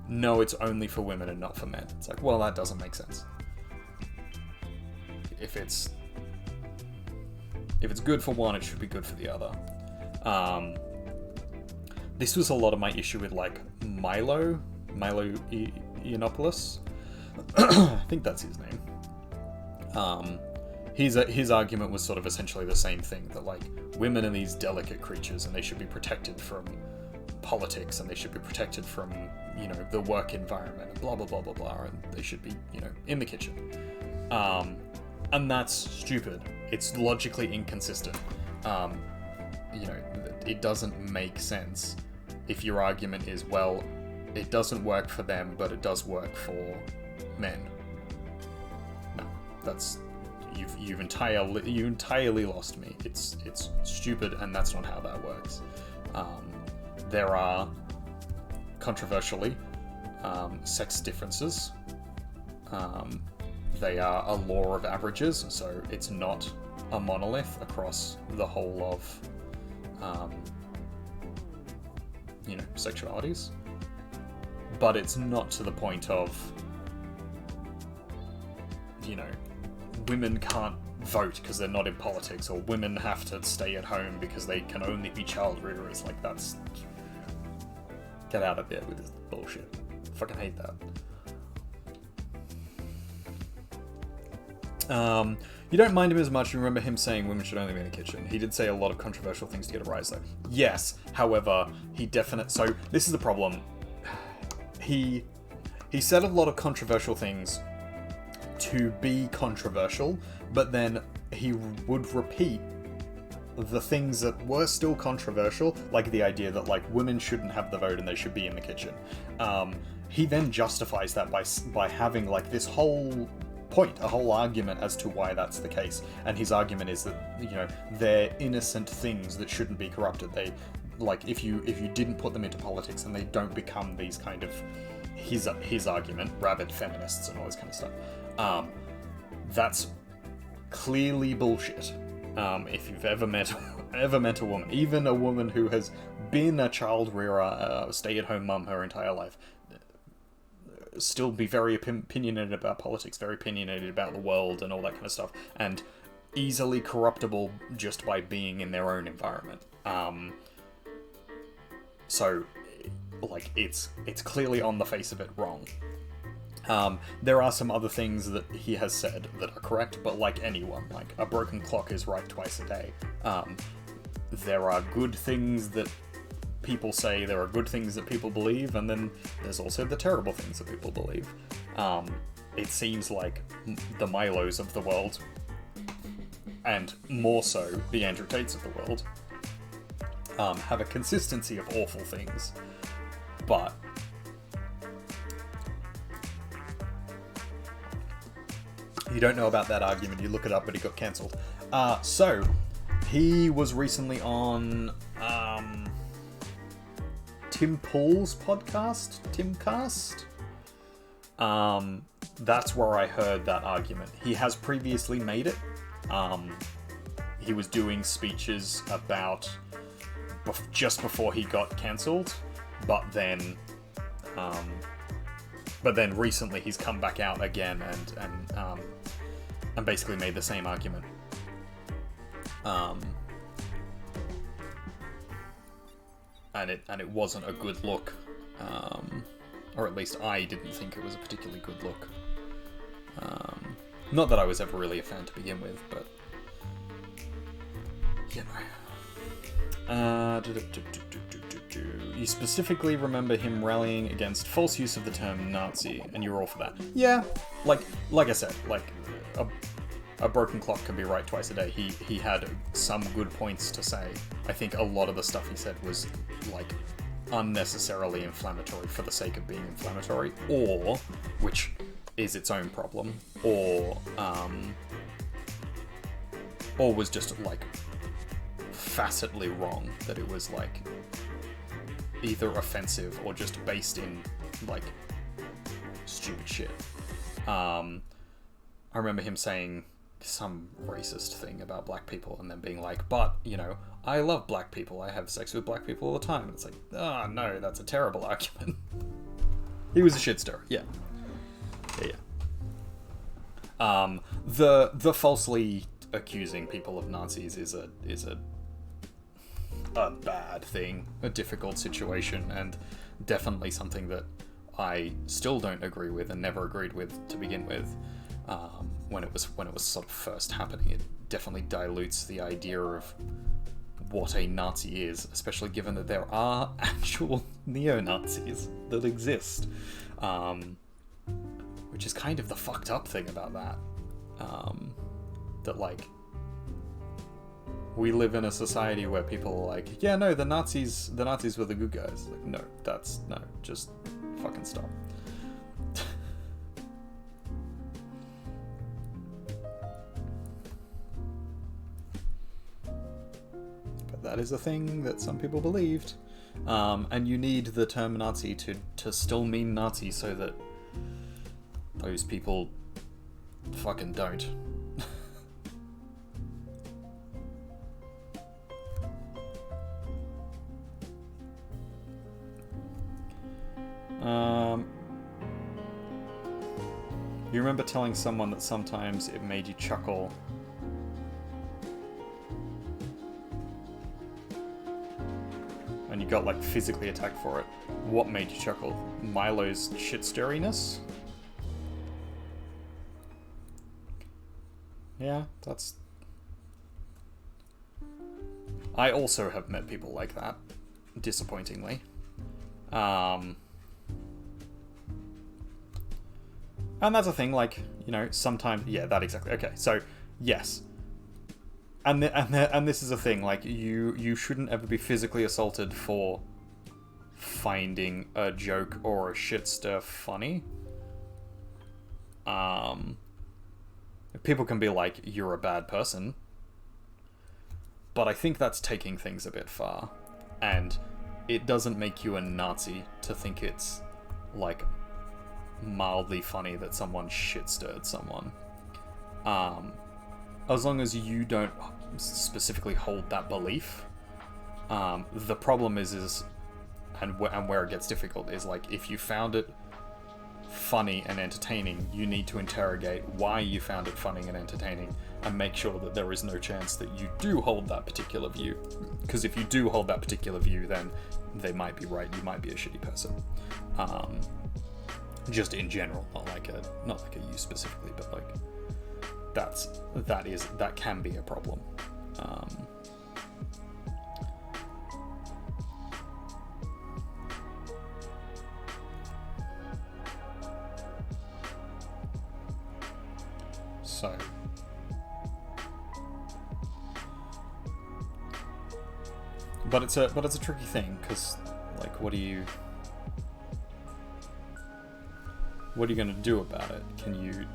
no, it's only for women and not for men. It's like, well, that doesn't make sense. if it's good for one, it should be good for the other. This was a lot of my issue with like Milo Yiannopoulos. I think that's his name. His argument was sort of essentially the same thing, that like women are these delicate creatures and they should be protected from politics and they should be protected from, you know, the work environment and blah blah blah blah blah, and they should be, you know, in the kitchen. And that's stupid. It's logically inconsistent. You know, it doesn't make sense if your argument is, well, it doesn't work for them, but it does work for men. No, that's you've entirely lost me. It's stupid, and that's not how that works. There are controversially sex differences. They are a law of averages, so it's not a monolith across the whole of you know, sexualities. But it's not to the point of, you know, women can't vote because they're not in politics, or women have to stay at home because they can only be child rearers. Like, that's... Get out of there with this bullshit. Fucking hate that. You don't mind him as much. You remember him saying women should only be in the kitchen. He did say a lot of controversial things to get a rise, though. Yes, however, so this is the problem. He said a lot of controversial things to be controversial, but then he would repeat the things that were still controversial, like the idea that like women shouldn't have the vote and they should be in the kitchen. He then justifies that by having like this whole point, a whole argument as to why that's the case. And his argument is that, you know, they're innocent things that shouldn't be corrupted. They, like, if you didn't put them into politics, and they don't become these kind of, his argument, rabid feminists and all this kind of stuff. That's clearly bullshit. If you've ever met a woman, even a woman who has been a child rearer, a stay-at-home mum her entire life, still be very opinionated about politics, very opinionated about the world and all that kind of stuff, and easily corruptible just by being in their own environment. So, like, it's clearly on the face of it wrong. There are some other things that he has said that are correct, but like anyone, like, a broken clock is right twice a day. There are good things that people say, there are good things that people believe, and then there's also the terrible things that people believe. It seems like the Milos of the world, and more so the Andrew Tates of the world, have a consistency of awful things, but you don't know about that argument, you look it up, but it got cancelled. So, he was recently on Tim Pool's podcast, Timcast. That's where I heard that argument. He has previously made it. He was doing speeches about just before he got cancelled, but then recently he's come back out again and basically made the same argument. And it wasn't a good look, or at least I didn't think it was a particularly good look. Not that I was ever really a fan to begin with, but you know. You specifically remember him rallying against false use of the term Nazi, and you were all for that. Yeah, like I said, like a broken clock can be right twice a day. He had some good points to say. I think a lot of the stuff he said was like unnecessarily inflammatory for the sake of being inflammatory, or, which is its own problem, or was just like facetly wrong, that it was like either offensive or just based in like stupid shit. I remember him saying some racist thing about black people and then being like, but, you know, I love black people, I have sex with black people all the time. And it's like, oh no, that's a terrible argument. He was a shit stirrer, yeah. The falsely accusing people of Nazis is a bad thing, a difficult situation, and definitely something that I still don't agree with and never agreed with to begin with. When it was sort of first happening, it definitely dilutes the idea of what a Nazi is, especially given that there are actual neo-Nazis that exist, which is kind of the fucked up thing about that. That like we live in a society where people are like, yeah, no, the Nazis were the good guys. Like, no, just fucking stop. But that is a thing that some people believed. And you need the term Nazi to still mean Nazi so that those people fucking don't. You remember telling someone that sometimes it made you chuckle and you got like physically attacked for it. What made you chuckle? Milo's shit-stariness? Yeah, that's... I also have met people like that, disappointingly. And that's a thing, like, you know, sometimes... Yeah, that exactly. Okay, so, yes. And this is a thing, like, you shouldn't ever be physically assaulted for finding a joke or a shitster funny. People can be like, you're a bad person. But I think that's taking things a bit far. And it doesn't make you a Nazi to think it's, like, mildly funny that someone shit-stirred someone. As long as you don't specifically hold that belief. The problem is and where it gets difficult is, like, if you found it funny and entertaining, you need to interrogate why you found it funny and entertaining and make sure that there is no chance that you do hold that particular view. Because if you do hold that particular view, then they might be right, you might be a shitty person. Just in general, not like a you specifically, but like that can be a problem. So, but it's a tricky thing, because like, what are you going to do about it? Can you,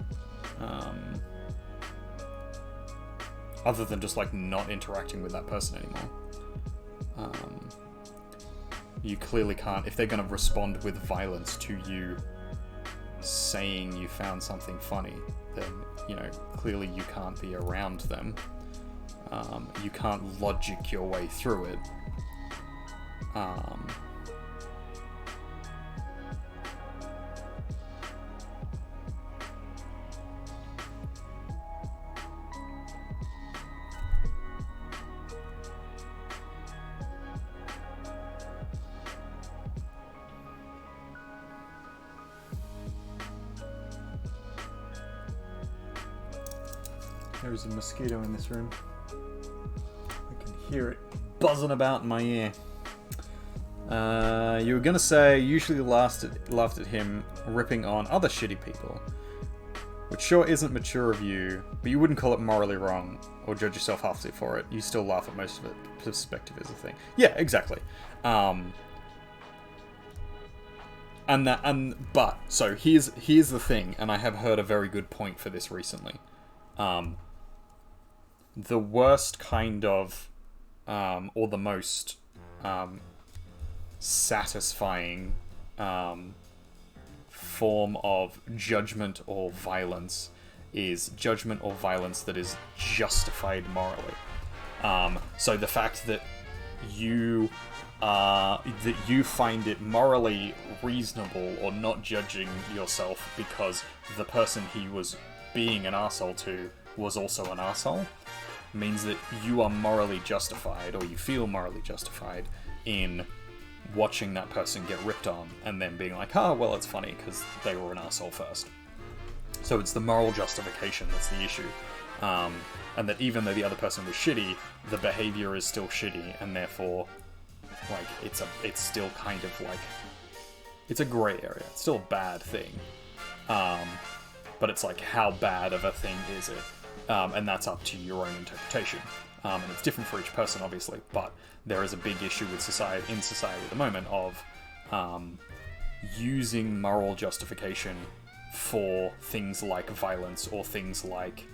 other than just like not interacting with that person anymore, you clearly can't. If they're going to respond with violence to you saying you found something funny, then, you know, clearly you can't be around them. You can't logic your way through it. There's a mosquito in this room. I can hear it buzzing about in my ear. You were gonna say usually laughed at him ripping on other shitty people, which sure isn't mature of you, but you wouldn't call it morally wrong or judge yourself harshly for it. You still laugh at most of it. Perspective is a thing. Yeah, exactly. But so here's the thing, and I have heard a very good point for this recently. The worst kind of, or the most satisfying form of judgment or violence is judgment or violence that is justified morally. So the fact that you find it morally reasonable or not judging yourself because the person he was being an arsehole to was also an arsehole means that you are morally justified, or you feel morally justified, in watching that person get ripped on and then being like, oh, well, it's funny because they were an arsehole first. So it's the moral justification that's the issue. And that even though the other person was shitty, the behavior is still shitty, and therefore, like, it's still kind of like, it's a grey area. It's still a bad thing. But it's like, how bad of a thing is it? And that's up to your own interpretation. And it's different for each person, obviously, but there is a big issue with society at the moment of using moral justification for things like violence or things like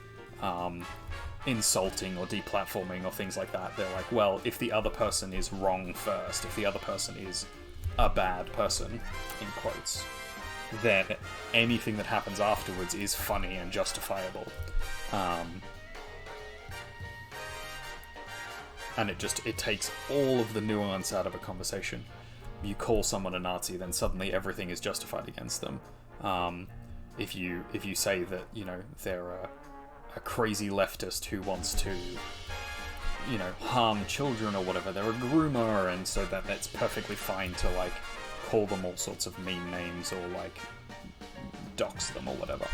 insulting or deplatforming or things like that. They're like, well, if the other person is wrong first, if the other person is a bad person, in quotes, then anything that happens afterwards is funny and justifiable. And it takes all of the nuance out of a conversation. You call someone a Nazi, then suddenly everything is justified against them. If you say that, you know, they're a crazy leftist who wants to, you know, harm children or whatever, they're a groomer, and so that's perfectly fine to, like, call them all sorts of mean names or, like, dox them or whatever.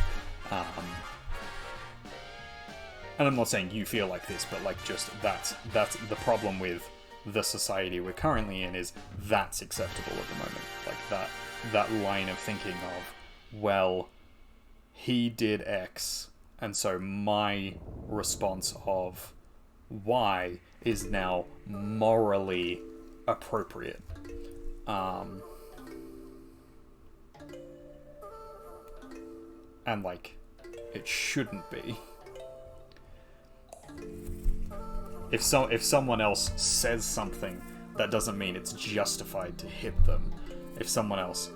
And I'm not saying you feel like this, but, like, just that's the problem with the society we're currently in, is that's acceptable at the moment. Like, that line of thinking of, well, he did X, and so my response of Y is now morally appropriate. And, like, it shouldn't be. If someone else says something, that doesn't mean it's justified to hit them. If someone else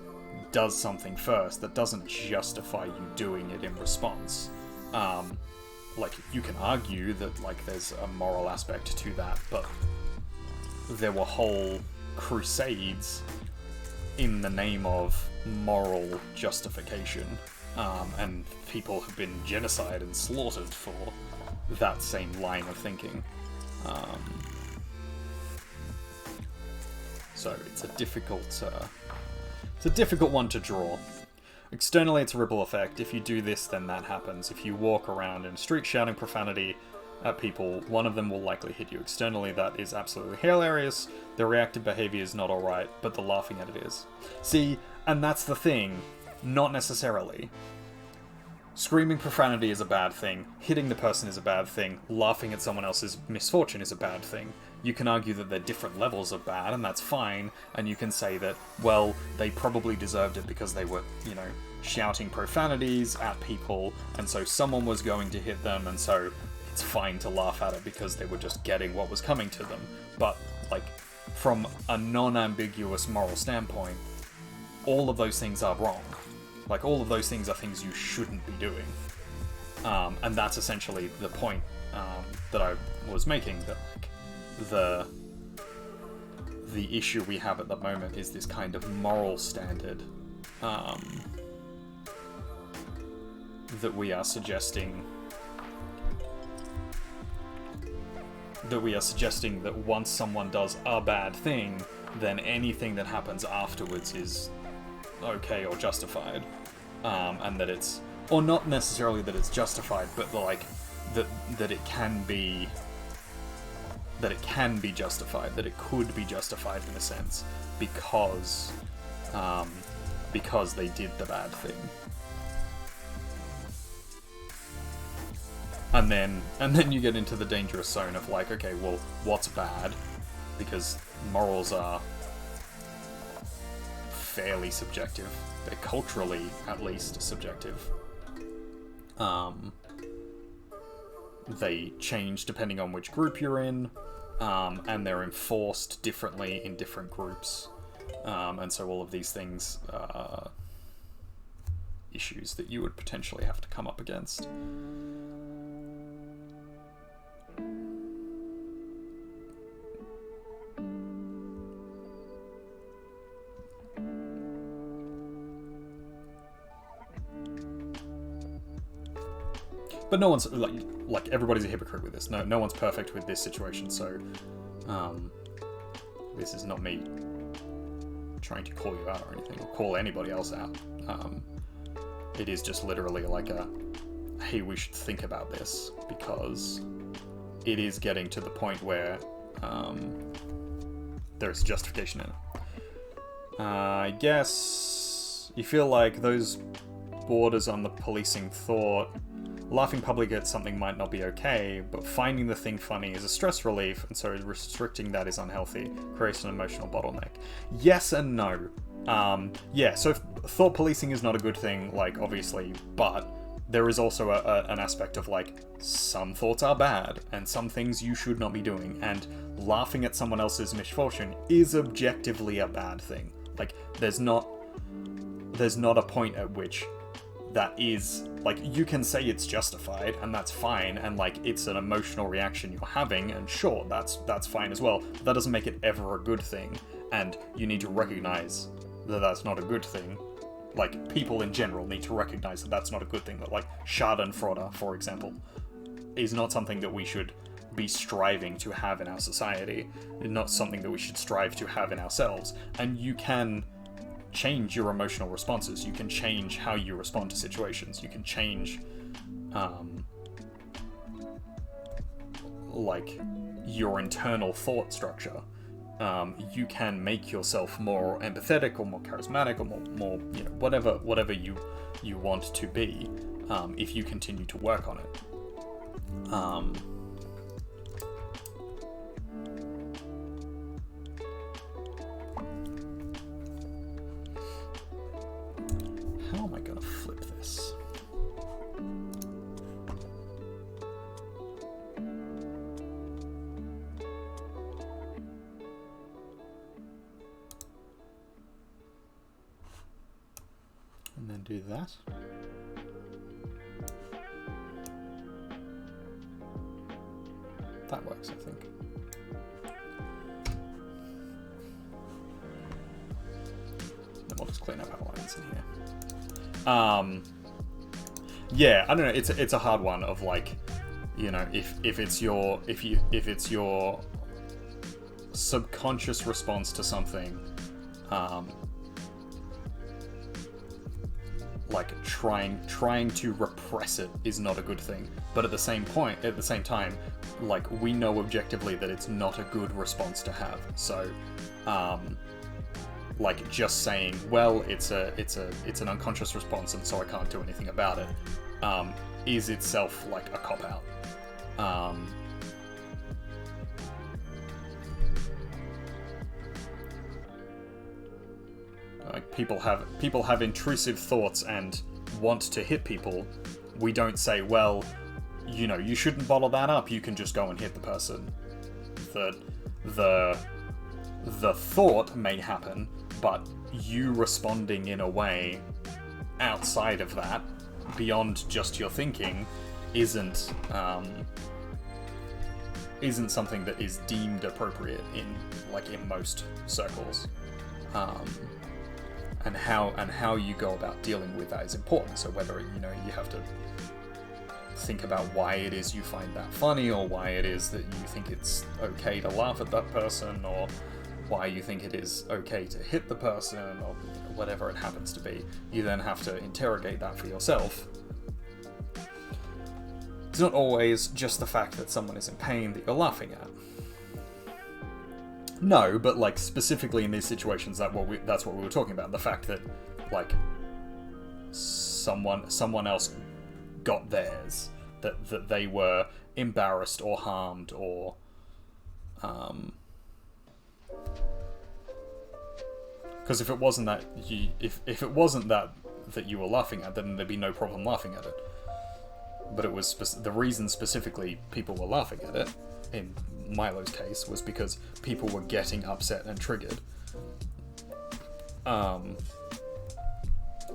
does something first, that doesn't justify you doing it in response. Like, you can argue that, like, there's a moral aspect to that, but there were whole crusades in the name of moral justification, and people have been genocide and slaughtered for that same line of thinking. So it's a difficult one to draw. Externally, it's a ripple effect. If you do this, then that happens. If you walk around in the street shouting profanity at people, one of them will likely hit you. Externally, that is absolutely hilarious. The reactive behavior is not alright, but the laughing at it is. See, and that's the thing. Not necessarily. Screaming profanity is a bad thing. Hitting the person is a bad thing. Laughing at someone else's misfortune is a bad thing. You can argue that they're different levels of bad, and that's fine. And you can say that, well, they probably deserved it because they were, you know, shouting profanities at people, and so someone was going to hit them, and so it's fine to laugh at it because they were just getting what was coming to them. But, like, from a non-ambiguous moral standpoint, all of those things are wrong. Like, all of those things are things you shouldn't be doing. And that's essentially the point that I was making, that, like, the issue we have at the moment is this kind of moral standard that we are suggesting that once someone does a bad thing, then anything that happens afterwards is okay or justified, and that it's, or not necessarily that it's justified, but like that it can be justified, that it could be justified in a sense because they did the bad thing. And then you get into the dangerous zone of, like, okay, well, what's bad? Because morals are fairly subjective. They're culturally, at least, subjective. They change depending on which group you're in, and they're enforced differently in different groups. And so all of these things are issues that you would potentially have to come up against. But no one's like everybody's a hypocrite with this. No one's perfect with this situation. So, this is not me trying to call you out or anything, or call anybody else out. It is just literally like a, hey, we should think about this, because it is getting to the point where there's justification in it. I guess you feel like those borders on the policing thought. Laughing publicly at something might not be okay, but finding the thing funny is a stress relief, and so restricting that is unhealthy, creates an emotional bottleneck. Yes and no. Yeah, so thought policing is not a good thing, like, obviously, but there is also an aspect of, like, some thoughts are bad, and some things you should not be doing, and laughing at someone else's misfortune is objectively a bad thing. Like, there's not a point at which that is, like, you can say it's justified, and that's fine, and, like, it's an emotional reaction you're having, and sure, that's fine as well, but that doesn't make it ever a good thing, and you need to recognize that that's not a good thing. Like, people in general need to recognize that that's not a good thing, that, like, schadenfreude, for example, is not something that we should be striving to have in our society, not something that we should strive to have in ourselves, and you can change your emotional responses. You can change how you respond to situations. You can change, like, your internal thought structure. You can make yourself more empathetic or more charismatic or more you know, whatever you want to be, if you continue to work on it. How am I gonna flip this? And then do that. That works, I think. Then we'll just clean up our lines in here. Yeah, I don't know. It's a hard one of, like, you know, if it's your subconscious response to something, like trying to repress it is not a good thing. But at the same time, like, we know objectively that it's not a good response to have. So, like, just saying, well, it's an unconscious response, and so I can't do anything about it, is itself, like, a cop-out. Like, people have intrusive thoughts and want to hit people. We don't say, well, you know, you shouldn't bottle that up, you can just go and hit the person. The thought may happen, but you responding in a way outside of that, beyond just your thinking, isn't something that is deemed appropriate in most circles. And how you go about dealing with that is important. So whether, you know, you have to think about why it is you find that funny, or why it is that you think it's okay to laugh at that person, or why you think it is okay to hit the person, or whatever it happens to be, you then have to interrogate that for yourself. It's not always just the fact that someone is in pain that you're laughing at. No, but, like, specifically in these situations, that's what we were talking about. The fact that, like, someone else got theirs, that they were embarrassed or harmed, or because if it wasn't that that you were laughing at, then there'd be no problem laughing at it. But it was the reason specifically people were laughing at it, in Milo's case, was because people were getting upset and triggered,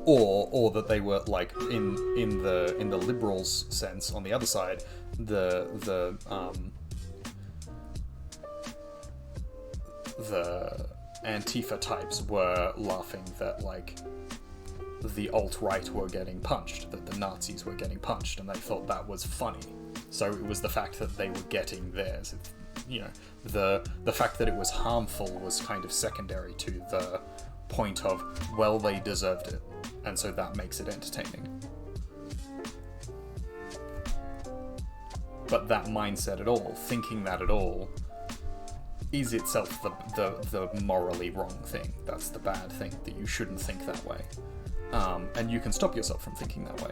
or that they were, like, in the liberals' sense, on the other side, the Antifa types were laughing that, like, the alt-right were getting punched, that the Nazis were getting punched, and they thought that was funny. So it was the fact that they were getting theirs. You know, the fact that it was harmful was kind of secondary to the point of, well, they deserved it, and so that makes it entertaining. But that mindset at all, thinking that at all, is itself the morally wrong thing. That's the bad thing, that you shouldn't think that way. And you can stop yourself from thinking that way.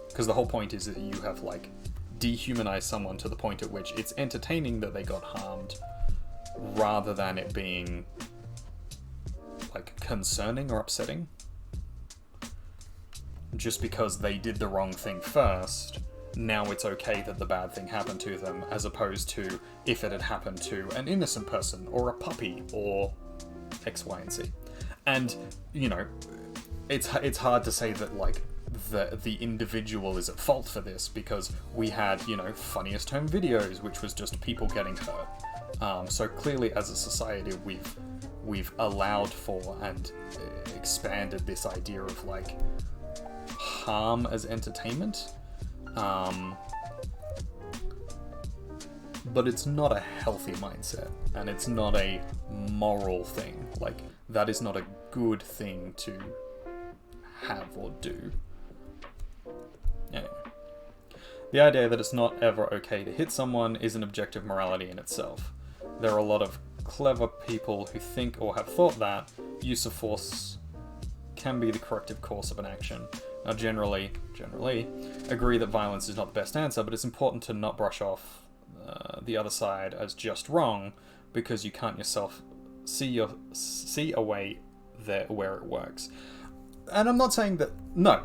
Because the whole point is that you have, like, dehumanized someone to the point at which it's entertaining that they got harmed, rather than it being, like, concerning or upsetting. Just because they did the wrong thing first, now it's okay that the bad thing happened to them, as opposed to if it had happened to an innocent person, or a puppy, or X, Y, and Z. And, you know, it's hard to say that, like, the individual is at fault for this, because we had, you know, funniest home videos, which was just people getting hurt. So clearly, as a society, we've allowed for and expanded this idea of, like, harm as entertainment. But it's not a healthy mindset, and it's not a moral thing. Like, that is not a good thing to have or do. Anyway. The idea that it's not ever okay to hit someone is an objective morality in itself. There are a lot of clever people who think or have thought that use of force can be the corrective course of an action. Now, generally agree that violence is not the best answer, but it's important to not brush off the other side as just wrong, because you can't yourself see a way there where it works. And I'm not saying that. No,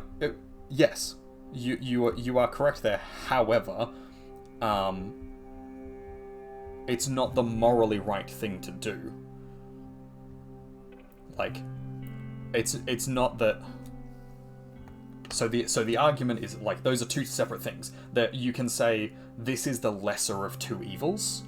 yes, you are correct there. However, it's not the morally right thing to do. Like, it's not that. So the argument is, like, those are two separate things. That you can say this is the lesser of two evils.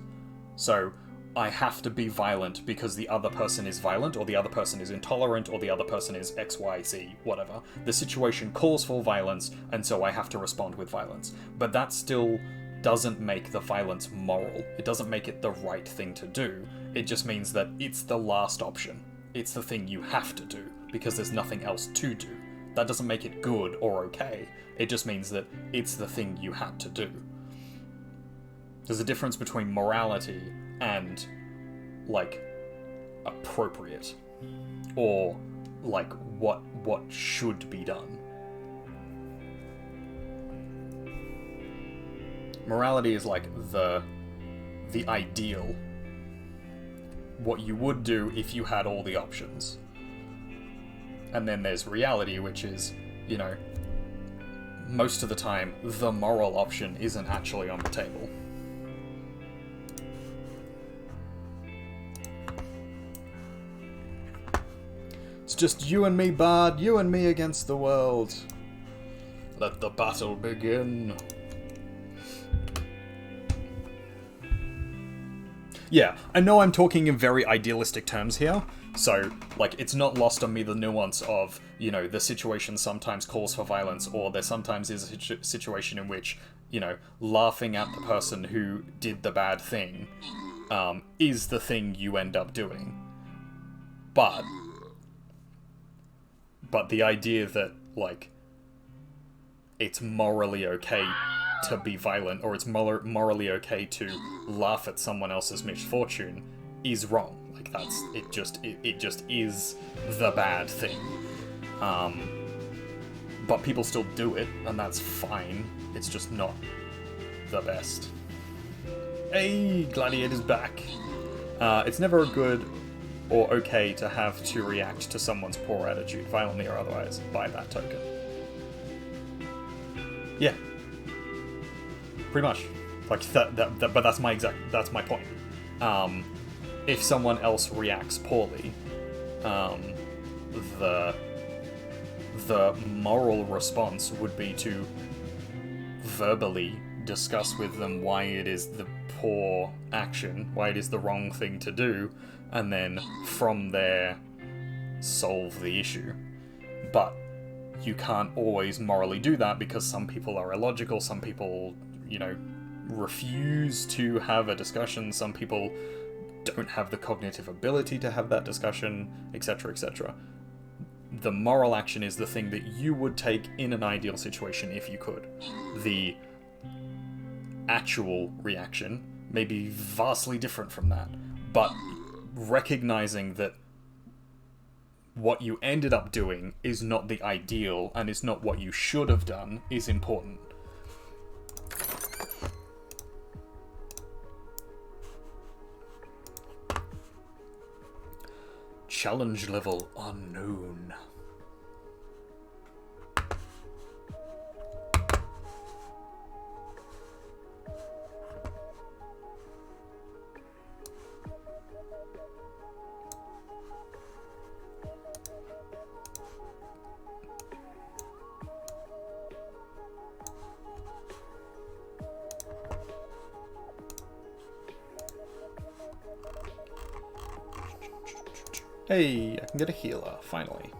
So I have to be violent because the other person is violent, or the other person is intolerant, or the other person is X, Y, Z, whatever. The situation calls for violence, and so I have to respond with violence. But that still doesn't make the violence moral. It doesn't make it the right thing to do. It just means that it's the last option. It's the thing you have to do, because there's nothing else to do. That doesn't make it good or okay. It just means that it's the thing you had to do. There's a difference between morality and, like, appropriate, or, like, what should be done. Morality is, like, the ideal. What you would do if you had all the options. And then there's reality, which is, you know, most of the time, the moral option isn't actually on the table. It's just you and me, Bard, you and me against the world. Let the battle begin. Yeah, I know I'm talking in very idealistic terms here, so, like, it's not lost on me the nuance of, you know, the situation sometimes calls for violence, or there sometimes is a situation in which, you know, laughing at the person who did the bad thing is the thing you end up doing. But the idea that, like, it's morally okay to be violent, or it's morally okay to laugh at someone else's misfortune, is wrong. Like, that's it just is the bad thing. But people still do it, and that's fine. It's just not the best. Hey, Gladiator's back. It's never good or okay to have to react to someone's poor attitude, violently or otherwise, by that token. Yeah. Pretty much. Like, but that's my point. If someone else reacts poorly, the moral response would be to verbally discuss with them why it is the poor action, why it is the wrong thing to do, and then from there solve the issue. But you can't always morally do that because some people are illogical, some people, refuse to have a discussion, some people don't have the cognitive ability to have that discussion, etc., etc. The moral action is the thing that you would take in an ideal situation if you could. The actual reaction may be vastly different from that, but recognizing that what you ended up doing is not the ideal and is not what you should have done is important. Challenge level unknown. Hey, I can get a healer, finally.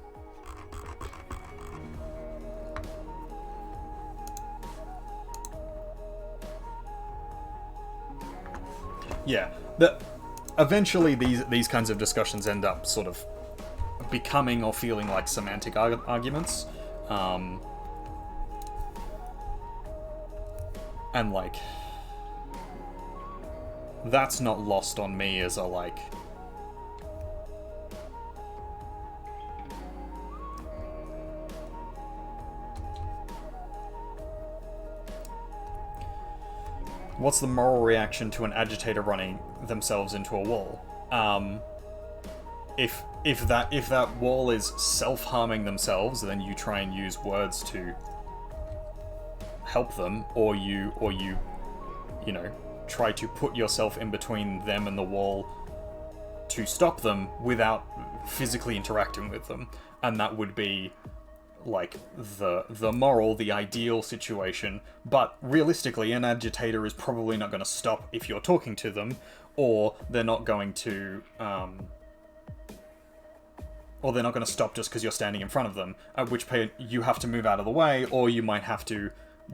Yeah, eventually these kinds of discussions end up sort of becoming or feeling like semantic arguments. And, like, that's not lost on me as a, like... What's the moral reaction to an agitator running themselves into a wall? If that wall is self-harming themselves, then you try and use words to help them, or you try to put yourself in between them and the wall to stop them without physically interacting with them, and that would be like the moral, the ideal situation. But realistically, an agitator is probably not going to stop if you're talking to them, or they're not going to stop just because you're standing in front of them, at which point you have to move out of the way, or you might have to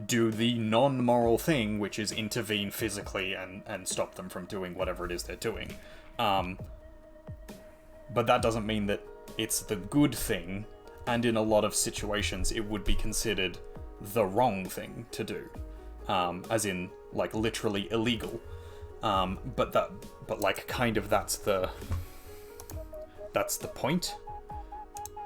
do the non-moral thing, which is intervene physically and stop them from doing whatever it is they're doing. But that doesn't mean that it's the good thing, and in a lot of situations it would be considered the wrong thing to do. As in, like, literally illegal. But that's the point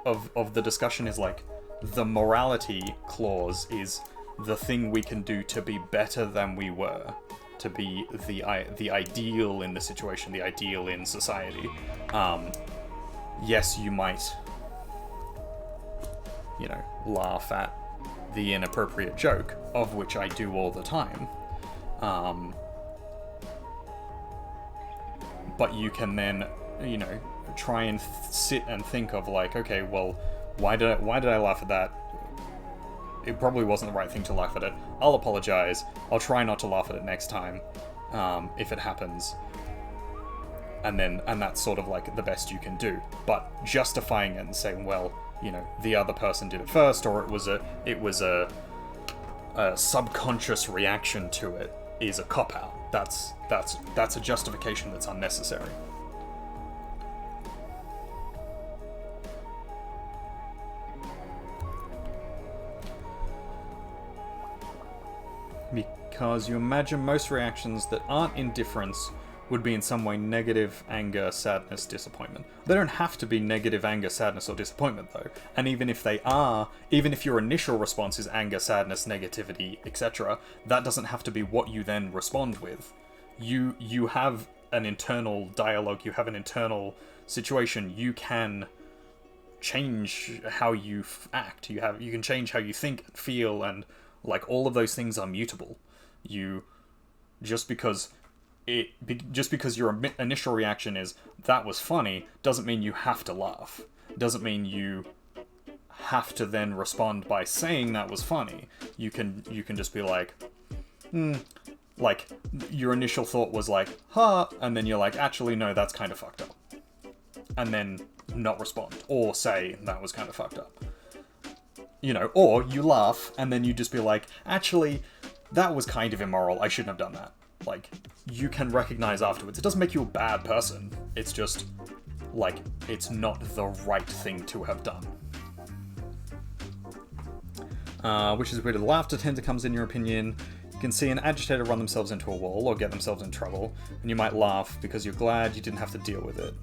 of the discussion, is like, the morality clause is the thing we can do to be better than we were, to be the ideal in the situation, the ideal in society. Yes, you might, laugh at the inappropriate joke, of which I do all the time. But you can then, try and sit and think of, like, okay, well, why did I laugh at that? It probably wasn't the right thing to laugh at it. I'll apologize. I'll try not to laugh at it next time, if it happens. And that's sort of like the best you can do. But justifying it and saying, well, the other person did it first, or it was a subconscious reaction to it, is a cop-out. That's a justification that's unnecessary. Because you imagine most reactions that aren't indifference would be in some way negative, anger, sadness, disappointment. They don't have to be negative, anger, sadness, or disappointment, though. And even if they are, even if your initial response is anger, sadness, negativity, etc., that doesn't have to be what you then respond with. You have an internal dialogue, you have an internal situation. You can change how you act. You can change how you think, feel, and, like, all of those things are mutable. Just because your initial reaction is, that was funny, doesn't mean you have to laugh. Doesn't mean you have to then respond by saying that was funny. You can just be like, like, your initial thought was like, ha, and then you're like, actually, no, that's kind of fucked up. And then not respond, or say, that was kind of fucked up. You know, or you laugh, and then you just be like, actually, that was kind of immoral, I shouldn't have done that. Like, you can recognize afterwards. It doesn't make you a bad person, it's just, like, it's not the right thing to have done. Which is where the laughter tender comes in, your opinion. You can see an agitator run themselves into a wall, or get themselves in trouble, and you might laugh because you're glad you didn't have to deal with it.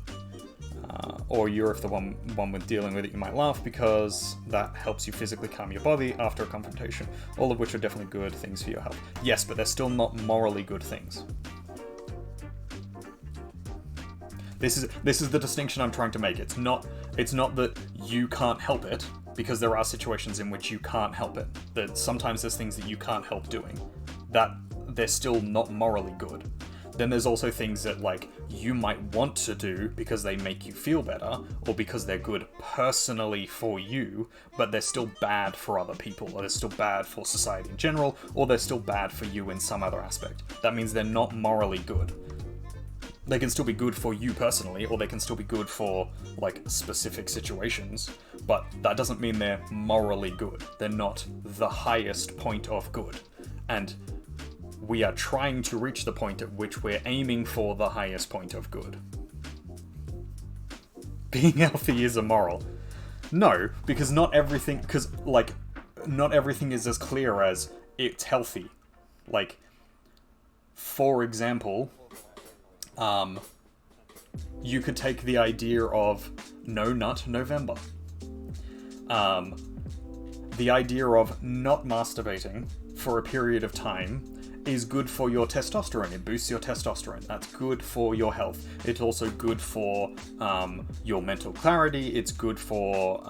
Or you're if the one with dealing with it, you might laugh because that helps you physically calm your body after a confrontation. All of which are definitely good things for your health. Yes, but they're still not morally good things. This is the distinction I'm trying to make. It's not that you can't help it, because there are situations in which you can't help it. That sometimes there's things that you can't help doing. That they're still not morally good. Then there's also things that, like, you might want to do because they make you feel better, or because they're good personally for you, but they're still bad for other people, or they're still bad for society in general, or they're still bad for you in some other aspect. That means they're not morally good. They can still be good for you personally, or they can still be good for, like, specific situations, but that doesn't mean they're morally good. They're not the highest point of good. And we are trying to reach the point at which we're aiming for the highest point of good. Being healthy is immoral. No, because not everything is as clear as it's healthy. Like, for example, you could take the idea of No Nut November. The idea of not masturbating for a period of time is good for your testosterone. It boosts your testosterone. That's good for your health. It's also good for your mental clarity. It's good for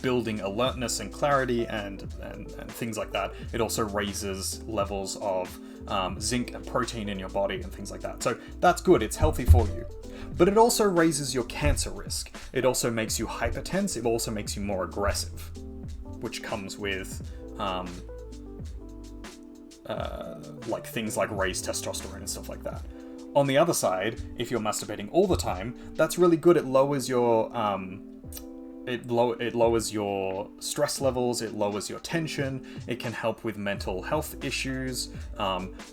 building alertness and clarity and things like that. It also raises levels of zinc and protein in your body and things like that. So that's good. It's healthy for you. But it also raises your cancer risk. It also makes you hypertense. It also makes you more aggressive, which comes with like things like raised testosterone and stuff like that. On the other side, if you're masturbating all the time, that's really good. It lowers your it lowers your stress levels. It lowers your tension. It can help with mental health issues.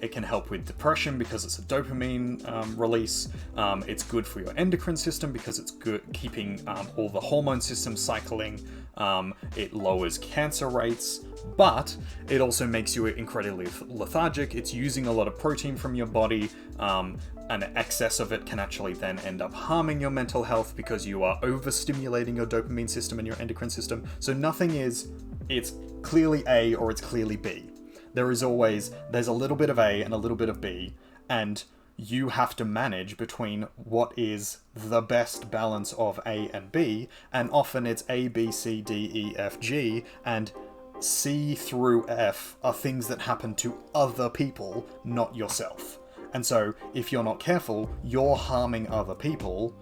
It can help with depression because it's a dopamine release. It's good for your endocrine system because it's good keeping all the hormone systems cycling. It lowers cancer rates, but it also makes you incredibly lethargic. It's using a lot of protein from your body, and excess of it can actually then end up harming your mental health because you are overstimulating your dopamine system and your endocrine system. So nothing is, it's clearly A or it's clearly B. There's a little bit of A and a little bit of B, and you have to manage between what is the best balance of A and B, and often it's A, B, C, D, E, F, G, and C through F are things that happen to other people, not yourself. And so, if you're not careful, you're harming other people,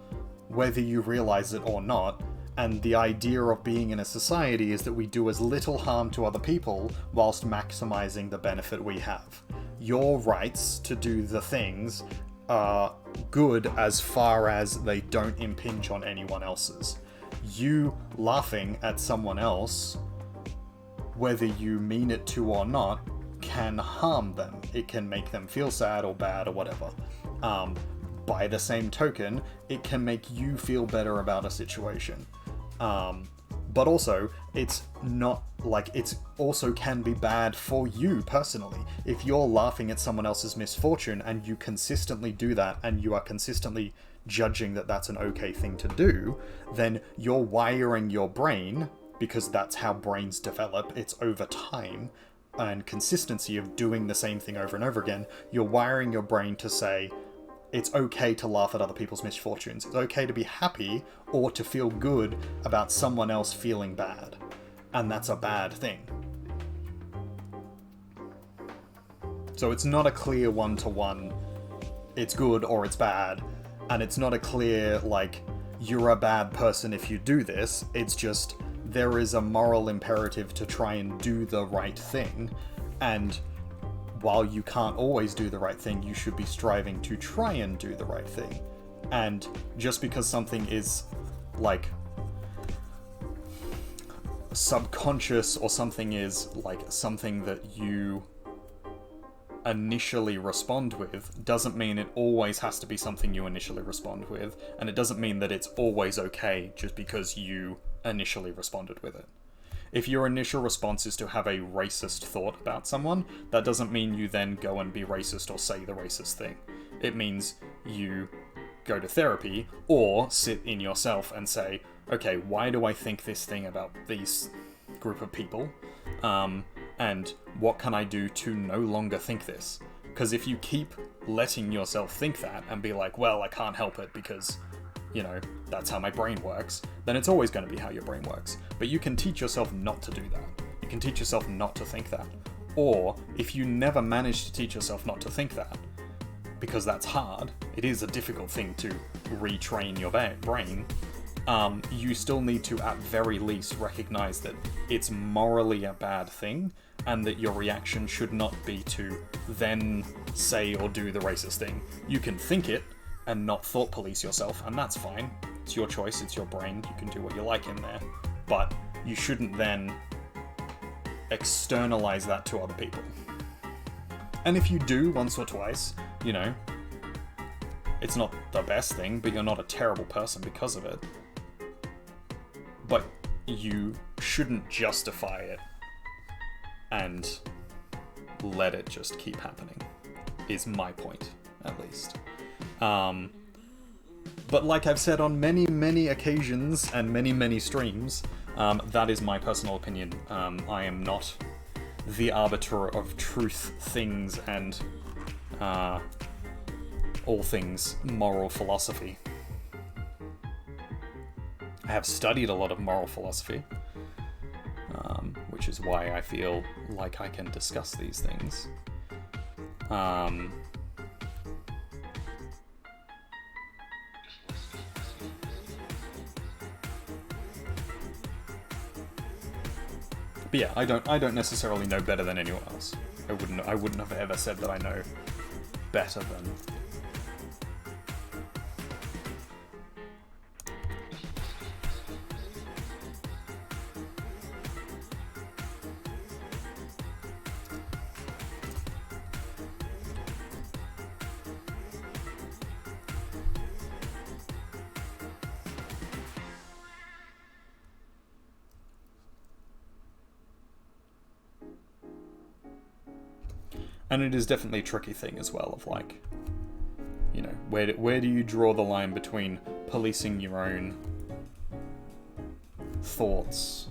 whether you realize it or not, and the idea of being in a society is that we do as little harm to other people whilst maximizing the benefit we have. Your rights to do the things are good as far as they don't impinge on anyone else's. You laughing at someone else, whether you mean it to or not, can harm them. It can make them feel sad or bad or whatever. By the same token, it can make you feel better about a situation. But also, it's not like it's also can be bad for you personally. If you're laughing at someone else's misfortune and you consistently do that and you are consistently judging that that's an okay thing to do, then you're wiring your brain, because that's how brains develop, it's over time and consistency of doing the same thing over and over again. You're wiring your brain to say, it's okay to laugh at other people's misfortunes. It's okay to be happy or to feel good about someone else feeling bad. And that's a bad thing. So it's not a clear one-to-one, it's good or it's bad. And it's not a clear, like, you're a bad person if you do this. It's just, there is a moral imperative to try and do the right thing. And while you can't always do the right thing, you should be striving to try and do the right thing. And just because something is, like, subconscious, or something is, like, something that you initially respond with, doesn't mean it always has to be something you initially respond with, and it doesn't mean that it's always okay just because you initially responded with it. If your initial response is to have a racist thought about someone, that doesn't mean you then go and be racist or say the racist thing. It means you go to therapy, or sit in yourself and say, okay, why do I think this thing about these group of people? And what can I do to no longer think this? Because if you keep letting yourself think that and be like, well, I can't help it because, you know, that's how my brain works, then it's always going to be how your brain works. But you can teach yourself not to do that. You can teach yourself not to think that. Or, if you never manage to teach yourself not to think that, because that's hard, it is a difficult thing to retrain your brain, you still need to, at very least, recognize that it's morally a bad thing, and that your reaction should not be to then say or do the racist thing. You can think it, and not thought police yourself, and that's fine. It's your choice, it's your brain, you can do what you like in there. But you shouldn't then externalize that to other people. And if you do once or twice, you know, it's not the best thing, but you're not a terrible person because of it. But you shouldn't justify it and let it just keep happening, is my point, at least. But like I've said on many, many occasions and many, many streams, that is my personal opinion. I am not the arbiter of truth, things, and all things moral philosophy. I have studied a lot of moral philosophy, which is why I feel like I can discuss these things. But yeah, I don't necessarily know better than anyone else. I wouldn't have ever said that I know better than. And it is definitely a tricky thing as well, of like, you know, where do you draw the line between policing your own thoughts,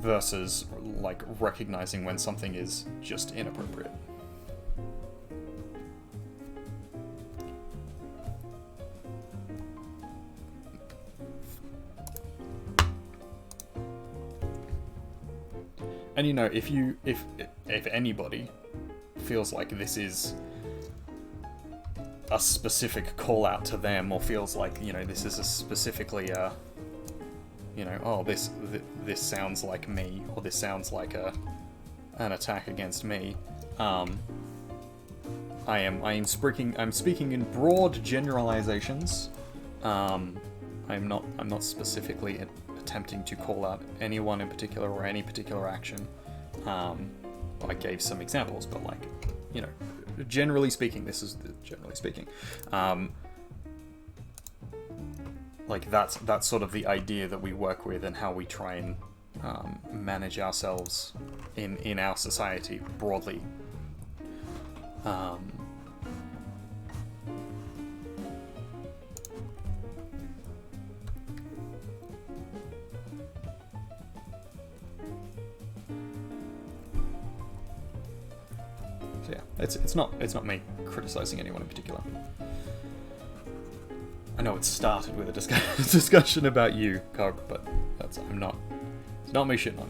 versus like recognizing when something is just inappropriate. And you know, if anybody feels like this is a specific call out to them, or feels like, you know, this is a specifically you know, oh, this sounds like me, or this sounds like an attack against me, I'm speaking in broad generalizations. I'm not specifically attempting to call out anyone in particular or any particular action. I gave some examples, but like, you know, generally speaking, this is generally speaking. Like that's sort of the idea that we work with, and how we try and manage ourselves in our society broadly. So yeah, it's not me criticizing anyone in particular. I know it started with a discussion about you, Cog, but it's not me shitting on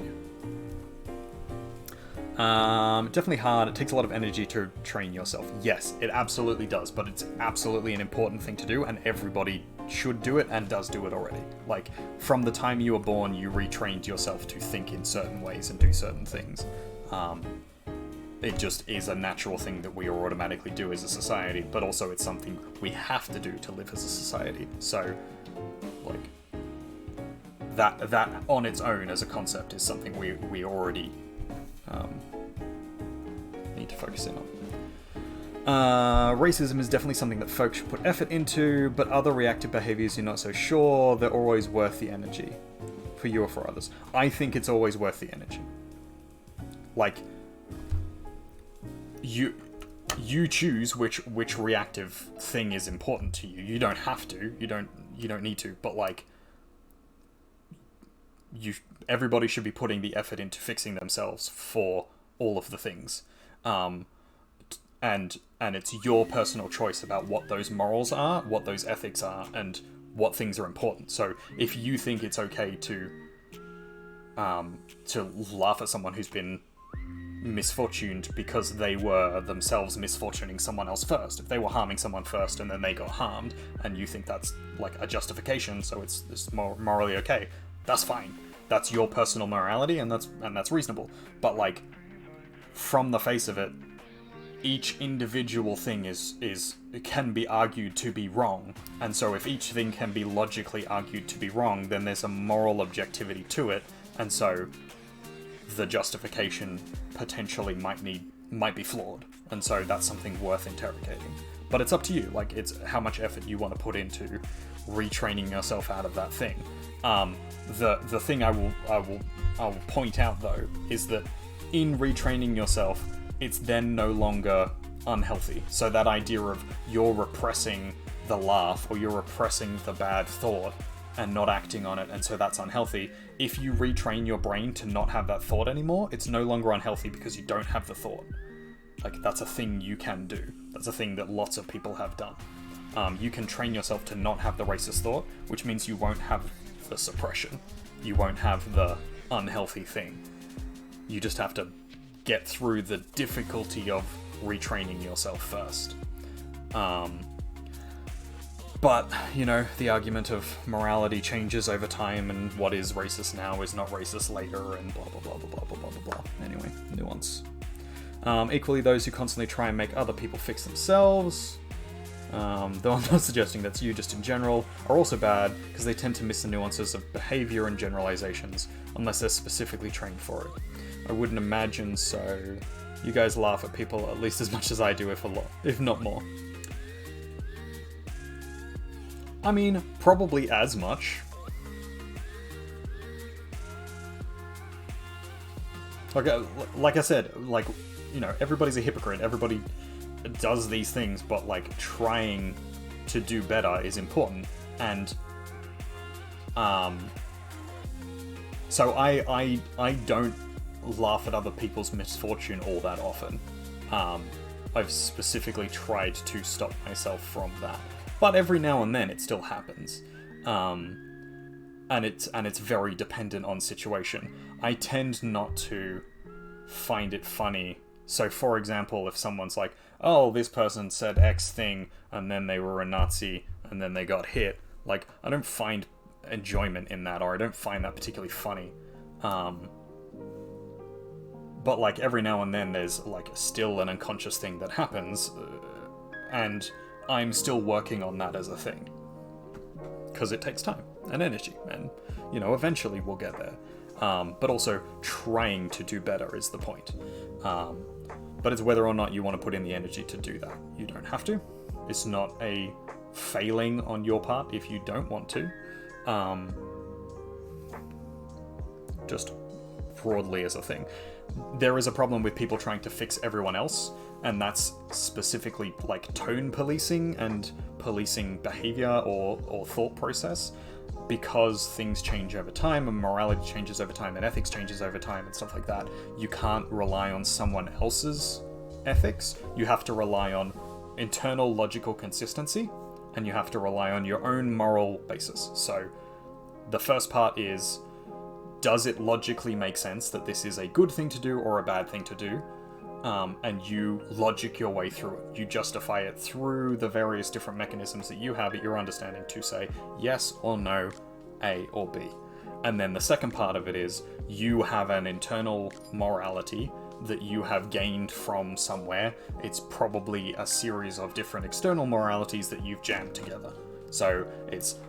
Definitely hard. It takes a lot of energy to train yourself. Yes, it absolutely does, but it's absolutely an important thing to do, and everybody should do it and does do it already. Like, from the time you were born, you retrained yourself to think in certain ways and do certain things. It just is a natural thing that we automatically do as a society, but also it's something we have to do to live as a society. So, like, that on its own as a concept is something we already need to focus in on. Racism is definitely something that folks should put effort into, but other reactive behaviors you're not so sure, they're always worth the energy. For you or for others. I think it's always worth the energy. Like, you choose which reactive thing is important to you. You don't have to. You don't need to. But like, everybody should be putting the effort into fixing themselves for all of the things, and it's your personal choice about what those morals are, what those ethics are, and what things are important. So if you think it's okay to laugh at someone who's been misfortuned because they were themselves misfortuning someone else first, if they were harming someone first and then they got harmed, and you think that's like a justification, so it's morally okay, that's fine. That's your personal morality, and that's reasonable. But like, from the face of it, each individual thing can be argued to be wrong, and so if each thing can be logically argued to be wrong, then there's a moral objectivity to it, and so the justification potentially might be flawed, and so that's something worth interrogating. But it's up to you. Like, it's how much effort you want to put into retraining yourself out of that thing. The thing I will point out though is that in retraining yourself, it's then no longer unhealthy. So that idea of you're repressing the laugh or you're repressing the bad thought and not acting on it, and so that's unhealthy. If you retrain your brain to not have that thought anymore, it's no longer unhealthy because you don't have the thought. Like, that's a thing you can do. That's a thing that lots of people have done. You can train yourself to not have the racist thought, which means you won't have the suppression. You won't have the unhealthy thing. You just have to get through the difficulty of retraining yourself first. But, the argument of morality changes over time, and what is racist now is not racist later, and blah blah blah blah blah blah blah blah blah. Anyway, nuance. Equally, those who constantly try and make other people fix themselves, though I'm not suggesting that's you, just in general, are also bad, because they tend to miss the nuances of behavior and generalizations, unless they're specifically trained for it. I wouldn't imagine so. You guys laugh at people at least as much as I do, if not more. I mean, probably as much. Like I said, everybody's a hypocrite. Everybody does these things, but like, trying to do better is important. And so I don't laugh at other people's misfortune all that often. I've specifically tried to stop myself from that, but every now and then it still happens, and it's very dependent on situation. I tend not to find it funny. So, for example, if someone's like, "Oh, this person said X thing, and then they were a Nazi, and then they got hit," like, I don't find enjoyment in that, or I don't find that particularly funny. But like, every now and then there's like still an unconscious thing that happens, and I'm still working on that as a thing. Because it takes time and energy, and eventually we'll get there. But also trying to do better is the point. But it's whether or not you want to put in the energy to do that. You don't have to. It's not a failing on your part if you don't want to. Just broadly as a thing. There is a problem with people trying to fix everyone else, and that's specifically like tone policing and policing behavior or thought process, because things change over time, and morality changes over time, and ethics changes over time, and stuff like that. You can't rely on someone else's ethics. You have to rely on internal logical consistency, and you have to rely on your own moral basis. So the first part is does it logically make sense that this is a good thing to do or a bad thing to do? And you logic your way through it. You justify it through the various different mechanisms that you have at your understanding to say yes or no, A or B. And then the second part of it is you have an internal morality that you have gained from somewhere. It's probably a series of different external moralities that you've jammed together. So it's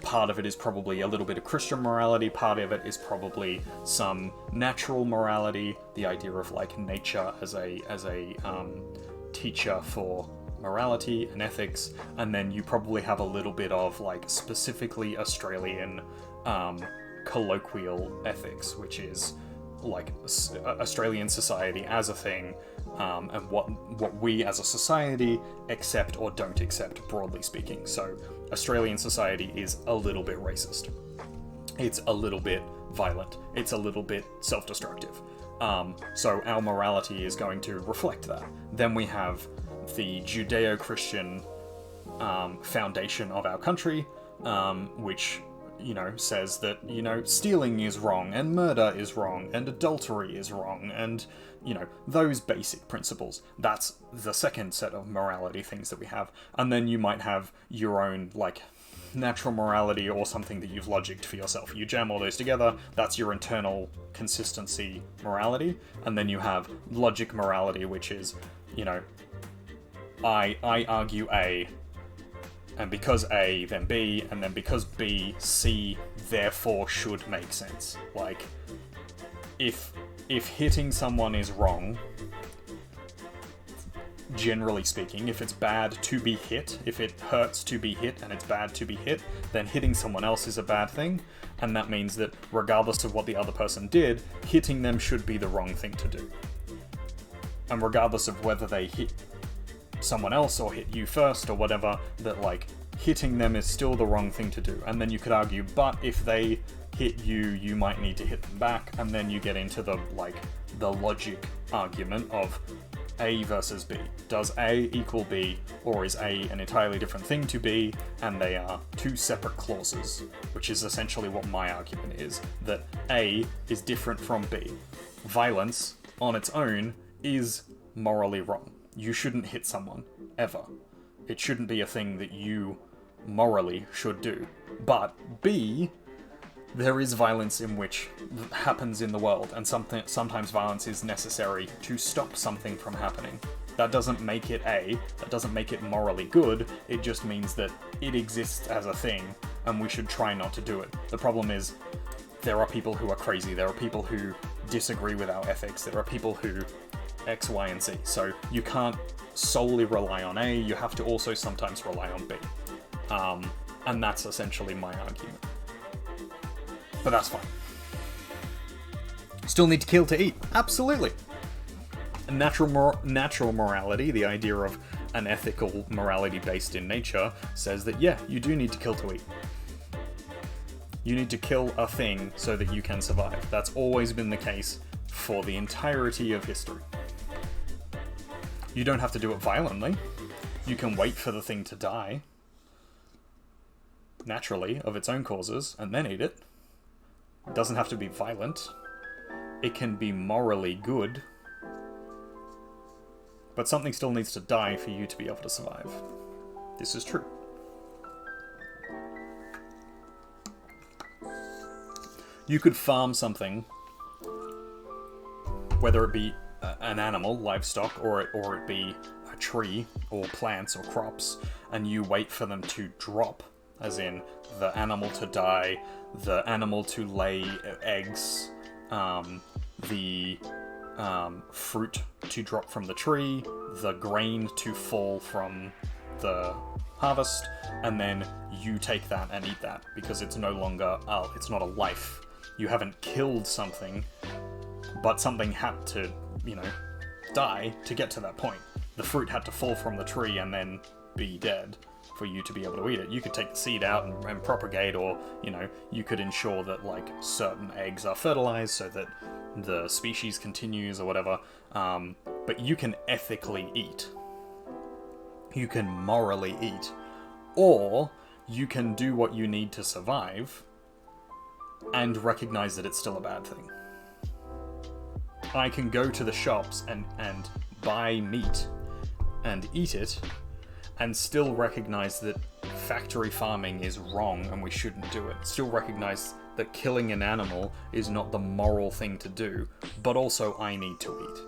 part of it is probably a little bit of Christian morality, part of it is probably some natural morality, the idea of like nature as a teacher for morality and ethics, and then you probably have a little bit of like specifically Australian colloquial ethics, which is like Australian society as a thing, and what we as a society accept or don't accept, broadly speaking. So Australian society is a little bit racist. It's a little bit violent. It's a little bit self-destructive. So our morality is going to reflect that. Then we have the Judeo-Christian foundation of our country, which, you know, says that, you know, stealing is wrong, and murder is wrong, and adultery is wrong, and, you know, those basic principles. That's the second set of morality things that we have. And then you might have your own, like, natural morality or something that you've logicked for yourself. You jam all those together, that's your internal consistency morality. And then you have logic morality, which is, you know, I argue A, and because A, then B, and then because B, C, therefore should make sense. Like, if hitting someone is wrong, generally speaking, if it's bad to be hit, if it hurts to be hit and it's bad to be hit, then hitting someone else is a bad thing, and that means that regardless of what the other person did, hitting them should be the wrong thing to do. And regardless of whether they hit someone else or hit you first or whatever, that like hitting them is still the wrong thing to do. And then you could argue, but if they hit you, you might need to hit them back, and then you get into the like the logic argument of A versus B. Does A equal B, or is A an entirely different thing to B, and they are two separate clauses, which is essentially what my argument is, that A is different from B. Violence on its own is morally wrong. You shouldn't hit someone, ever. It shouldn't be a thing that you morally should do. But B, there is violence in which happens in the world, and sometimes violence is necessary to stop something from happening. That doesn't make it A, that doesn't make it morally good, it just means that it exists as a thing, and we should try not to do it. The problem is, there are people who are crazy, there are people who disagree with our ethics, there are people who X, Y, and Z. So you can't solely rely on A, you have to also sometimes rely on B. And that's essentially my argument. But that's fine. Still need to kill to eat. Absolutely. Natural morality, the idea of an ethical morality based in nature, says that, yeah, you do need to kill to eat. You need to kill a thing so that you can survive. That's always been the case for the entirety of history. You don't have to do it violently. You can wait for the thing to die, naturally, of its own causes, and then eat it. It doesn't have to be violent. It can be morally good. But something still needs to die for you to be able to survive. This is true. You could farm something, whether it be an animal, livestock, or it be a tree, or plants, or crops, and you wait for them to drop, as in the animal to die, the animal to lay eggs, the fruit to drop from the tree, the grain to fall from the harvest, and then you take that and eat that, because it's no longer, it's not a life. You haven't killed something, but something had to, you know, die to get to that point. The fruit had to fall from the tree and then be dead for you to be able to eat it. You could take the seed out and propagate, or, you know, you could ensure that, like, certain eggs are fertilized so that the species continues or whatever. But you can ethically eat. You can morally eat. Or you can do what you need to survive and recognize that it's still a bad thing. I can go to the shops and buy meat and eat it and still recognize that factory farming is wrong and we shouldn't do it. Still recognize that killing an animal is not the moral thing to do, but also I need to eat.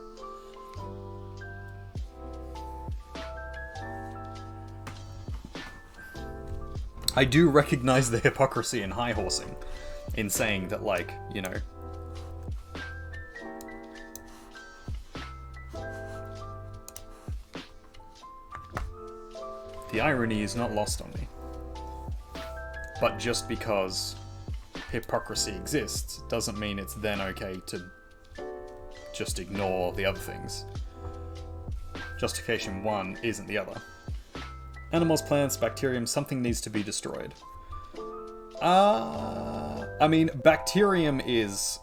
I do recognize the hypocrisy in high horsing, in saying that, like, you know, the irony is not lost on me. But just because hypocrisy exists doesn't mean it's then okay to just ignore the other things. Justification one isn't the other. Animals, plants, bacterium, something needs to be destroyed. I mean, bacterium is...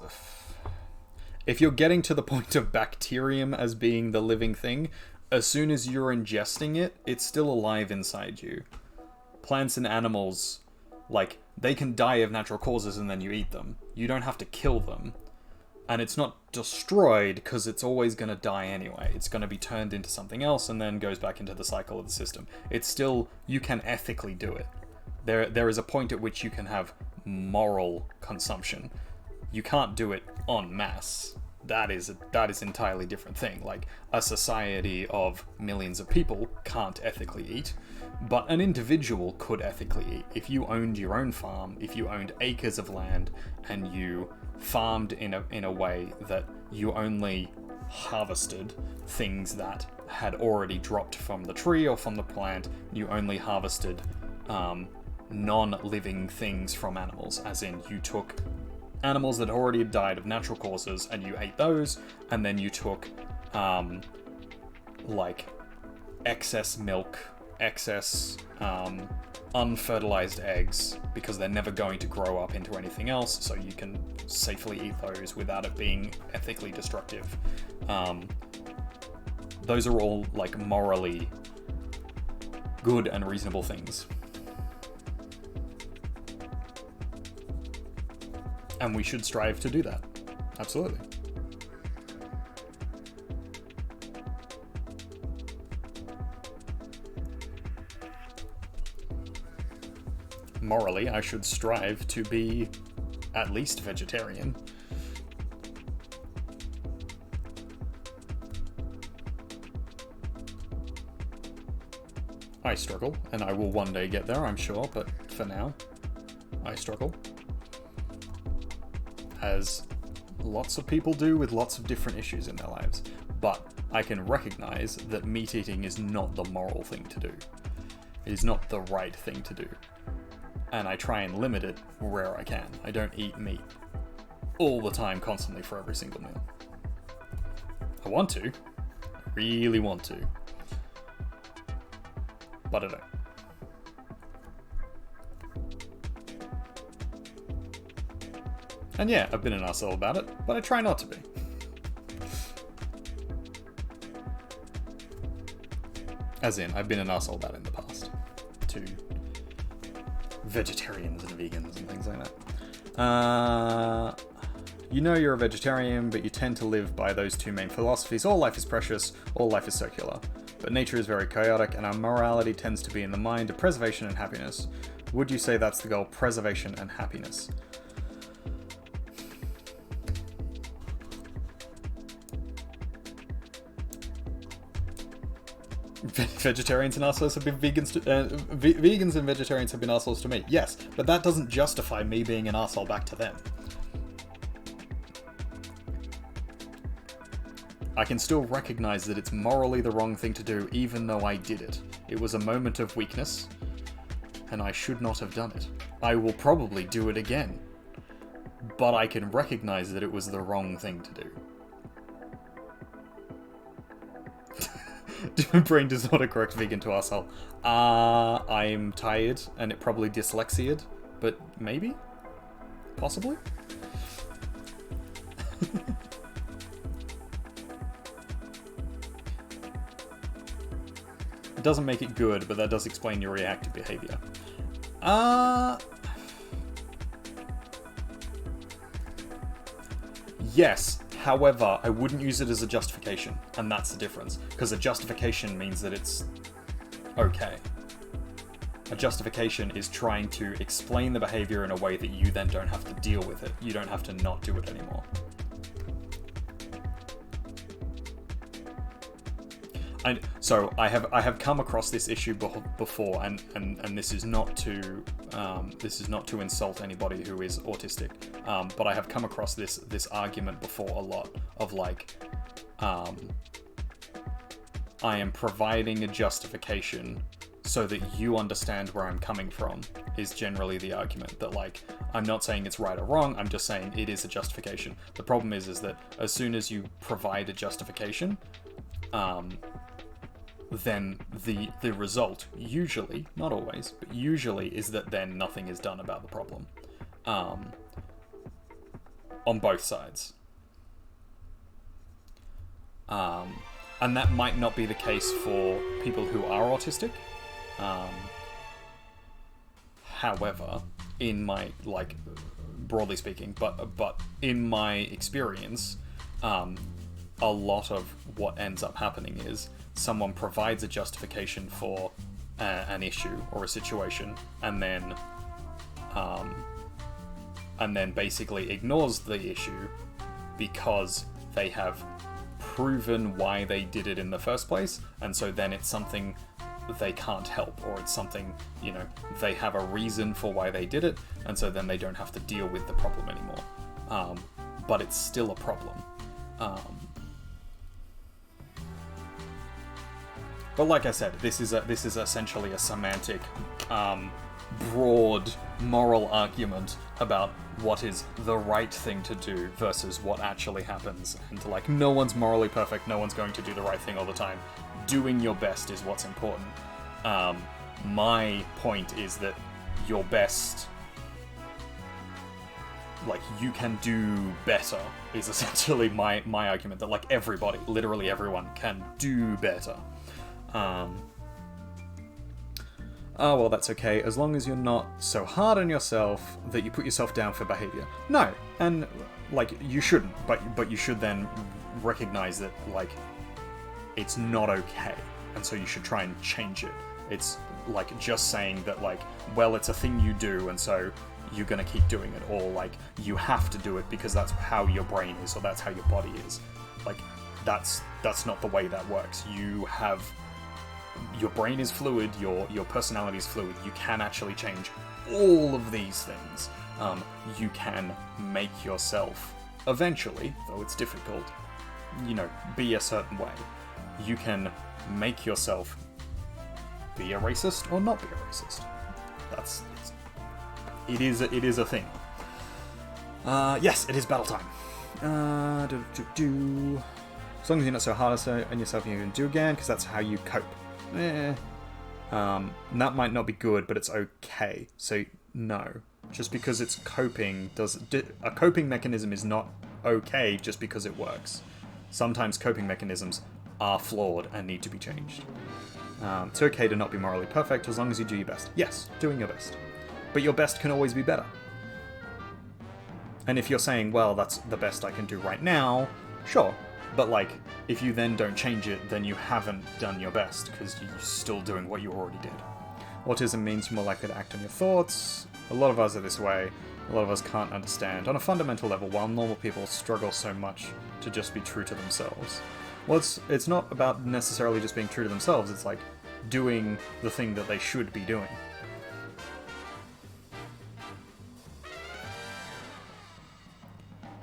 If you're getting to the point of bacterium as being the living thing, as soon as you're ingesting it, it's still alive inside you. Plants and animals, like, they can die of natural causes and then you eat them. You don't have to kill them. And it's not destroyed because it's always going to die anyway. It's going to be turned into something else and then goes back into the cycle of the system. It's still, you can ethically do it. There is a point at which you can have moral consumption. You can't do it en masse. That is entirely different thing. Like, a society of millions of people can't ethically eat, but an individual could ethically eat. If you owned your own farm, if you owned acres of land, and you farmed in a way that you only harvested things that had already dropped from the tree or from the plant, you only harvested non-living things from animals, as in you took animals that already had died of natural causes and you ate those, and then you took like excess milk, excess unfertilized eggs, because they're never going to grow up into anything else, so you can safely eat those without it being ethically destructive. Those are all, like, morally good and reasonable things. And we should strive to do that. Absolutely. Morally, I should strive to be at least vegetarian. I struggle, and I will one day get there, I'm sure, but for now, I struggle. As lots of people do with lots of different issues in their lives. But I can recognize that meat eating is not the moral thing to do. It is not the right thing to do. And I try and limit it where I can. I don't eat meat all the time, constantly, for every single meal. I want to. I really want to. But I don't. And yeah, I've been an arsehole about it, but I try not to be. As in, I've been an arsehole about it in the past. To vegetarians and vegans and things like that. You know you're a vegetarian, but you tend to live by those two main philosophies. All life is precious, all life is circular. But nature is very chaotic, and our morality tends to be in the mind of preservation and happiness. Would you say that's the goal? Preservation and happiness. Vegetarians and assholes have been vegans. Vegans and vegetarians have been assholes to me. Yes, but that doesn't justify me being an asshole back to them. I can still recognize that it's morally the wrong thing to do, even though I did it. It was a moment of weakness, and I should not have done it. I will probably do it again, but I can recognize that it was the wrong thing to do. Brain disorder, correct vegan to arsehole. I'm tired, and it probably dyslexia'd, but maybe? Possibly? It doesn't make it good, but that does explain your reactive behavior. Yes, however, I wouldn't use it as a justification, and that's the difference. Because a justification means that it's okay. A justification is trying to explain the behavior in a way that you then don't have to deal with it. You don't have to not do it anymore. And so I have come across this issue before, and this is not to insult anybody who is autistic, but I have come across this argument before a lot of like, I am providing a justification so that you understand where I'm coming from, is generally the argument. That like, I'm not saying it's right or wrong, I'm just saying it is a justification. The problem is that as soon as you provide a justification, then the result, usually, not always, but usually, is that then nothing is done about the problem. On both sides. And that might not be the case for people who are autistic. However, in my, like, broadly speaking, but in my experience, a lot of what ends up happening is someone provides a justification for an issue or a situation, and then basically ignores the issue because they have proven why they did it in the first place, and so then it's something they can't help, or it's something, you know, they have a reason for why they did it, and so then they don't have to deal with the problem anymore. But it's still a problem. But like I said, this is essentially a semantic, broad moral argument about what is the right thing to do versus what actually happens. And like, no one's morally perfect, no one's going to do the right thing all the time. Doing your best is what's important. My point is that your best, like, you can do better, is essentially my argument. That like, everybody, literally everyone, can do better. Oh, well, that's okay, as long as you're not so hard on yourself that you put yourself down for behavior. No, and, like, you shouldn't, but you should then recognize that, like, it's not okay, and so you should try and change it. It's, like, just saying that, like, well, it's a thing you do, and so you're gonna keep doing it, or, like, you have to do it because that's how your brain is, or that's how your body is. Like, that's not the way that works. Your brain is fluid, your personality is fluid. You can actually change all of these things. You can make yourself, eventually, though it's difficult, you know, be a certain way. You can make yourself be a racist or not be a racist. It is a thing. Yes, it is battle time. As long as you're not so hard on yourself, you can do again, because that's how you cope. And that might not be good, but it's okay. So no, just because it's coping, a coping mechanism is not okay just because it works. Sometimes coping mechanisms are flawed and need to be changed. It's okay to not be morally perfect as long as you do your best. Yes, doing your best. But your best can always be better. And if you're saying, well, that's the best I can do right now, sure. But, like, if you then don't change it, then you haven't done your best, because you're still doing what you already did. Autism means you're more likely to act on your thoughts. A lot of us are this way. A lot of us can't understand, on a fundamental level, why normal people struggle so much to just be true to themselves. Well, it's not about necessarily just being true to themselves, it's like doing the thing that they should be doing.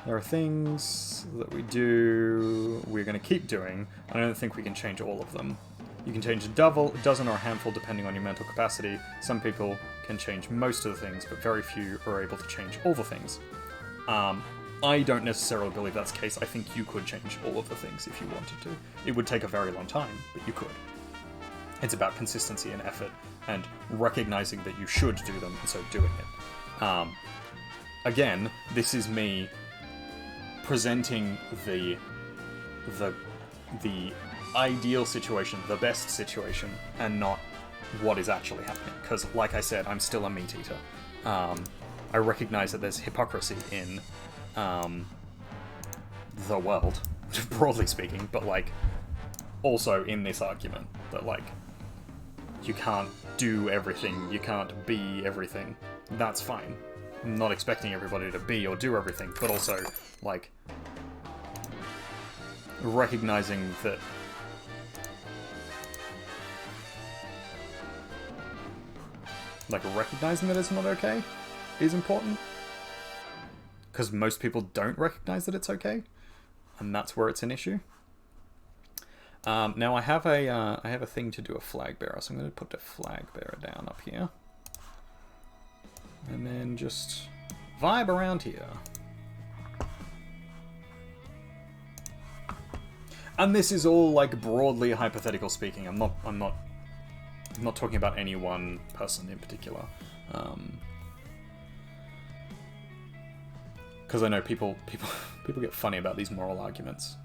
There are things that we're going to keep doing, and I don't think we can change all of them. You can change a dozen or a handful depending on your mental capacity. Some people can change most of the things, but very few are able to change all the things. I don't necessarily believe that's the case. I think you could change all of the things if you wanted to. It would take a very long time, but you could. It's about consistency and effort, and recognizing that you should do them, and so doing it. Again, this is me presenting the ideal situation, the best situation, and not what is actually happening. Because, like I said, I'm still a meat eater. I recognize that there's hypocrisy in the world, broadly speaking, but, like, also in this argument that, like, you can't do everything, you can't be everything. That's fine. I'm not expecting everybody to be or do everything, but also, like, recognizing that recognizing that it's not okay is important. Because most people don't recognize that it's okay, and that's where it's an issue. Now I have a thing to do a flag bearer, so I'm going to put the flag bearer down up here, and then just vibe around here. And this is all, like, broadly hypothetical speaking. I'm not talking about any one person in particular. Because I know people get funny about these moral arguments.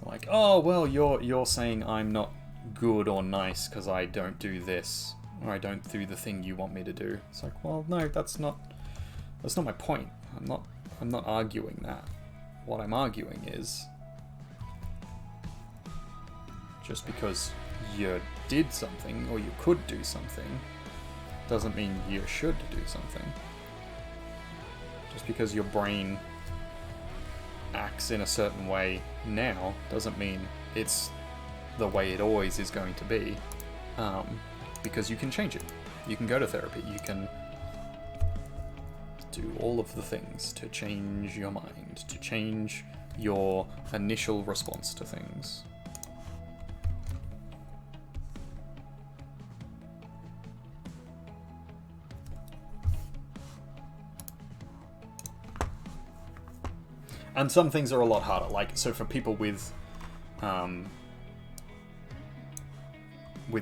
Like, oh well, you're saying I'm not good or nice because I don't do this, or I don't do the thing you want me to do. It's like, well, no, that's not my point. I'm not arguing that. What I'm arguing is, just because you did something or you could do something doesn't mean you should do something. Just because your brain acts in a certain way now doesn't mean it's the way it always is going to be. Because you can change it. You can go to therapy. You can do all of the things to change your mind, to change your initial response to things. And some things are a lot harder. Like, so for people with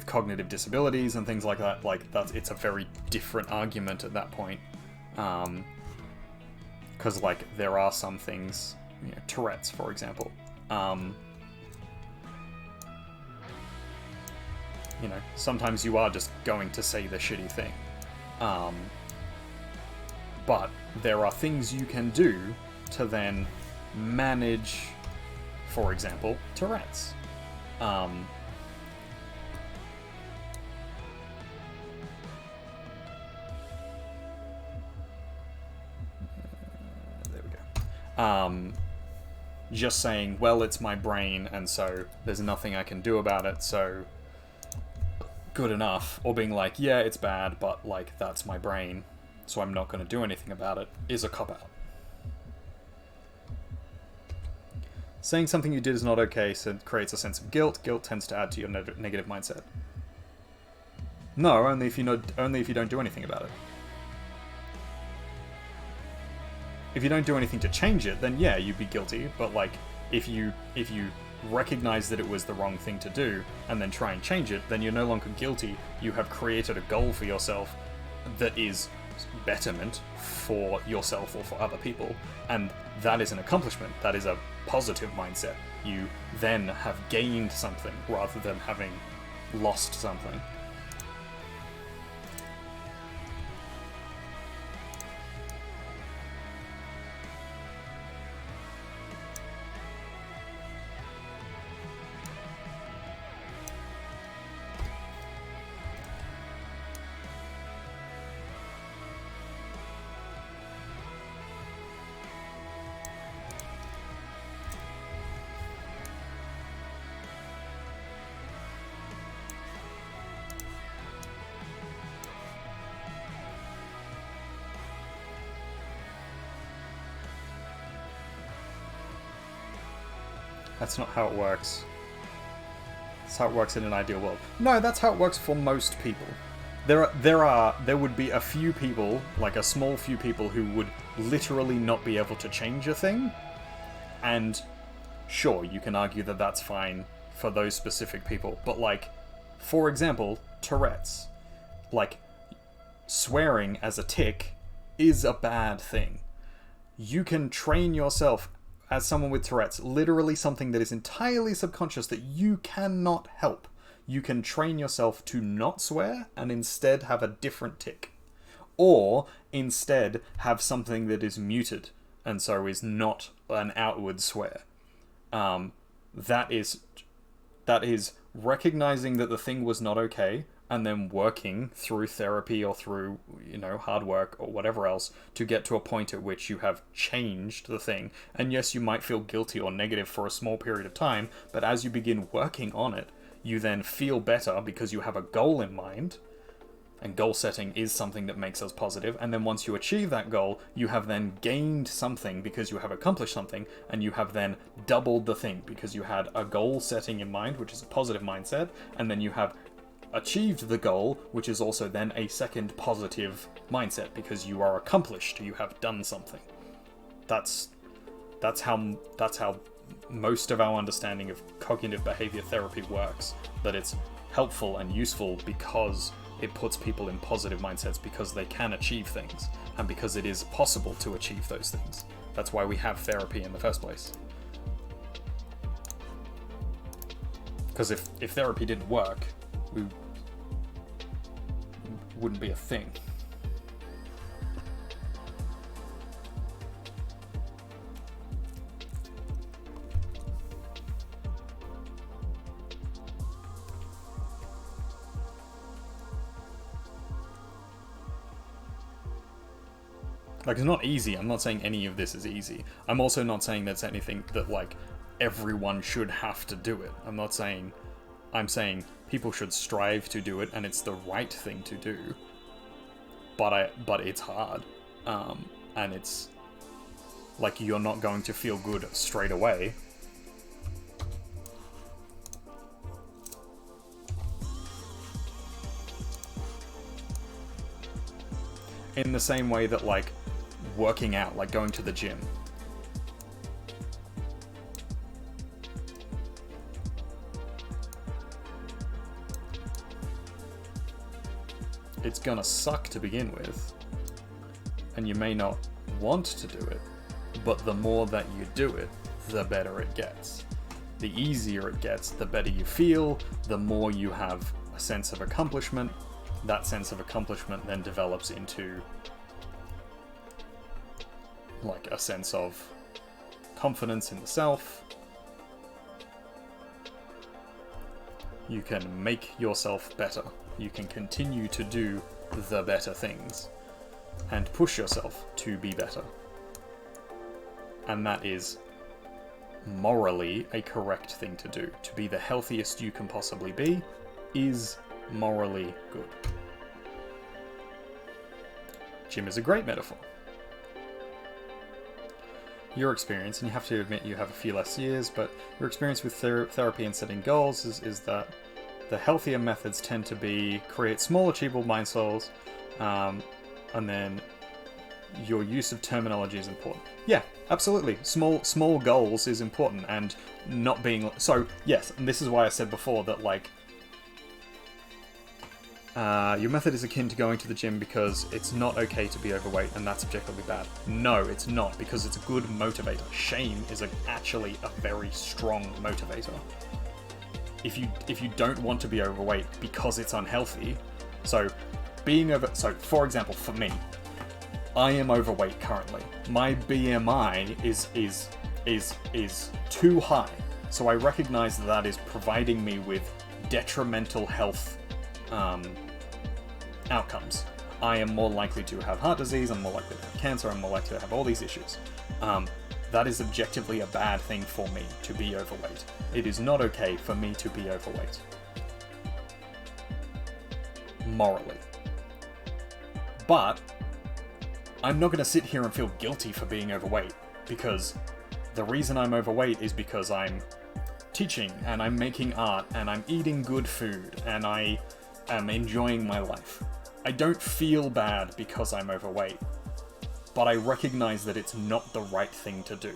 cognitive disabilities and things like that, like, it's a very different argument at that point. Because, like, there are some things, you know, Tourette's, for example. You know, sometimes you are just going to say the shitty thing. But there are things you can do to then manage, for example, Tourette's. There we go. Just saying, well, it's my brain, and so there's nothing I can do about it, so good enough. Or being like, yeah, it's bad, but, like, that's my brain, so I'm not going to do anything about it, is a cop-out. Saying something you did is not okay, so it creates a sense of guilt. Guilt tends to add to your negative mindset. No, only if you don't do anything about it. If you don't do anything to change it, then yeah, you'd be guilty. But, like, if you recognize that it was the wrong thing to do and then try and change it, then you're no longer guilty. You have created a goal for yourself that is betterment for yourself or for other people, and that is an accomplishment. That is a positive mindset. You then have gained something rather than having lost something. That's not how it works. That's how it works in an ideal world. No, that's how it works for most people. There would be a few people, like a small few people, who would literally not be able to change a thing. And sure, you can argue that that's fine for those specific people. But, like, for example, Tourette's. Like, swearing as a tic is a bad thing. You can train yourself as someone with Tourette's, literally something that is entirely subconscious that you cannot help. You can train yourself to not swear and instead have a different tic. Or instead have something that is muted. and so is not an outward swear. That is recognizing that the thing was not okay, and then working through therapy or through, hard work or whatever else to get to a point at which you have changed the thing. And yes, you might feel guilty or negative for a small period of time, but as you begin working on it, you then feel better because you have a goal in mind, and goal setting is something that makes us positive. And then once you achieve that goal, you have then gained something because you have accomplished something, and you have then doubled the thing because you had a goal setting in mind, which is a positive mindset, and then you have achieved the goal, which is also then a second positive mindset because you are accomplished, you have done something. That's how most of our understanding of cognitive behavior therapy works, that it's helpful and useful because it puts people in positive mindsets, because they can achieve things and because it is possible to achieve those things. That's why we have therapy in the first place. Because if therapy didn't work, we wouldn't be a thing. Like, it's not easy. I'm not saying any of this is easy. I'm also not saying that's anything that, like, everyone should have to do it. I'm saying people should strive to do it, and it's the right thing to do. But it's hard. And it's like, you're not going to feel good straight away. In the same way that, like, working out, like going to the gym. It's gonna suck to begin with, and you may not want to do it, but the more that you do it, the better it gets. The easier it gets, the better you feel, the more you have a sense of accomplishment. That sense of accomplishment then develops into, like, a sense of confidence in the self. You can make yourself better. You can continue to do the better things and push yourself to be better. And that is morally a correct thing to do. To be the healthiest you can possibly be is morally good. Gym is a great metaphor. Your experience, and you have to admit you have a few less years, but your experience with therapy and setting goals is that the healthier methods tend to create small achievable milestones, and then your use of terminology is important. Yeah, absolutely. Small goals is important, and not being... So, yes, and this is why I said before that, like, your method is akin to going to the gym because it's not okay to be overweight, and that's objectively bad. No, it's not, because it's a good motivator. Shame is actually a very strong motivator. If you don't want to be overweight because it's unhealthy, so for example, for me, I am overweight currently. My BMI is too high, so I recognize that is providing me with detrimental health outcomes. I am more likely to have heart disease, I'm more likely to have cancer, I'm more likely to have all these issues. That is objectively a bad thing for me to be overweight. It is not okay for me to be overweight. Morally. But I'm not going to sit here and feel guilty for being overweight, because the reason I'm overweight is because I'm teaching, and I'm making art, and I'm eating good food, and I am enjoying my life. I don't feel bad because I'm overweight, but I recognize that it's not the right thing to do.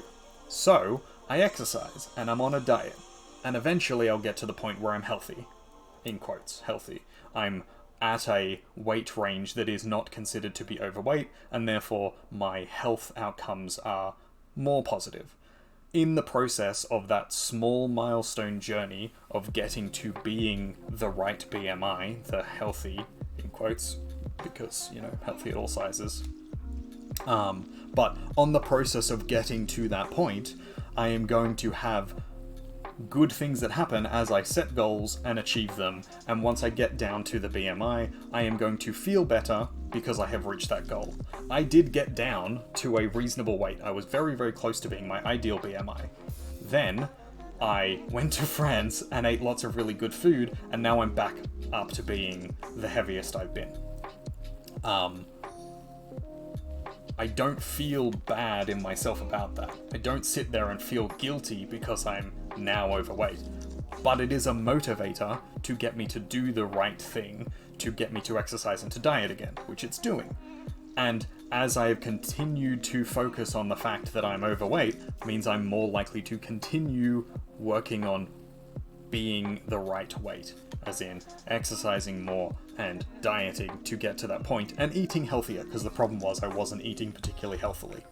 So, I exercise, and I'm on a diet, and eventually I'll get to the point where I'm healthy. In quotes, healthy. I'm at a weight range that is not considered to be overweight, and therefore my health outcomes are more positive. In the process of that small milestone journey of getting to being the right BMI, the healthy, in quotes, because, healthy at all sizes, But on the process of getting to that point, I am going to have good things that happen as I set goals and achieve them, and once I get down to the BMI, I am going to feel better because I have reached that goal. I did get down to a reasonable weight. I was very, very close to being my ideal BMI. Then I went to France and ate lots of really good food, and now I'm back up to being the heaviest I've been. I don't feel bad in myself about that. I don't sit there and feel guilty because I'm now overweight. But it is a motivator to get me to do the right thing, to get me to exercise and to diet again, which it's doing. And as I have continued to focus on the fact that I'm overweight, means I'm more likely to continue working on being the right weight, as in exercising more and dieting to get to that point, and eating healthier, because the problem was I wasn't eating particularly healthily.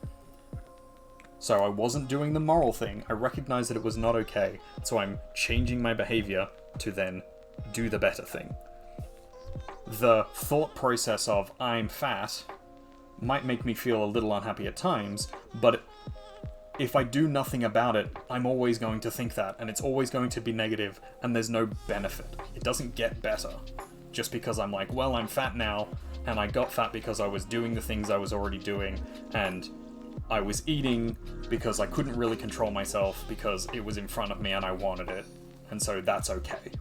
So I wasn't doing the moral thing. I recognized that it was not okay, so I'm changing my behavior to then do the better thing. The thought process of I'm fat might make me feel a little unhappy at times, but if I do nothing about it, I'm always going to think that, and it's always going to be negative, and there's no benefit. It doesn't get better just because I'm like, well, I'm fat now, and I got fat because I was doing the things I was already doing, and I was eating because I couldn't really control myself because it was in front of me and I wanted it, and so that's okay.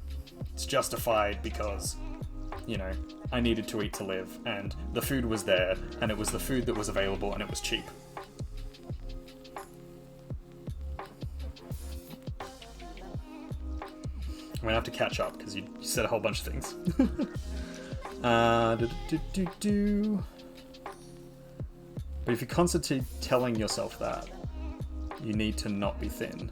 It's justified because, you know, I needed to eat to live, and the food was there, and it was the food that was available, and it was cheap. I'm gonna have to catch up because you said a whole bunch of things. But if you're constantly telling yourself that, you need to not be thin.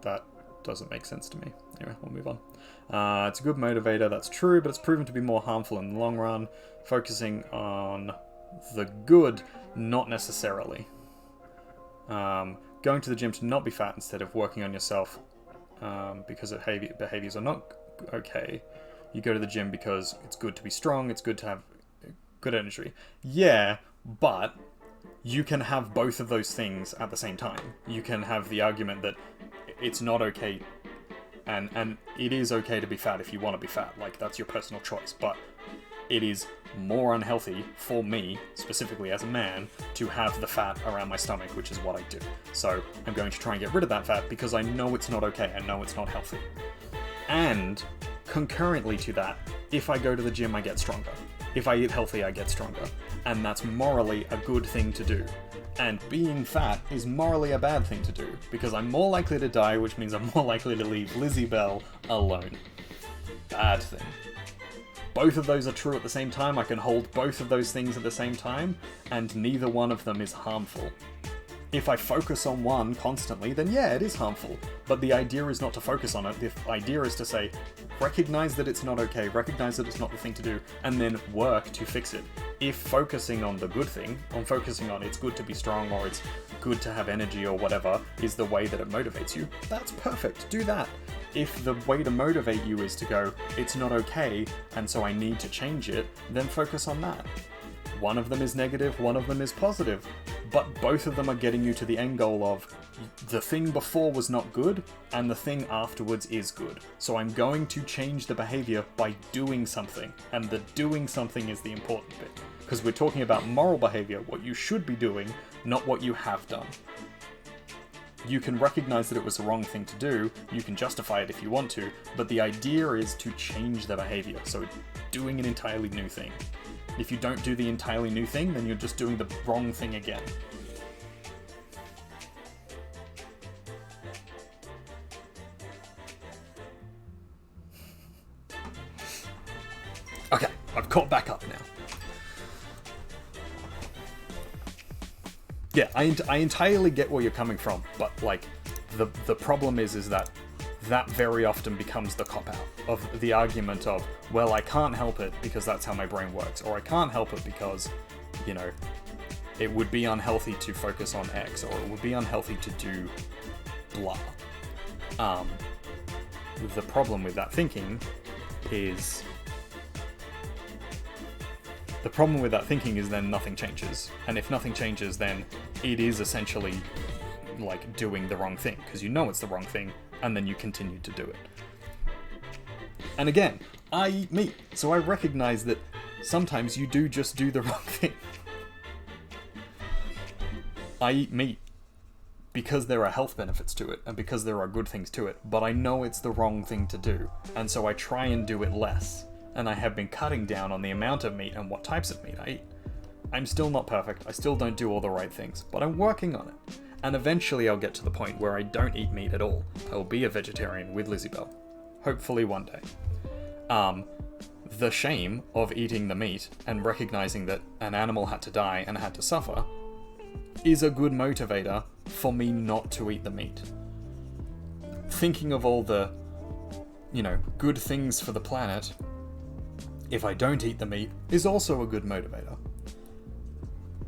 That doesn't make sense to me. Anyway, we'll move on. It's a good motivator, that's true, but it's proven to be more harmful in the long run. Focusing on the good, not necessarily. Going to the gym to not be fat instead of working on yourself because of behaviors are not okay. You go to the gym because it's good to be strong, it's good to have good energy. Yeah, but you can have both of those things at the same time. You can have the argument that it's not okay, and it is okay to be fat if you want to be fat. Like, that's your personal choice, but it is more unhealthy for me, specifically as a man, to have the fat around my stomach, which is what I do. So I'm going to try and get rid of that fat because I know it's not okay, I know it's not healthy. And concurrently to that, if I go to the gym, I get stronger. If I eat healthy, I get stronger. And that's morally a good thing to do. And being fat is morally a bad thing to do, because I'm more likely to die, which means I'm more likely to leave Lizzie Bell alone. Bad thing. Both of those are true at the same time. I can hold both of those things at the same time, and neither one of them is harmful. If I focus on one constantly, then yeah, it is harmful. But the idea is not to focus on it. The idea is to say, recognize that it's not okay, recognize that it's not the thing to do, and then work to fix it. If focusing on the good thing, on focusing on it's good to be strong or it's good to have energy or whatever, is the way that it motivates you, that's perfect. Do that. If the way to motivate you is to go, it's not okay, and so I need to change it, then focus on that. One of them is negative, one of them is positive, but both of them are getting you to the end goal of the thing before was not good, and the thing afterwards is good. So I'm going to change the behavior by doing something, and the doing something is the important bit. Because we're talking about moral behavior, what you should be doing, not what you have done. You can recognize that it was the wrong thing to do, you can justify it if you want to, but the idea is to change the behavior, so doing an entirely new thing. If you don't do the entirely new thing, then you're just doing the wrong thing again. Okay, I've caught back up now. Yeah, I entirely get where you're coming from, but like the problem is that very often becomes the cop-out of the argument of, well, I can't help it because that's how my brain works, or I can't help it because, you know, it would be unhealthy to focus on X, or it would be unhealthy to do blah. The problem with that thinking is The problem with that thinking is then nothing changes. And if nothing changes, then it is essentially like doing the wrong thing, because you know it's the wrong thing, and then you continue to do it. And again, I eat meat, so I recognize that sometimes you do just do the wrong thing. I eat meat because there are health benefits to it, and because there are good things to it, but I know it's the wrong thing to do, and so I try and do it less. And I have been cutting down on the amount of meat and what types of meat I eat. I'm still not perfect, I still don't do all the right things, but I'm working on it. And eventually I'll get to the point where I don't eat meat at all. I will be a vegetarian with Lizzie Bell. Hopefully one day. The shame of eating the meat and recognizing that an animal had to die and had to suffer is a good motivator for me not to eat the meat. Thinking of all the, good things for the planet, if I don't eat the meat, is also a good motivator.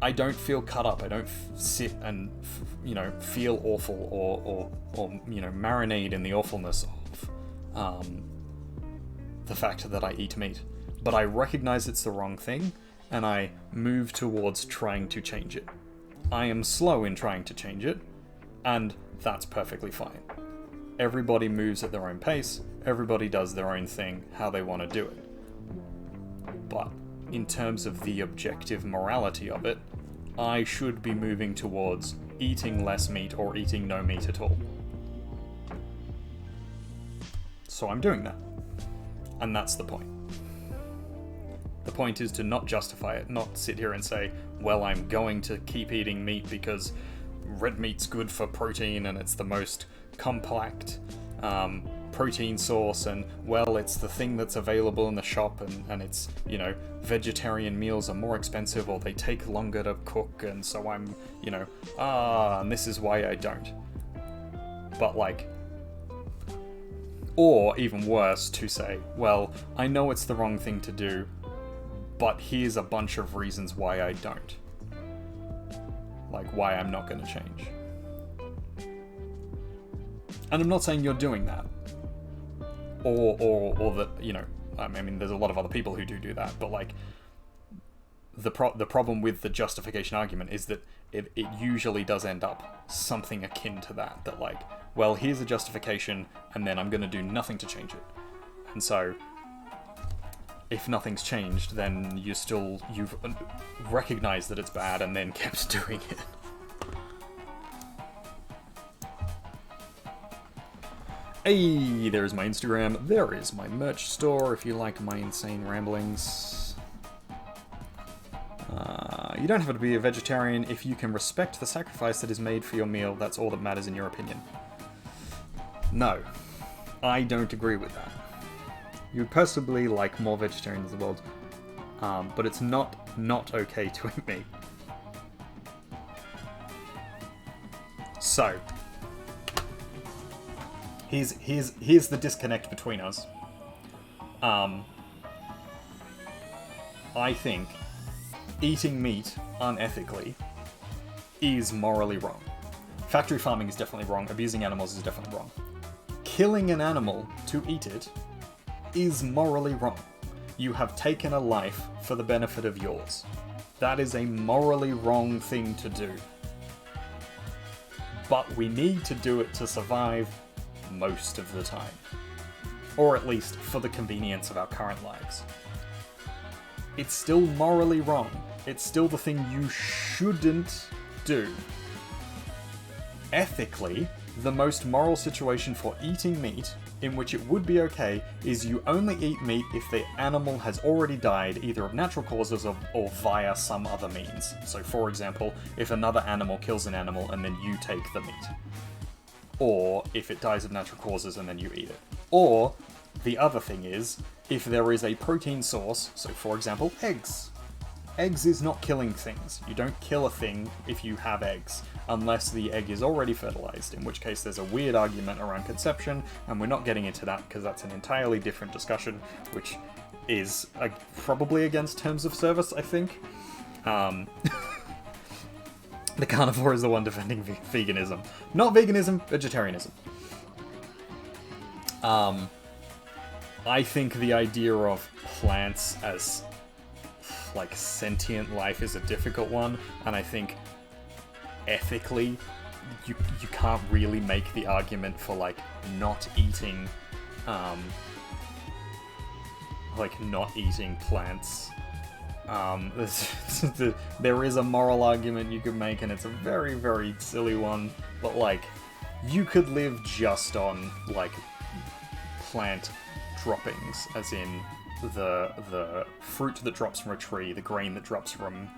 I don't feel cut up. I don't sit and, feel awful or marinate in the awfulness of the fact that I eat meat. But I recognize it's the wrong thing, and I move towards trying to change it. I am slow in trying to change it, and that's perfectly fine. Everybody moves at their own pace, everybody does their own thing, how they want to do it. But in terms of the objective morality of it, I should be moving towards eating less meat or eating no meat at all. So I'm doing that. And that's the point. The point is to not justify it, not sit here and say, well, I'm going to keep eating meat because red meat's good for protein and it's the most compact protein source, and and it's the thing that's available in the shop, and it's, vegetarian meals are more expensive or they take longer to cook, and so I'm, and this is why I don't. But or even worse, to say, well, I know it's the wrong thing to do, but here's a bunch of reasons why I don't. Like why I'm not going to change. And I'm not saying you're doing that. Or that, I mean, there's a lot of other people who do that, but the problem with the justification argument is that it usually does end up something akin to that, well, here's a justification, and then I'm going to do nothing to change it. And so, if nothing's changed, then you've recognized that it's bad and then kept doing it. Hey, there's my Instagram. There is my merch store if you like my insane ramblings. You don't have to be a vegetarian if you can respect the sacrifice that is made for your meal. That's all that matters in your opinion. No, I don't agree with that. You'd possibly like more vegetarians in the world, but it's not okay to eat meat. So, here's the disconnect between us. I think eating meat unethically is morally wrong. Factory farming is definitely wrong. Abusing animals is definitely wrong. Killing an animal to eat it is morally wrong. You have taken a life for the benefit of yours. That is a morally wrong thing to do. But we need to do it to survive most of the time. Or at least for the convenience of our current lives. It's still morally wrong. It's still the thing you shouldn't do. Ethically, the most moral situation for eating meat, in which it would be okay, is you only eat meat if the animal has already died, either of natural causes or via some other means. So for example, if another animal kills an animal and then you take the meat. Or if it dies of natural causes and then you eat it. Or, the other thing is, if there is a protein source, so for example, eggs. Eggs is not killing things. You don't kill a thing if you have eggs, unless the egg is already fertilized, in which case there's a weird argument around conception, and we're not getting into that because that's an entirely different discussion, which is probably against terms of service, I think. The carnivore is the one defending veganism. Not veganism, vegetarianism. I think the idea of plants as like sentient life is a difficult one, and I think ethically you can't really make the argument for like not eating plants. There is a moral argument you could make, and it's a very, very silly one, but like you could live just on like plant droppings, as in the fruit that drops from a tree, the grain that drops from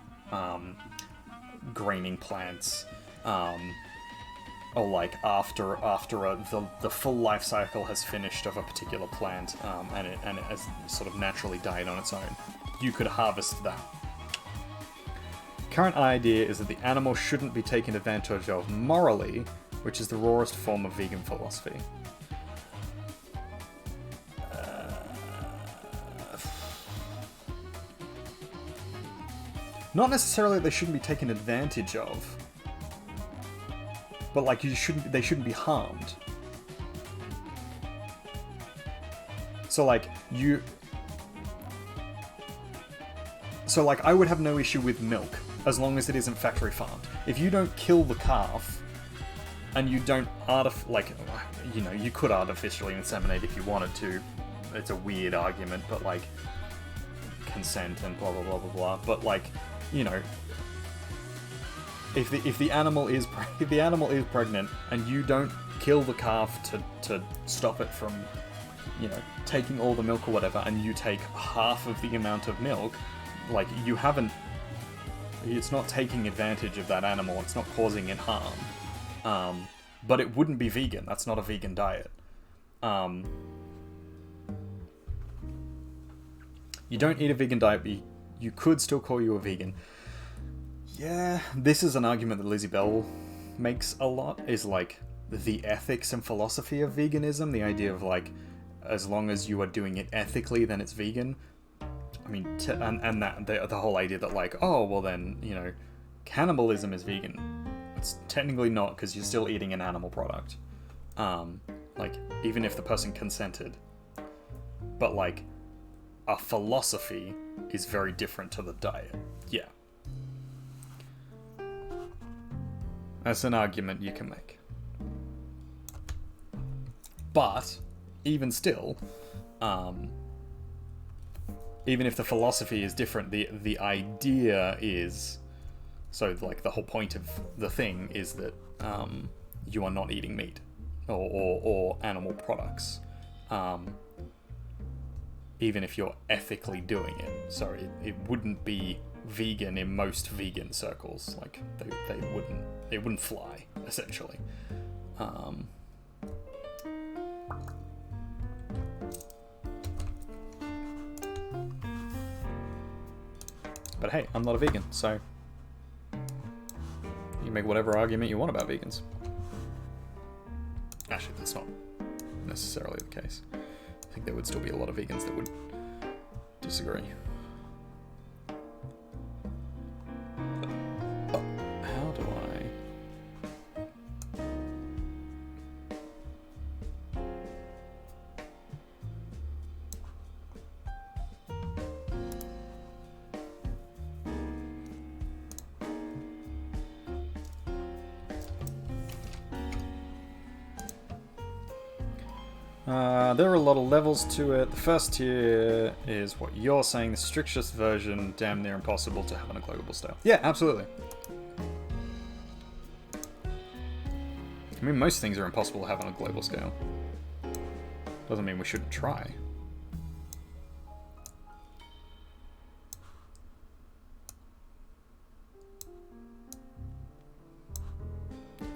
graining plants, or like after the full life cycle has finished of a particular plant, and it has sort of naturally died on its own. You could harvest that. Current idea is that the animal shouldn't be taken advantage of morally, which is the rawest form of vegan philosophy. Not necessarily that they shouldn't be taken advantage of, but like they shouldn't be harmed. So like I would have no issue with milk as long as it isn't factory farmed. If you don't kill the calf and you don't you could artificially inseminate if you wanted to. It's a weird argument, but like consent and blah blah blah blah blah. But like, you know, if the animal is pregnant and you don't kill the calf to stop it from, you know, taking all the milk or whatever, and you take half of the amount of milk, like it's not taking advantage of that animal, it's not causing it harm. But it wouldn't be vegan. That's not a vegan diet. You don't eat a vegan diet, but you could still call you a vegan. Yeah, this is an argument that Lizzie Bell makes a lot, is like the ethics and philosophy of veganism, the idea of like, as long as you are doing it ethically, then it's vegan. I mean, and that the whole idea that like, oh, well then, you know, cannibalism is vegan. It's technically not, because you're still eating an animal product. Like, even if the person consented. But like, a philosophy is very different to the diet. Yeah. That's an argument you can make. But, even still, even if the philosophy is different, the idea is... So, like, the whole point of the thing is that you are not eating meat or animal products. Even if you're ethically doing it. So it wouldn't be vegan in most vegan circles. Like, it wouldn't fly, essentially. But hey, I'm not a vegan, so you make whatever argument you want about vegans. Actually, that's not necessarily the case. I think there would still be a lot of vegans that would disagree. How do I... There are a lot of levels to it. The first tier is what you're saying, the strictest version, damn near impossible to have on a global scale. Yeah, absolutely. I mean, most things are impossible to have on a global scale. Doesn't mean we shouldn't try.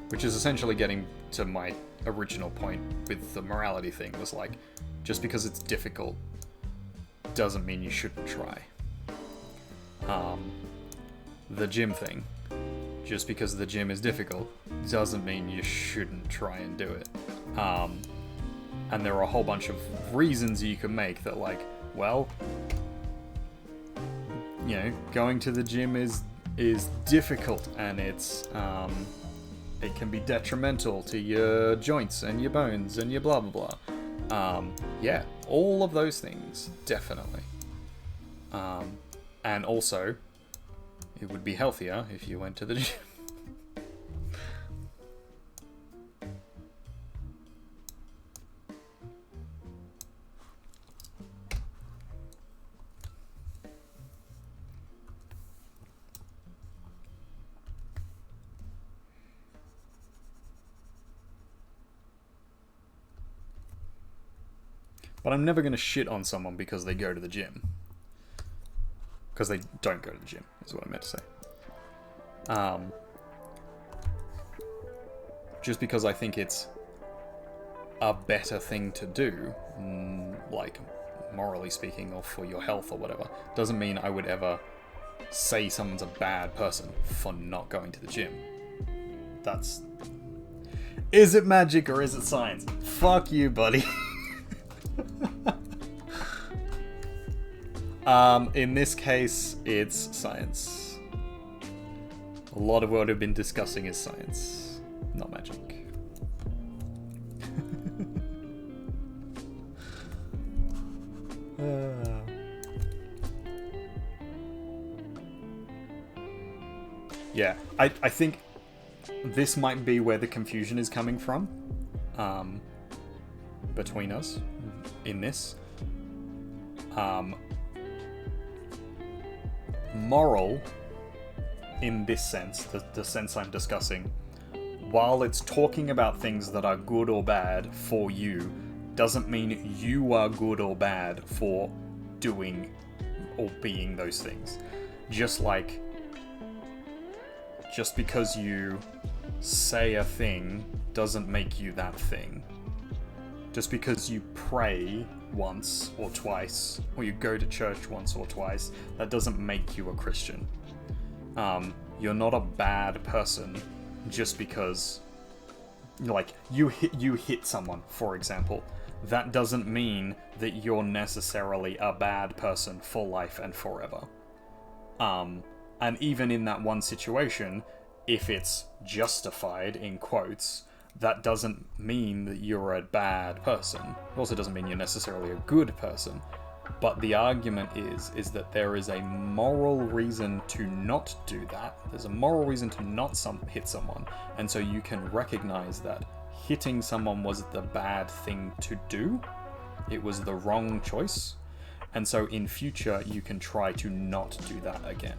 Which is essentially getting to my original point with the morality thing, was like, just because it's difficult doesn't mean you shouldn't try. The gym thing, just because the gym is difficult doesn't mean you shouldn't try and do it. And there are a whole bunch of reasons you can make that, like, well, you know, going to the gym is difficult, and it's it can be detrimental to your joints and your bones and your blah blah blah. Yeah, all of those things, definitely. And also, it would be healthier if you went to the gym. But I'm never going to shit on someone because they go to the gym. Because they don't go to the gym, is what I meant to say. Just because I think it's a better thing to do, like, morally speaking, or for your health or whatever, doesn't mean I would ever say someone's a bad person for not going to the gym. That's... Is it magic or is it science? Fuck you, buddy. In this case, it's science. A lot of what I've been discussing is science, not magic. Yeah, I think this might be where the confusion is coming from, between us in this. Moral, in this sense, the sense I'm discussing, while it's talking about things that are good or bad for you, doesn't mean you are good or bad for doing or being those things. Just because you say a thing doesn't make you that thing. Just because you pray once or twice, or you go to church once or twice, that doesn't make you a Christian. You're not a bad person just because, like, you hit someone, for example. That doesn't mean that you're necessarily a bad person for life and forever. And even in that one situation, if it's justified, in quotes, that doesn't mean that you're a bad person. It also doesn't mean you're necessarily a good person. But the argument is that there is a moral reason to not do that. There's a moral reason to not hit someone. And so you can recognize that hitting someone was the bad thing to do. It was the wrong choice. And so in future, you can try to not do that again.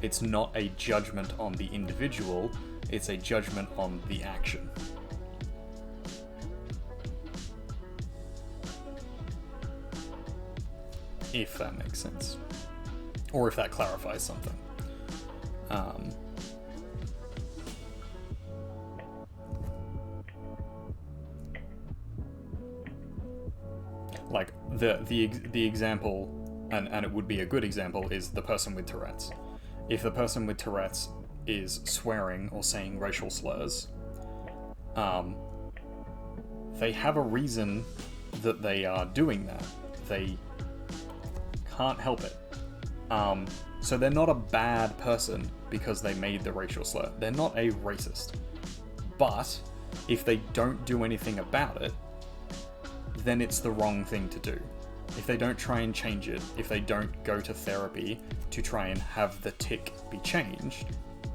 It's not a judgment on the individual, it's a judgment on the action. If that makes sense. Or if that clarifies something. Like, the example, and it would be a good example, is the person with Tourette's. If the person with Tourette's is swearing or saying racial slurs, they have a reason that they are doing that. They can't help it. So they're not a bad person because they made the racial slur. They're not a racist. But if they don't do anything about it, then it's the wrong thing to do. If they don't try and change it, if they don't go to therapy to try and have the tic be changed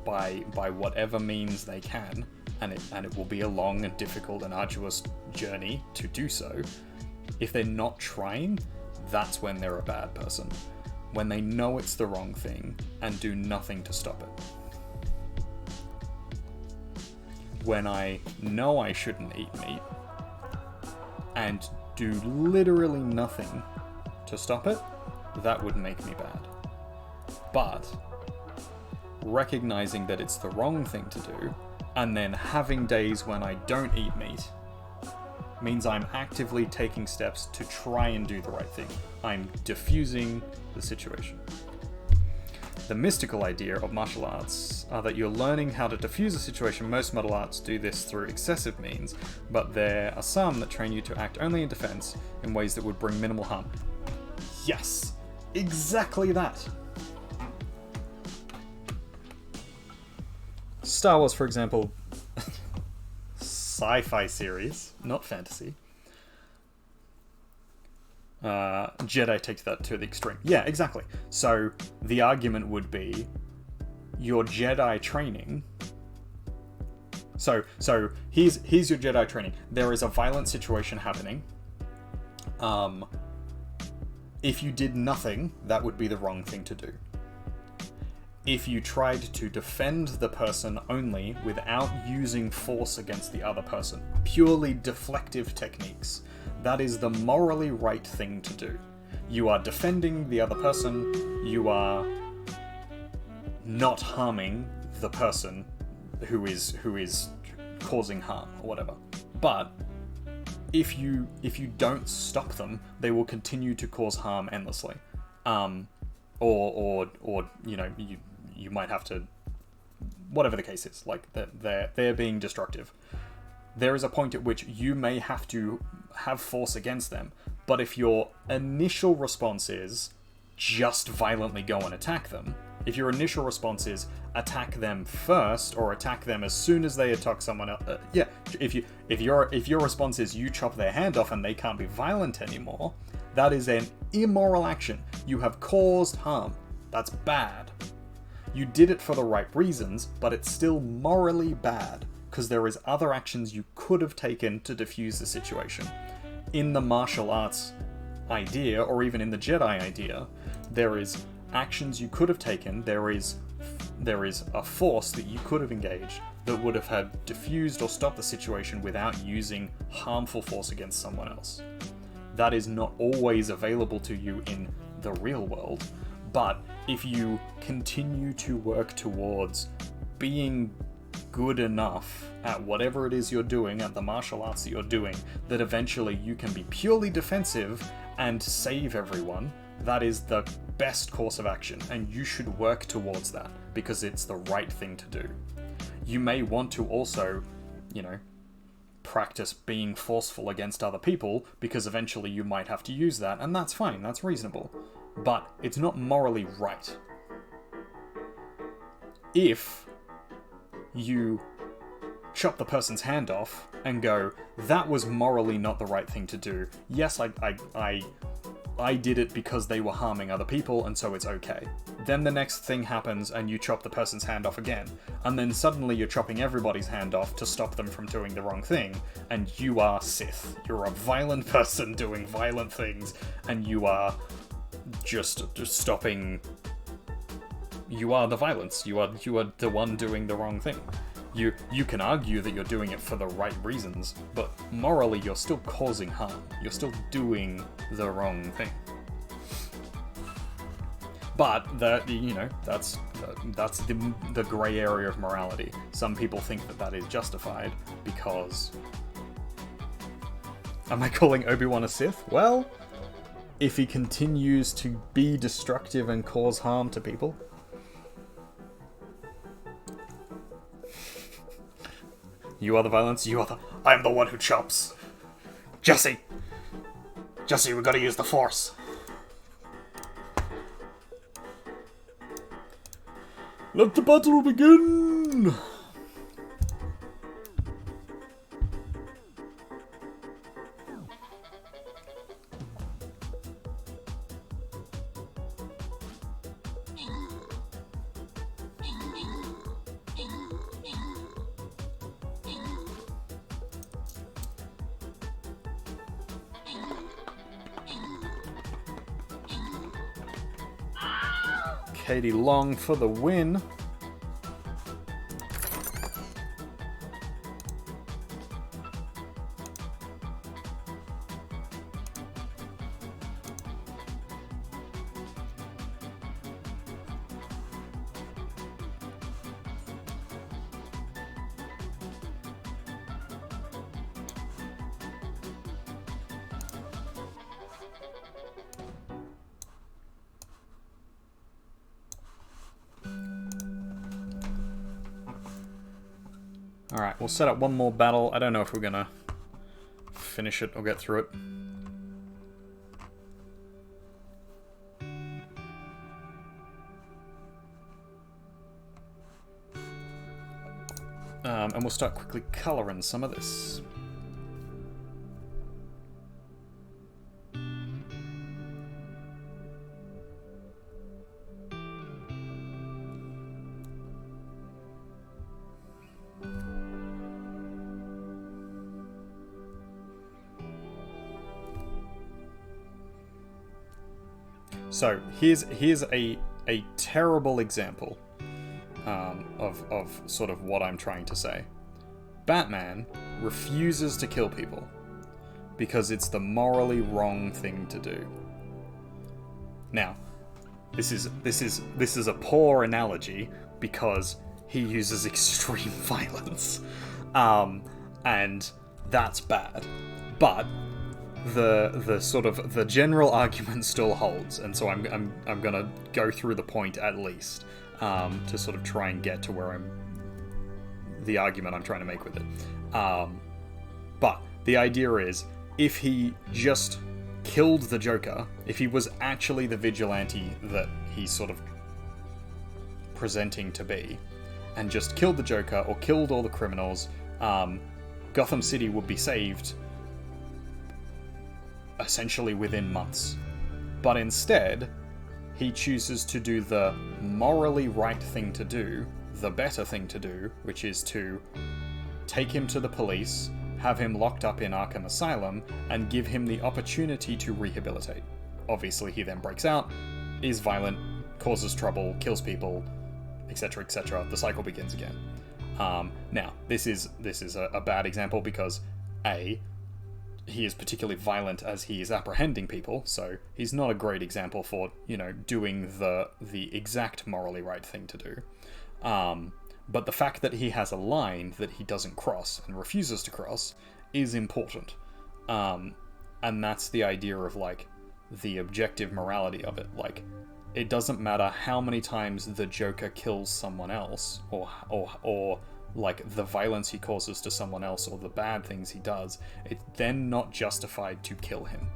by whatever means they can, and it will be a long and difficult and arduous journey to do so, if they're not trying, that's when they're a bad person. When they know it's the wrong thing and do nothing to stop it. When I know I shouldn't eat meat and do literally nothing to stop it, that would make me bad. But recognizing that it's the wrong thing to do, and then having days when I don't eat meat, means I'm actively taking steps to try and do the right thing. I'm diffusing the situation. The mystical idea of martial arts are that you're learning how to diffuse a situation. Most martial arts do this through excessive means, but there are some that train you to act only in defense in ways that would bring minimal harm. Yes, exactly that. Star Wars, for example, sci-fi series, not fantasy, Jedi takes that to the extreme. Yeah, exactly. So the argument would be your Jedi training. So here's your Jedi training. There is a violent situation happening. If you did nothing, that would be the wrong thing to do. If you tried to defend the person only without using force against the other person, purely deflective techniques, that is the morally right thing to do. You are defending the other person, you are not harming the person who is causing harm or whatever. But if you don't stop them, they will continue to cause harm endlessly. Or you know, you might have to, whatever the case is, like they're being destructive. There is a point at which you may have to have force against them, but if your initial response is just violently go and attack them, if your initial response is attack them first or attack them as soon as they attack someone else, if your response is you chop their hand off and they can't be violent anymore, that is an immoral action. You have caused harm. That's bad. You did it for the right reasons, but it's still morally bad, because there is other actions you could have taken to defuse the situation. In the martial arts idea, or even in the Jedi idea, there is actions you could have taken, there is a force that you could have engaged that would have had diffused or stopped the situation without using harmful force against someone else. That is not always available to you in the real world, but if you continue to work towards being good enough at whatever it is you're doing, at the martial arts that you're doing, that eventually you can be purely defensive and save everyone, that is the best course of action, and you should work towards that, because it's the right thing to do. You may want to also, you know, practice being forceful against other people, because eventually you might have to use that, and that's fine, that's reasonable. But it's not morally right. If you chop the person's hand off and go, that was morally not the right thing to do. Yes, I did it because they were harming other people, and so it's okay. Then the next thing happens and you chop the person's hand off again, and then suddenly you're chopping everybody's hand off to stop them from doing the wrong thing, and you are Sith. You're a violent person doing violent things, and you are just stopping. You are the violence. You are the one doing the wrong thing. You can argue that you're doing it for the right reasons, but morally you're still causing harm. You're still doing the wrong thing. But that's the grey area of morality. Some people think that is justified because. Am I calling Obi-Wan a Sith? Well, if he continues to be destructive and cause harm to people. You are the violence, I am the one who chops. Jesse, we gotta use the Force. Let the battle begin! Katie Long for the win. Alright, we'll set up one more battle. I don't know if we're gonna finish it or get through it. And we'll start quickly colouring some of this. So here's a terrible example of sort of what I'm trying to say. Batman refuses to kill people because it's the morally wrong thing to do. Now, this is a poor analogy because he uses extreme violence, and that's bad. But the sort of the general argument still holds, and so I'm gonna go through the point at least to sort of try and get to where the argument I'm trying to make with it. But the idea is, if he just killed the Joker, if he was actually the vigilante that he's sort of presenting to be, and just killed the Joker or killed all the criminals, Gotham City would be saved essentially within months. But instead, he chooses to do the morally right thing to do, the better thing to do, which is to take him to the police, have him locked up in Arkham Asylum, and give him the opportunity to rehabilitate. Obviously, he then breaks out, is violent, causes trouble, kills people, etc., etc. The cycle begins again. Now, this is a bad example because A, he is particularly violent as he is apprehending people, so he's not a great example for, doing the exact morally right thing to do. But the fact that he has a line that he doesn't cross and refuses to cross is important. And that's the idea of, like, the objective morality of it. Like, it doesn't matter how many times the Joker kills someone else, or like, the violence he causes to someone else, or the bad things he does, it's then not justified to kill him.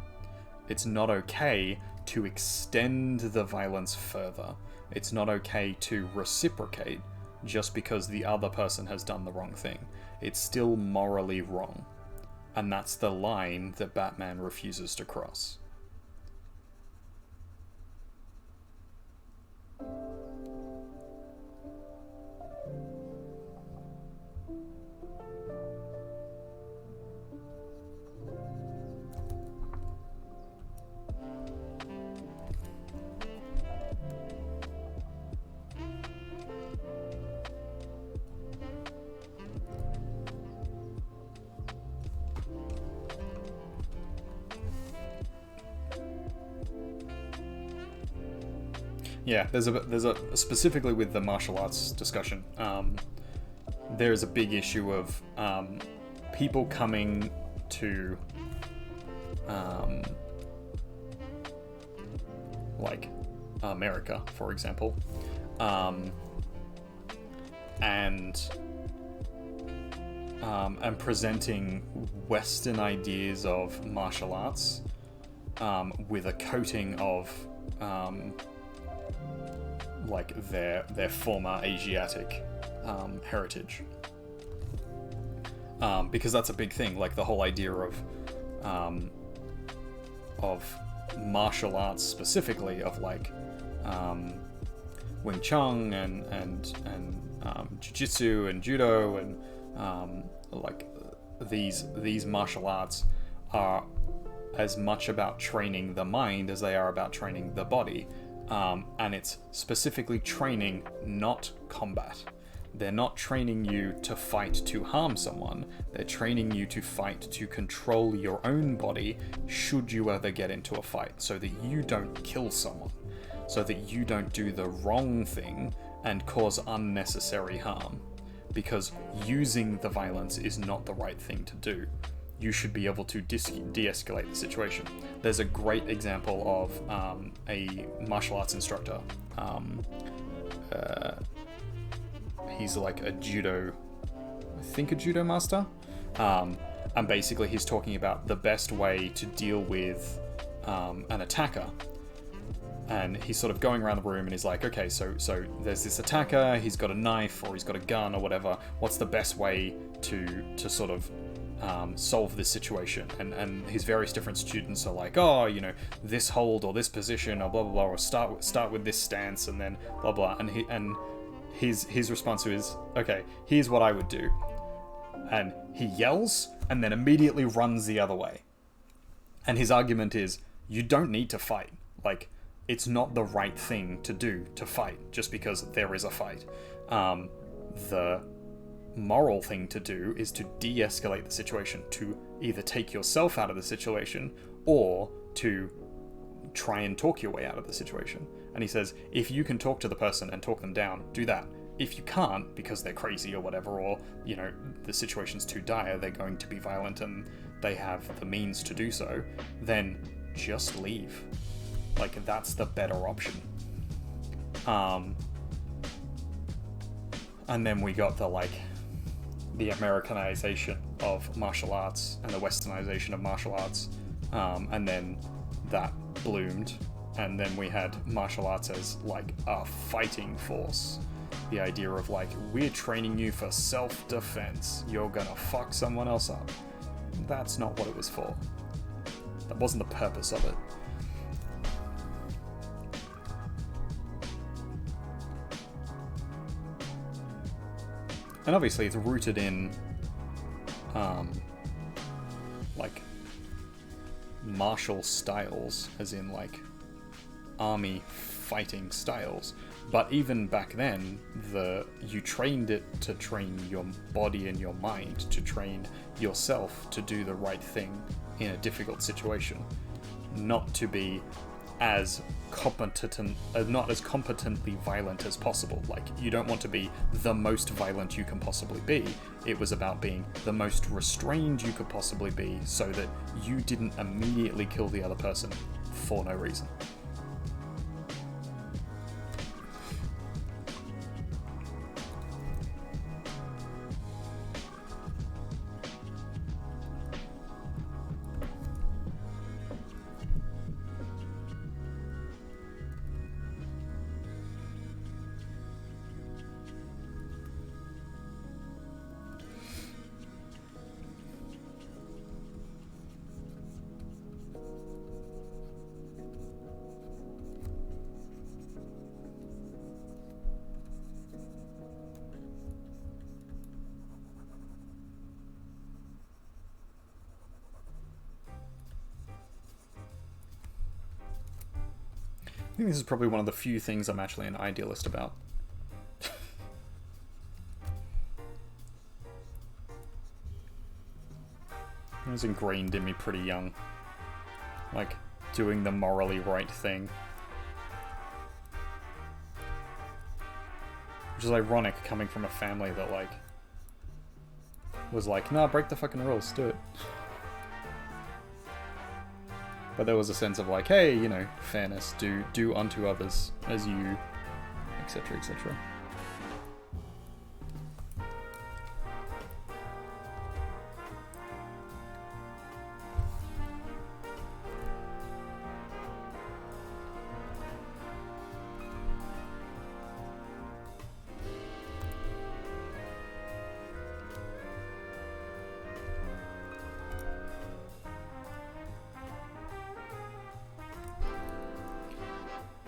It's not okay to extend the violence further. It's not okay to reciprocate just because the other person has done the wrong thing. It's still morally wrong. And that's the line that Batman refuses to cross. Yeah, there's a specifically with the martial arts discussion. There's a big issue of people coming to like America, for example, and presenting Western ideas of martial arts with a coating of like their former Asiatic heritage, because that's a big thing. Like, the whole idea of martial arts specifically, of like Wing Chun and Jiu-Jitsu and Judo and like these martial arts are as much about training the mind as they are about training the body. And it's specifically training, not combat. They're not training you to fight to harm someone. They're training you to fight to control your own body should you ever get into a fight, so that you don't kill someone, so that you don't do the wrong thing and cause unnecessary harm. Because using the violence is not the right thing to do. You should be able to de-escalate the situation. There's a great example of a martial arts instructor. He's like a judo master. And basically he's talking about the best way to deal with an attacker. And he's sort of going around the room and he's like, okay, so there's this attacker, he's got a knife or he's got a gun or whatever. What's the best way to sort of solve this situation? And his various different students are like, this hold or this position or blah blah blah, or start with this stance and then blah blah. And his response is, okay, here's what I would do. And he yells and then immediately runs the other way. And his argument is, you don't need to fight. Like, it's not the right thing to do to fight just because there is a fight. The moral thing to do is to de-escalate the situation, to either take yourself out of the situation or to try and talk your way out of the situation. And he says, if you can talk to the person and talk them down, do that. If you can't, because they're crazy or whatever, or, you know, the situation's too dire, they're going to be violent and they have the means to do so, then just leave. Like, that's the better option. And then we got the Americanization of martial arts and the westernization of martial arts. And then that bloomed. And then we had martial arts as, like, a fighting force. The idea of, like, we're training you for self-defense. You're gonna fuck someone else up. That's not what it was for. That wasn't the purpose of it. And obviously it's rooted in, like, martial styles, as in, like, army fighting styles. But even back then, you trained it to train your body and your mind, to train yourself to do the right thing in a difficult situation. Not to be as not as competently violent as possible. Like, you don't want to be the most violent you can possibly be. It was about being the most restrained you could possibly be so that you didn't immediately kill the other person for no reason. I think this is probably one of the few things I'm actually an idealist about. It was ingrained in me pretty young. Like, doing the morally right thing. Which is ironic coming from a family that, like, was like, nah, break the fucking rules, do it. But there was a sense of, like, hey, you know, fairness, do unto others as you, etc., etc.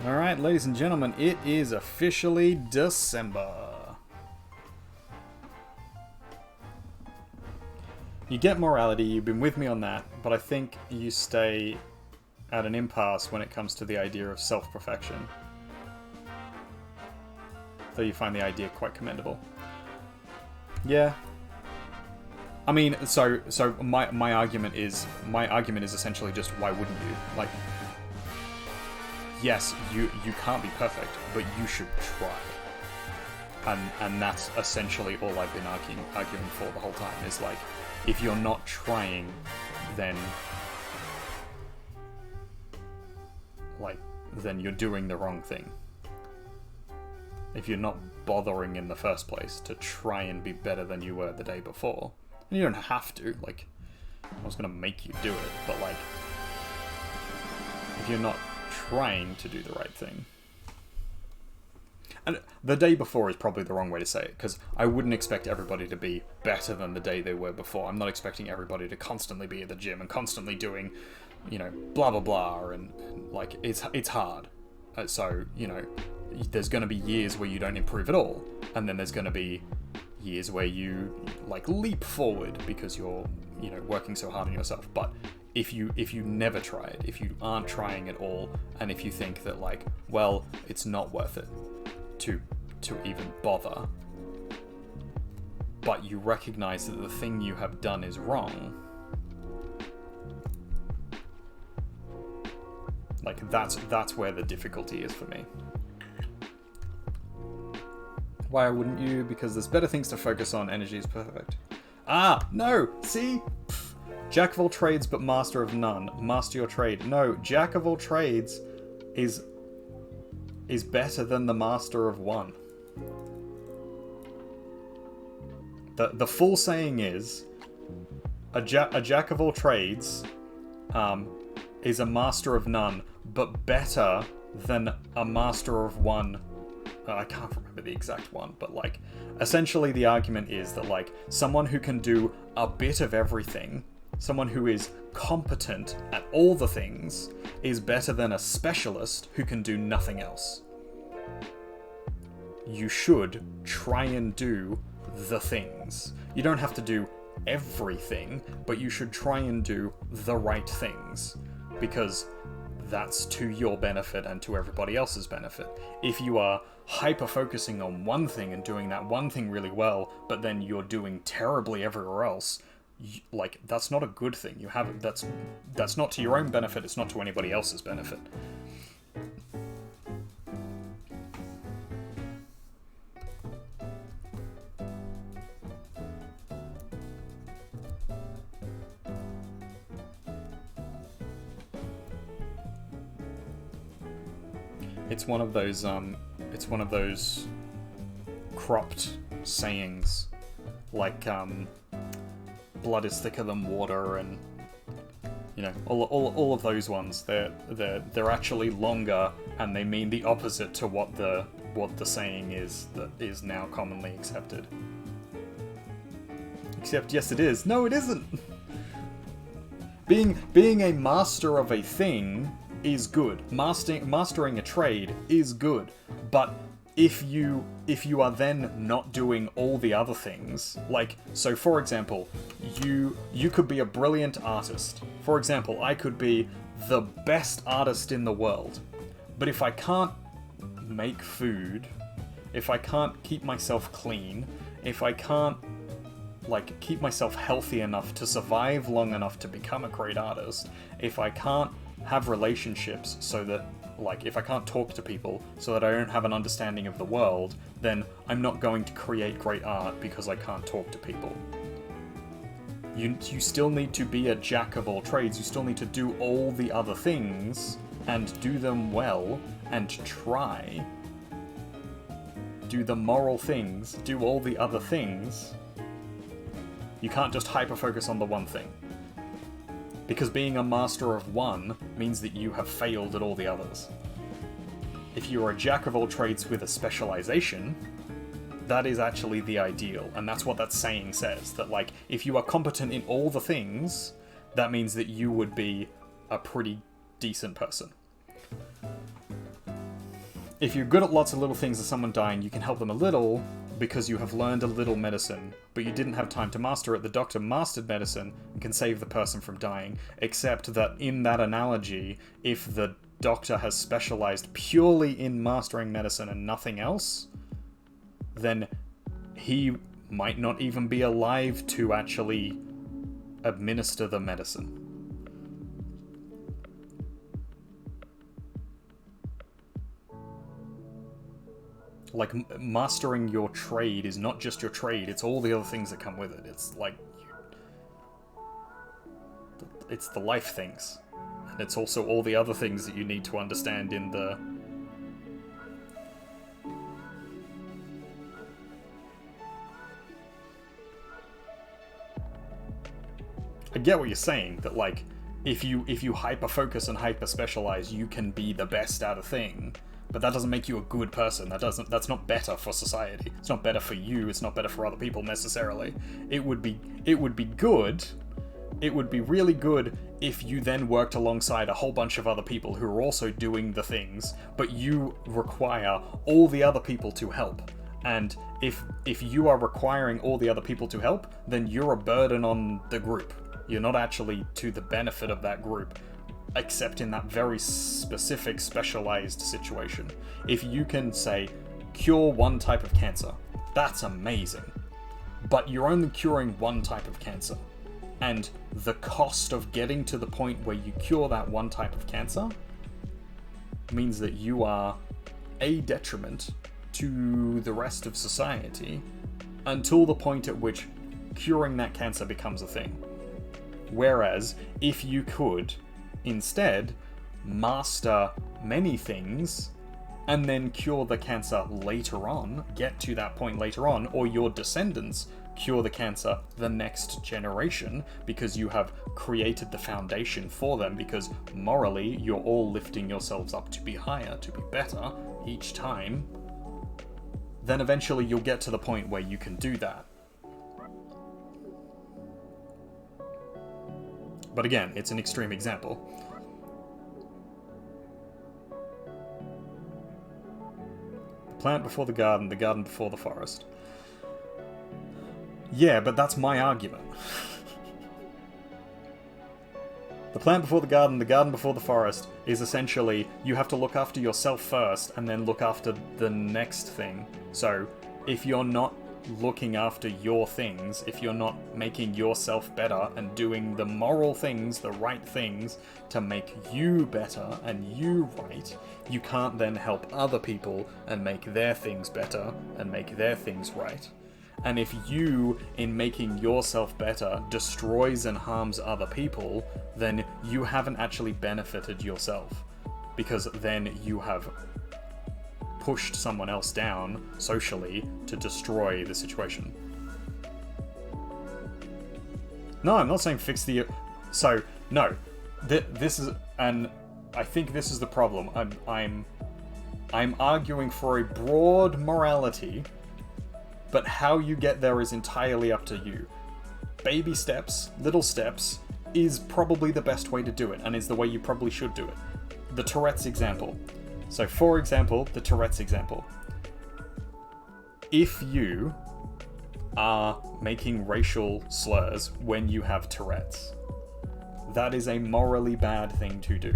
Alright, ladies and gentlemen, it is officially December. You get morality, you've been with me on that, but I think you stay at an impasse when it comes to the idea of self-perfection. Though you find the idea quite commendable. Yeah. I mean, so my argument is essentially just, why wouldn't you? Like, yes, you can't be perfect, but you should try. And that's essentially all I've been arguing for the whole time, is like, if you're not trying, then you're doing the wrong thing. If you're not bothering in the first place to try and be better than you were the day before, and you don't have to, like, I was gonna make you do it, but like, if you're not trying to do the right thing. And the day before is probably the wrong way to say it, because I wouldn't expect everybody to be better than the day they were before. I'm not expecting everybody to constantly be at the gym and constantly doing, you know, blah blah blah, and like, it's hard. So, you know, there's going to be years where you don't improve at all, and then there's going to be years where you, like, leap forward because you're, you know, working so hard on yourself. But if you never try it, if you aren't trying at all, and if you think that like, well, it's not worth it to even bother, but you recognize that the thing you have done is wrong, like that's where the difficulty is for me. Why wouldn't you? Because there's better things to focus on. Energy is perfect. Ah, no! See? Pfft. Jack of all trades, but master of none. Master your trade. No, jack of all trades is better than the master of one. The full saying is, a jack of all trades is a master of none, but better than a master of one. I can't remember the exact one, but like, essentially the argument is that like, someone who can do a bit of everything, someone who is competent at all the things, is better than a specialist who can do nothing else. You should try and do the things. You don't have to do everything, but you should try and do the right things, because that's to your benefit and to everybody else's benefit. If you are hyper-focusing on one thing and doing that one thing really well, but then you're doing terribly everywhere else, like, that's not a good thing. You have that's not to your own benefit, it's not to anybody else's benefit. It's one of those cropped sayings, like blood is thicker than water, and you know, all of those ones. They're actually longer, and they mean the opposite to what the saying is that is now commonly accepted. Except yes, it is. No, it isn't. Being a master of a thing is good. Mastering a trade is good. But if you are then not doing all the other things, like, so for example, you could be a brilliant artist. For example, I could be the best artist in the world. But if I can't make food, if I can't keep myself clean, if I can't like keep myself healthy enough to survive long enough to become a great artist, if I can't have relationships so that, like, if I can't talk to people so that I don't have an understanding of the world, then I'm not going to create great art because I can't talk to people. You still need to be a jack of all trades. You still need to do all the other things and do them well and try. Do the moral things, do all the other things. You can't just hyper-focus on the one thing. Because being a master of one means that you have failed at all the others. If you are a jack of all trades with a specialization, that is actually the ideal, and that's what that saying says, that like, if you are competent in all the things, that means that you would be a pretty decent person. If you're good at lots of little things of someone dying, you can help them a little, because you have learned a little medicine, but you didn't have time to master it. The doctor mastered medicine and can save the person from dying, except that in that analogy, if the doctor has specialized purely in mastering medicine and nothing else, then he might not even be alive to actually administer the medicine. Like, mastering your trade is not just your trade, it's all the other things that come with it. It's like, it's the life things. And it's also all the other things that you need to understand in the... I get what you're saying, that like, if you hyper-focus and hyper-specialize, you can be the best at a thing. But that doesn't make you a good person. That's not better for society. It's not better for you. It's not better for other people necessarily. It would be good. It would be really good if you then worked alongside a whole bunch of other people who are also doing the things, but you require all the other people to help. And if you are requiring all the other people to help, then you're a burden on the group. You're not actually to the benefit of that group, except in that very specific, specialized situation. If you can, say, cure one type of cancer, that's amazing. But you're only curing one type of cancer. And the cost of getting to the point where you cure that one type of cancer means that you are a detriment to the rest of society until the point at which curing that cancer becomes a thing. Whereas, if you could instead master many things and then cure the cancer later on, get to that point later on, or your descendants cure the cancer the next generation because you have created the foundation for them, because morally you're all lifting yourselves up to be higher, to be better each time, then eventually you'll get to the point where you can do that. But again, it's an extreme example. The plant before the garden before the forest. Yeah, but that's my argument. The plant before the garden before the forest is essentially you have to look after yourself first and then look after the next thing. So, if you're not looking after your things, if you're not making yourself better and doing the moral things, the right things to make you better and you right, you can't then help other people and make their things better and make their things right. And if you, in making yourself better, destroys and harms other people, then you haven't actually benefited yourself. Because then you have pushed someone else down socially to destroy the situation. No, I'm not saying fix the... So, no. This is... And I think this is the problem. I'm arguing for a broad morality, but how you get there is entirely up to you. Baby steps, little steps, is probably the best way to do it, and is the way you probably should do it. The Tourette's example. So, for example, the Tourette's example. If you are making racial slurs when you have Tourette's, that is a morally bad thing to do.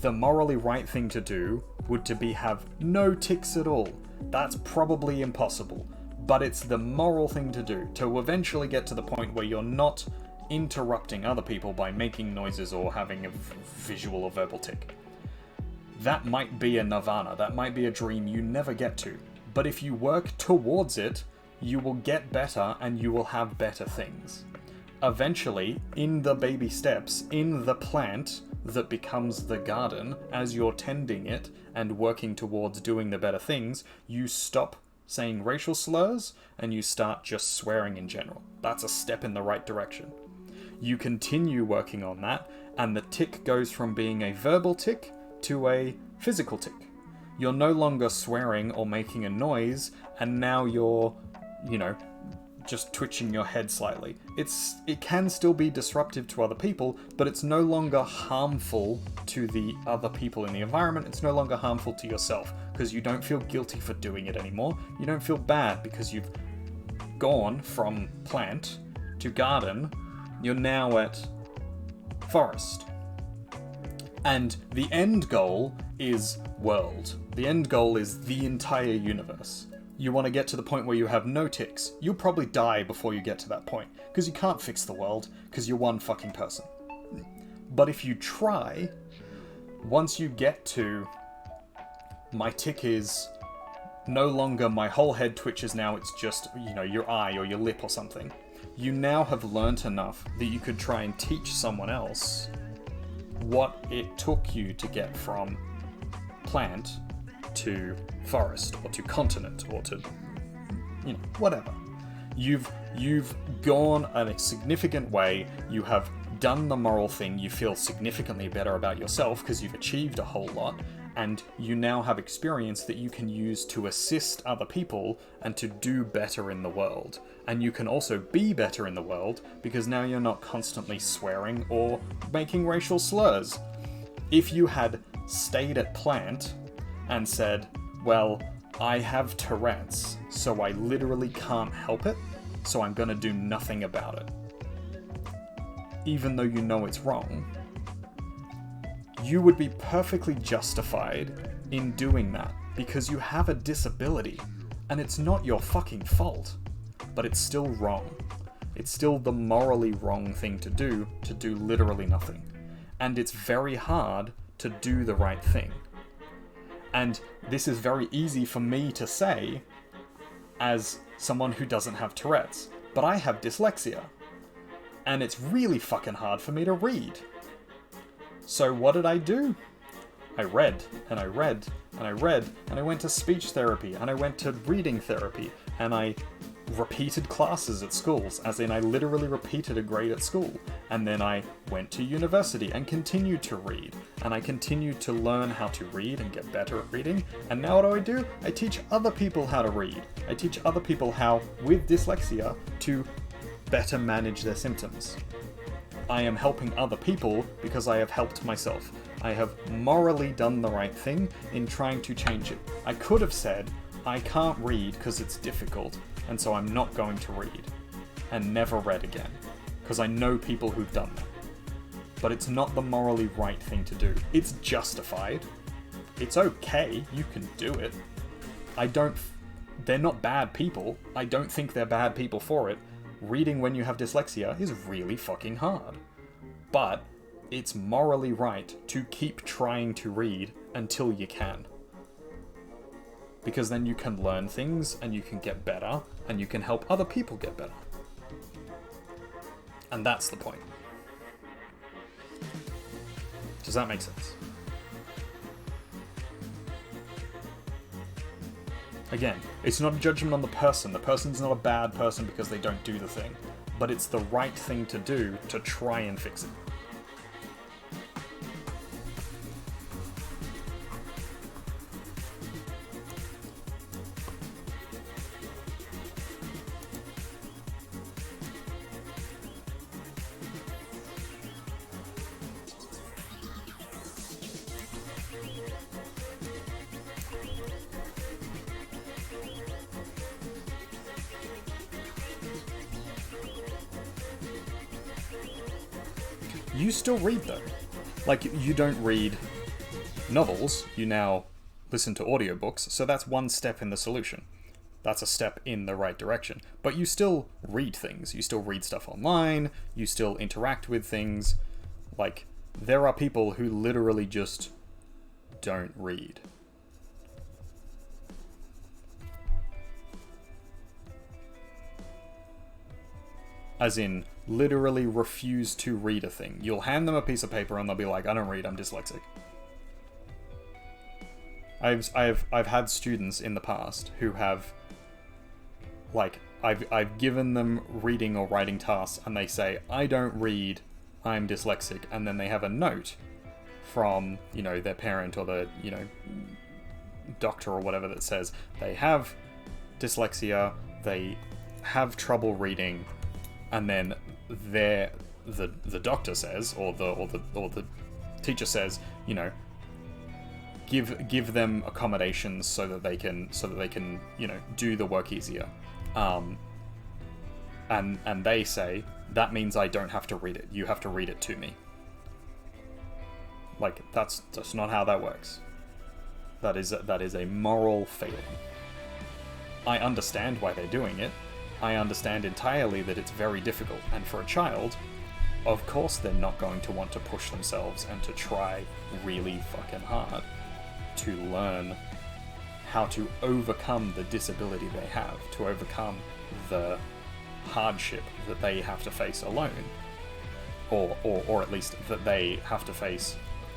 The morally right thing to do would to be have no tics at all. That's probably impossible, but it's the moral thing to do, to eventually get to the point where you're not interrupting other people by making noises or having a visual or verbal tic. That might be a nirvana, that might be a dream you never get to, but if you work towards it, you will get better and you will have better things. Eventually, in the baby steps, in the plant that becomes the garden, as you're tending it and working towards doing the better things, you stop saying racial slurs and you start just swearing in general. That's a step in the right direction. You continue working on that, and the tic goes from being a verbal tic to a physical tic. You're no longer swearing or making a noise, and now you're, just twitching your head slightly. It can still be disruptive to other people, but it's no longer harmful to the other people in the environment. It's no longer harmful to yourself, because you don't feel guilty for doing it anymore. You don't feel bad because you've gone from plant to garden. You're now at forest. And the end goal is world. The end goal is the entire universe. You want to get to the point where you have no tics. You'll probably die before you get to that point, because you can't fix the world, because you're one fucking person. But if you try, once you get to my tic is no longer my whole head twitches, now it's just, your eye or your lip or something. You now have learnt enough that you could try and teach someone else what it took you to get from plant to forest or to continent or to whatever. You've gone a significant way. You have done the moral thing. You feel significantly better about yourself because you've achieved a whole lot, and you now have experience that you can use to assist other people and to do better in the world. And you can also be better in the world because now you're not constantly swearing or making racial slurs. If you had stayed at plant and said, well, I have Tourette's, so I literally can't help it, so I'm gonna do nothing about it. even though you know it's wrong, you would be perfectly justified in doing that because you have a disability and it's not your fucking fault, but it's still wrong. It's still the morally wrong thing to do literally nothing. And it's very hard to do the right thing. And this is very easy for me to say as someone who doesn't have Tourette's, but I have dyslexia. And it's really fucking hard for me to read. So what did I do? I read, and I read, and I read, and I went to speech therapy, and I went to reading therapy, and I repeated classes at schools, as in I literally repeated a grade at school, and then I went to university and continued to read, and I continued to learn how to read and get better at reading, and now what do? I teach other people how to read. I teach other people how, with dyslexia, to better manage their symptoms. I am helping other people because I have helped myself. I have morally done the right thing in trying to change it. I could have said, I can't read because it's difficult, and so I'm not going to read, and never read again, because I know people who've done that. But it's not the morally right thing to do. It's justified. It's okay, you can do it. They're not bad people. I don't think they're bad people for it. Reading when you have dyslexia is really fucking hard. But it's morally right to keep trying to read until you can. Because then you can learn things, and you can get better, and you can help other people get better. And that's the point. Does that make sense? Again, it's not a judgment on the person. The person's not a bad person because they don't do the thing. But it's the right thing to do to try and fix it. You still read though. Like, you don't read novels, you now listen to audiobooks, so that's one step in the solution. That's a step in the right direction. But you still read things. You still read stuff online, you still interact with things. Like, there are people who literally just don't read. As in, literally refuse to read a thing. You'll hand them a piece of paper and they'll be like, I don't read, I'm dyslexic. I've had students in the past who have, like, I've given them reading or writing tasks and they say, I don't read, I'm dyslexic, and then they have a note from, you know, their parent or the, you know, doctor or whatever that says they have dyslexia, they have trouble reading, and then the doctor says, or the teacher says, you know, give them accommodations so that they can you know, do the work easier, and they say that means I don't have to read it. You have to read it to me. Like, that's not how that works. That is a moral failing. I understand why they're doing it. I understand entirely that it's very difficult, and for a child, of course they're not going to want to push themselves and to try really fucking hard to learn how to overcome the disability they have, to overcome the hardship that they have to face alone, or at least that they have to face,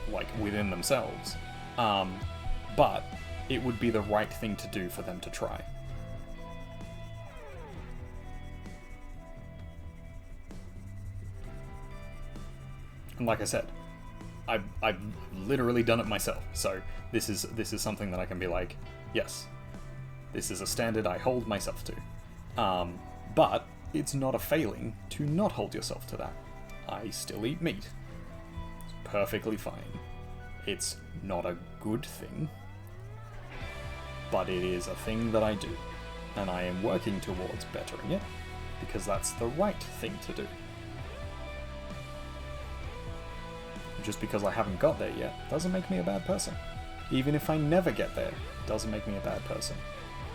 like, within themselves. But it would be the right thing to do for them to try. And like I said, I've literally done it myself. So this is something that I can be like, yes, this is a standard I hold myself to. But it's not a failing to not hold yourself to that. I still eat meat. It's perfectly fine. It's not a good thing, but it is a thing that I do, and I am working towards bettering it because that's the right thing to do. Just because I haven't got there yet doesn't make me a bad person. Even if I never get there, doesn't make me a bad person.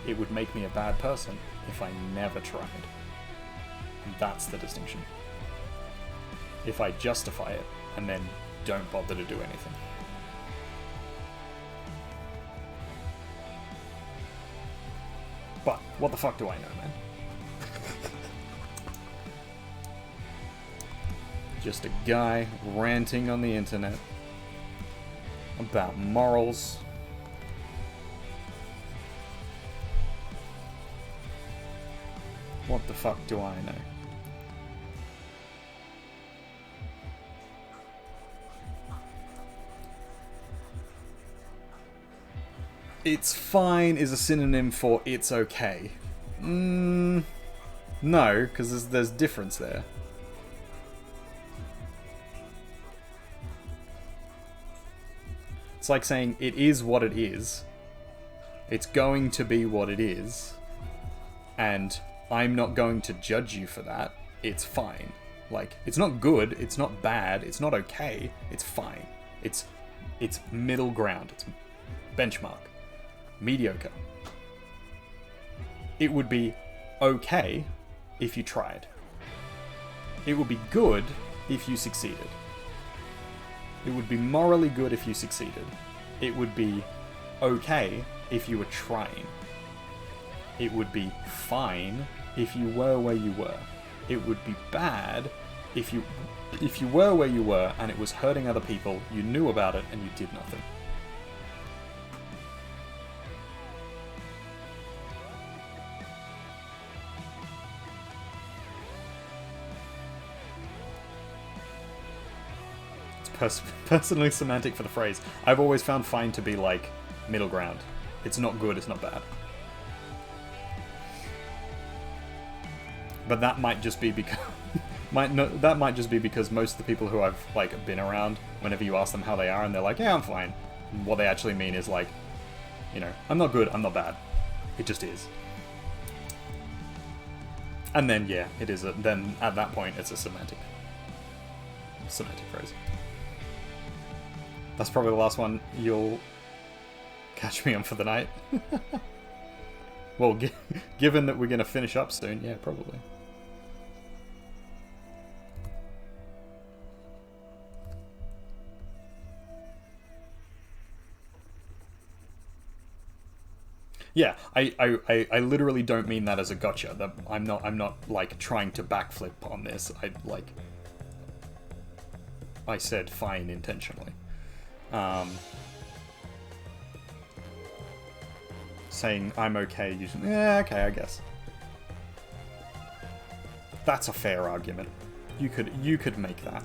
It would make me a bad person if I never tried. And that's the distinction. If I justify it and then don't bother to do anything. But what the fuck do I know, man? Just a guy ranting on the internet about morals. What the fuck do I know? It's fine is a synonym for it's okay. No, because there's difference there. It's like saying it is what it is. It's going to be what it is. And I'm not going to judge you for that. It's fine. Like, it's not good, it's not bad, it's not okay, it's fine. It's middle ground, it's benchmark. Mediocre. It would be okay if you tried. It would be good if you succeeded. It would be morally good if you succeeded. It would be okay if you were trying. It would be fine if you were where you were. It would be bad if you were where you were and it was hurting other people, you knew about it and you did nothing. Personally semantic for the phrase. I've always found fine to be like middle ground. It's not good, it's not bad. But that might just be because that might just be because most of the people who I've like been around, whenever you ask them how they are and they're like, yeah, I'm fine, what they actually mean is like, you know, I'm not good, I'm not bad. It just is. And then yeah, it is then at that point it's a semantic phrase. That's probably the last one you'll catch me on for the night. Well, given that we're going to finish up soon, yeah, probably. Yeah, I literally don't mean that as a gotcha. That I'm not like trying to backflip on this. I said fine intentionally. Saying I'm okay, usually, yeah, okay, I guess. That's a fair argument. You could make that.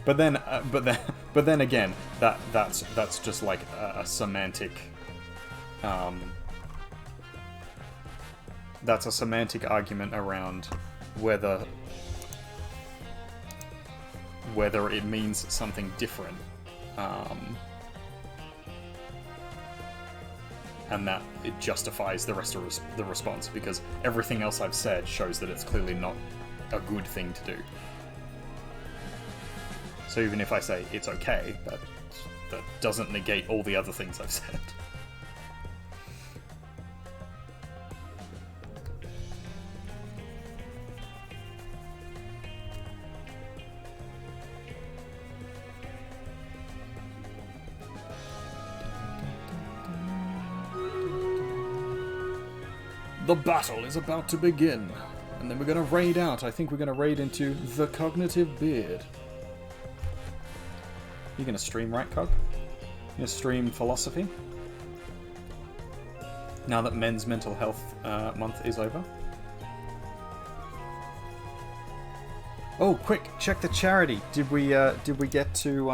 But then again, that's just like a semantic. That's a semantic argument around whether it means something different, and that it justifies the rest of the response, because everything else I've said shows that it's clearly not a good thing to do. So even if I say it's okay, that doesn't negate all the other things I've said. The battle is about to begin, and then we're going to raid out. I think we're going to raid into the Cognitive Beard. You going to stream, right, Cog? You going to stream philosophy? Now that Men's Mental Health Month is over. Oh, quick! Check the charity. Did we get to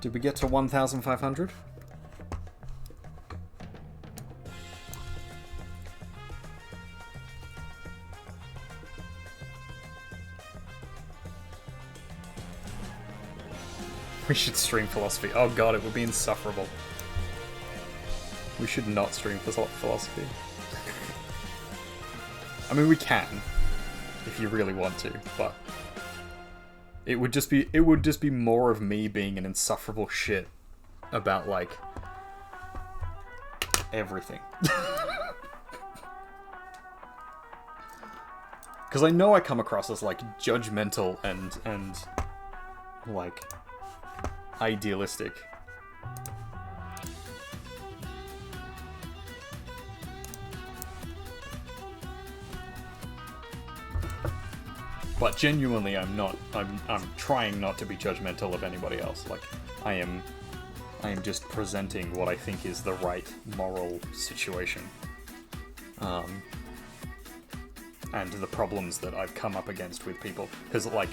1,500? We should stream philosophy. Oh god, it would be insufferable. We should not stream philosophy. I mean, we can, if you really want to, but it would just be more of me being an insufferable shit about, like, everything. Because I know I come across as, like, judgmental and like, idealistic. But genuinely, I'm not. I'm trying not to be judgmental of anybody else. Like, I am just presenting what I think is the right moral situation. And the problems that I've come up against with people. Because, like,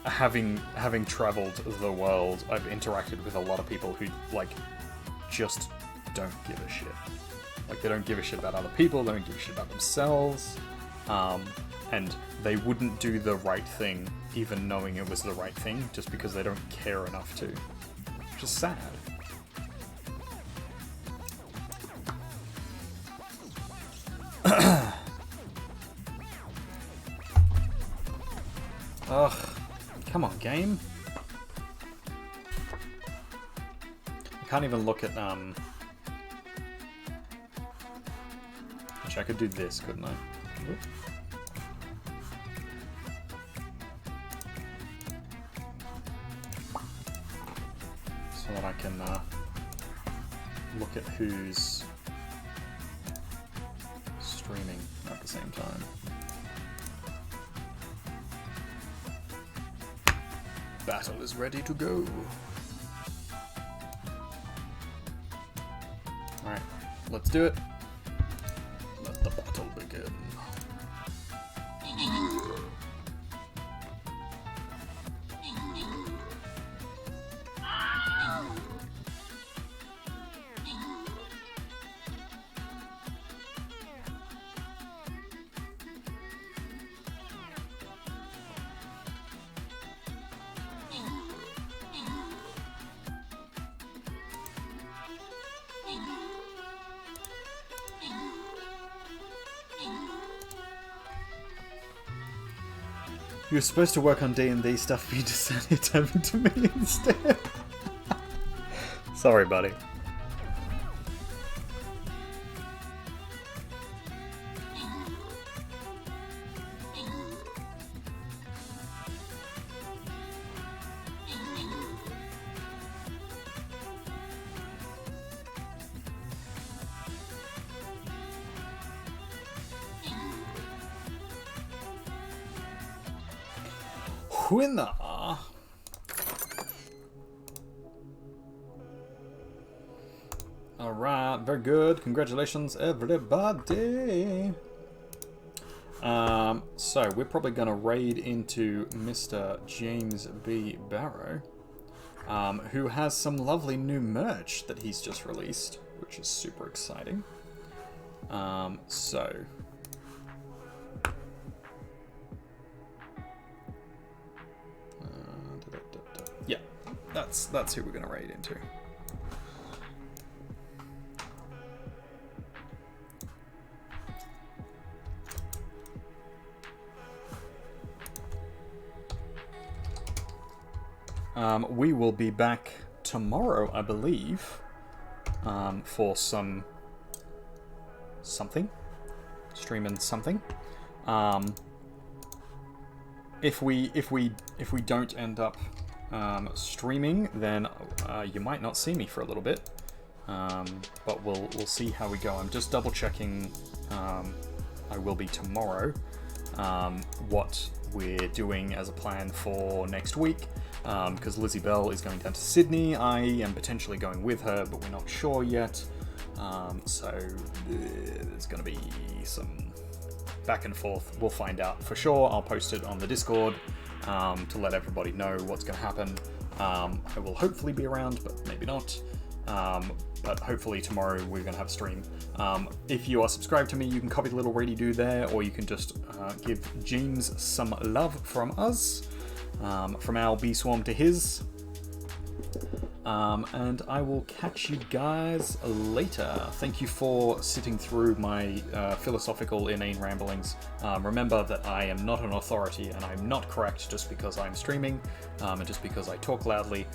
having traveled the world, I've interacted with a lot of people who, like, just don't give a shit. Like, they don't give a shit about other people, they don't give a shit about themselves. And they wouldn't do the right thing, even knowing it was the right thing, just because they don't care enough to. Which is sad. Ugh. Come on, game. I can't even look at, Actually, I could do this, couldn't I? Oop. So that I can, look at who's streaming at the same time. Battle is ready to go. Alright, let's do it. Let the battle begin. You were supposed to work on D&D stuff, but you decided to have it to me instead. Sorry, buddy. Winner. Alright, very good. Congratulations, everybody. So we're probably gonna raid into Mr. James B. Barrow, who has some lovely new merch that he's just released, which is super exciting. Yeah, that's who we're gonna raid into. We will be back tomorrow, I believe, for something, streaming something. If we don't end up streaming, then you might not see me for a little bit, but we'll see how we go. I'm just double checking. I will be tomorrow. What we're doing as a plan for next week, because Lizzie Bell is going down to Sydney. I am potentially going with her, but we're not sure yet. So there's going to be some back and forth. We'll find out for sure. I'll post it on the Discord to let everybody know what's going to happen. I will hopefully be around, but maybe not. But hopefully tomorrow we're going to have a stream. If you are subscribed to me, you can copy the little ready do there, or you can just give James some love from us, from our bee swarm to his. And I will catch you guys later. Thank you for sitting through my philosophical, inane ramblings. Remember that I am not an authority, and I'm not correct just because I'm streaming, and just because I talk loudly.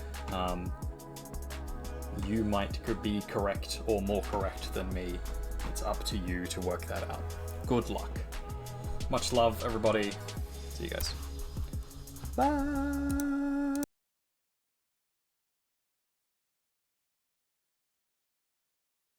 You might be correct or more correct than me. It's up to you to work that out. Good luck. Much love, everybody. See you guys. Bye.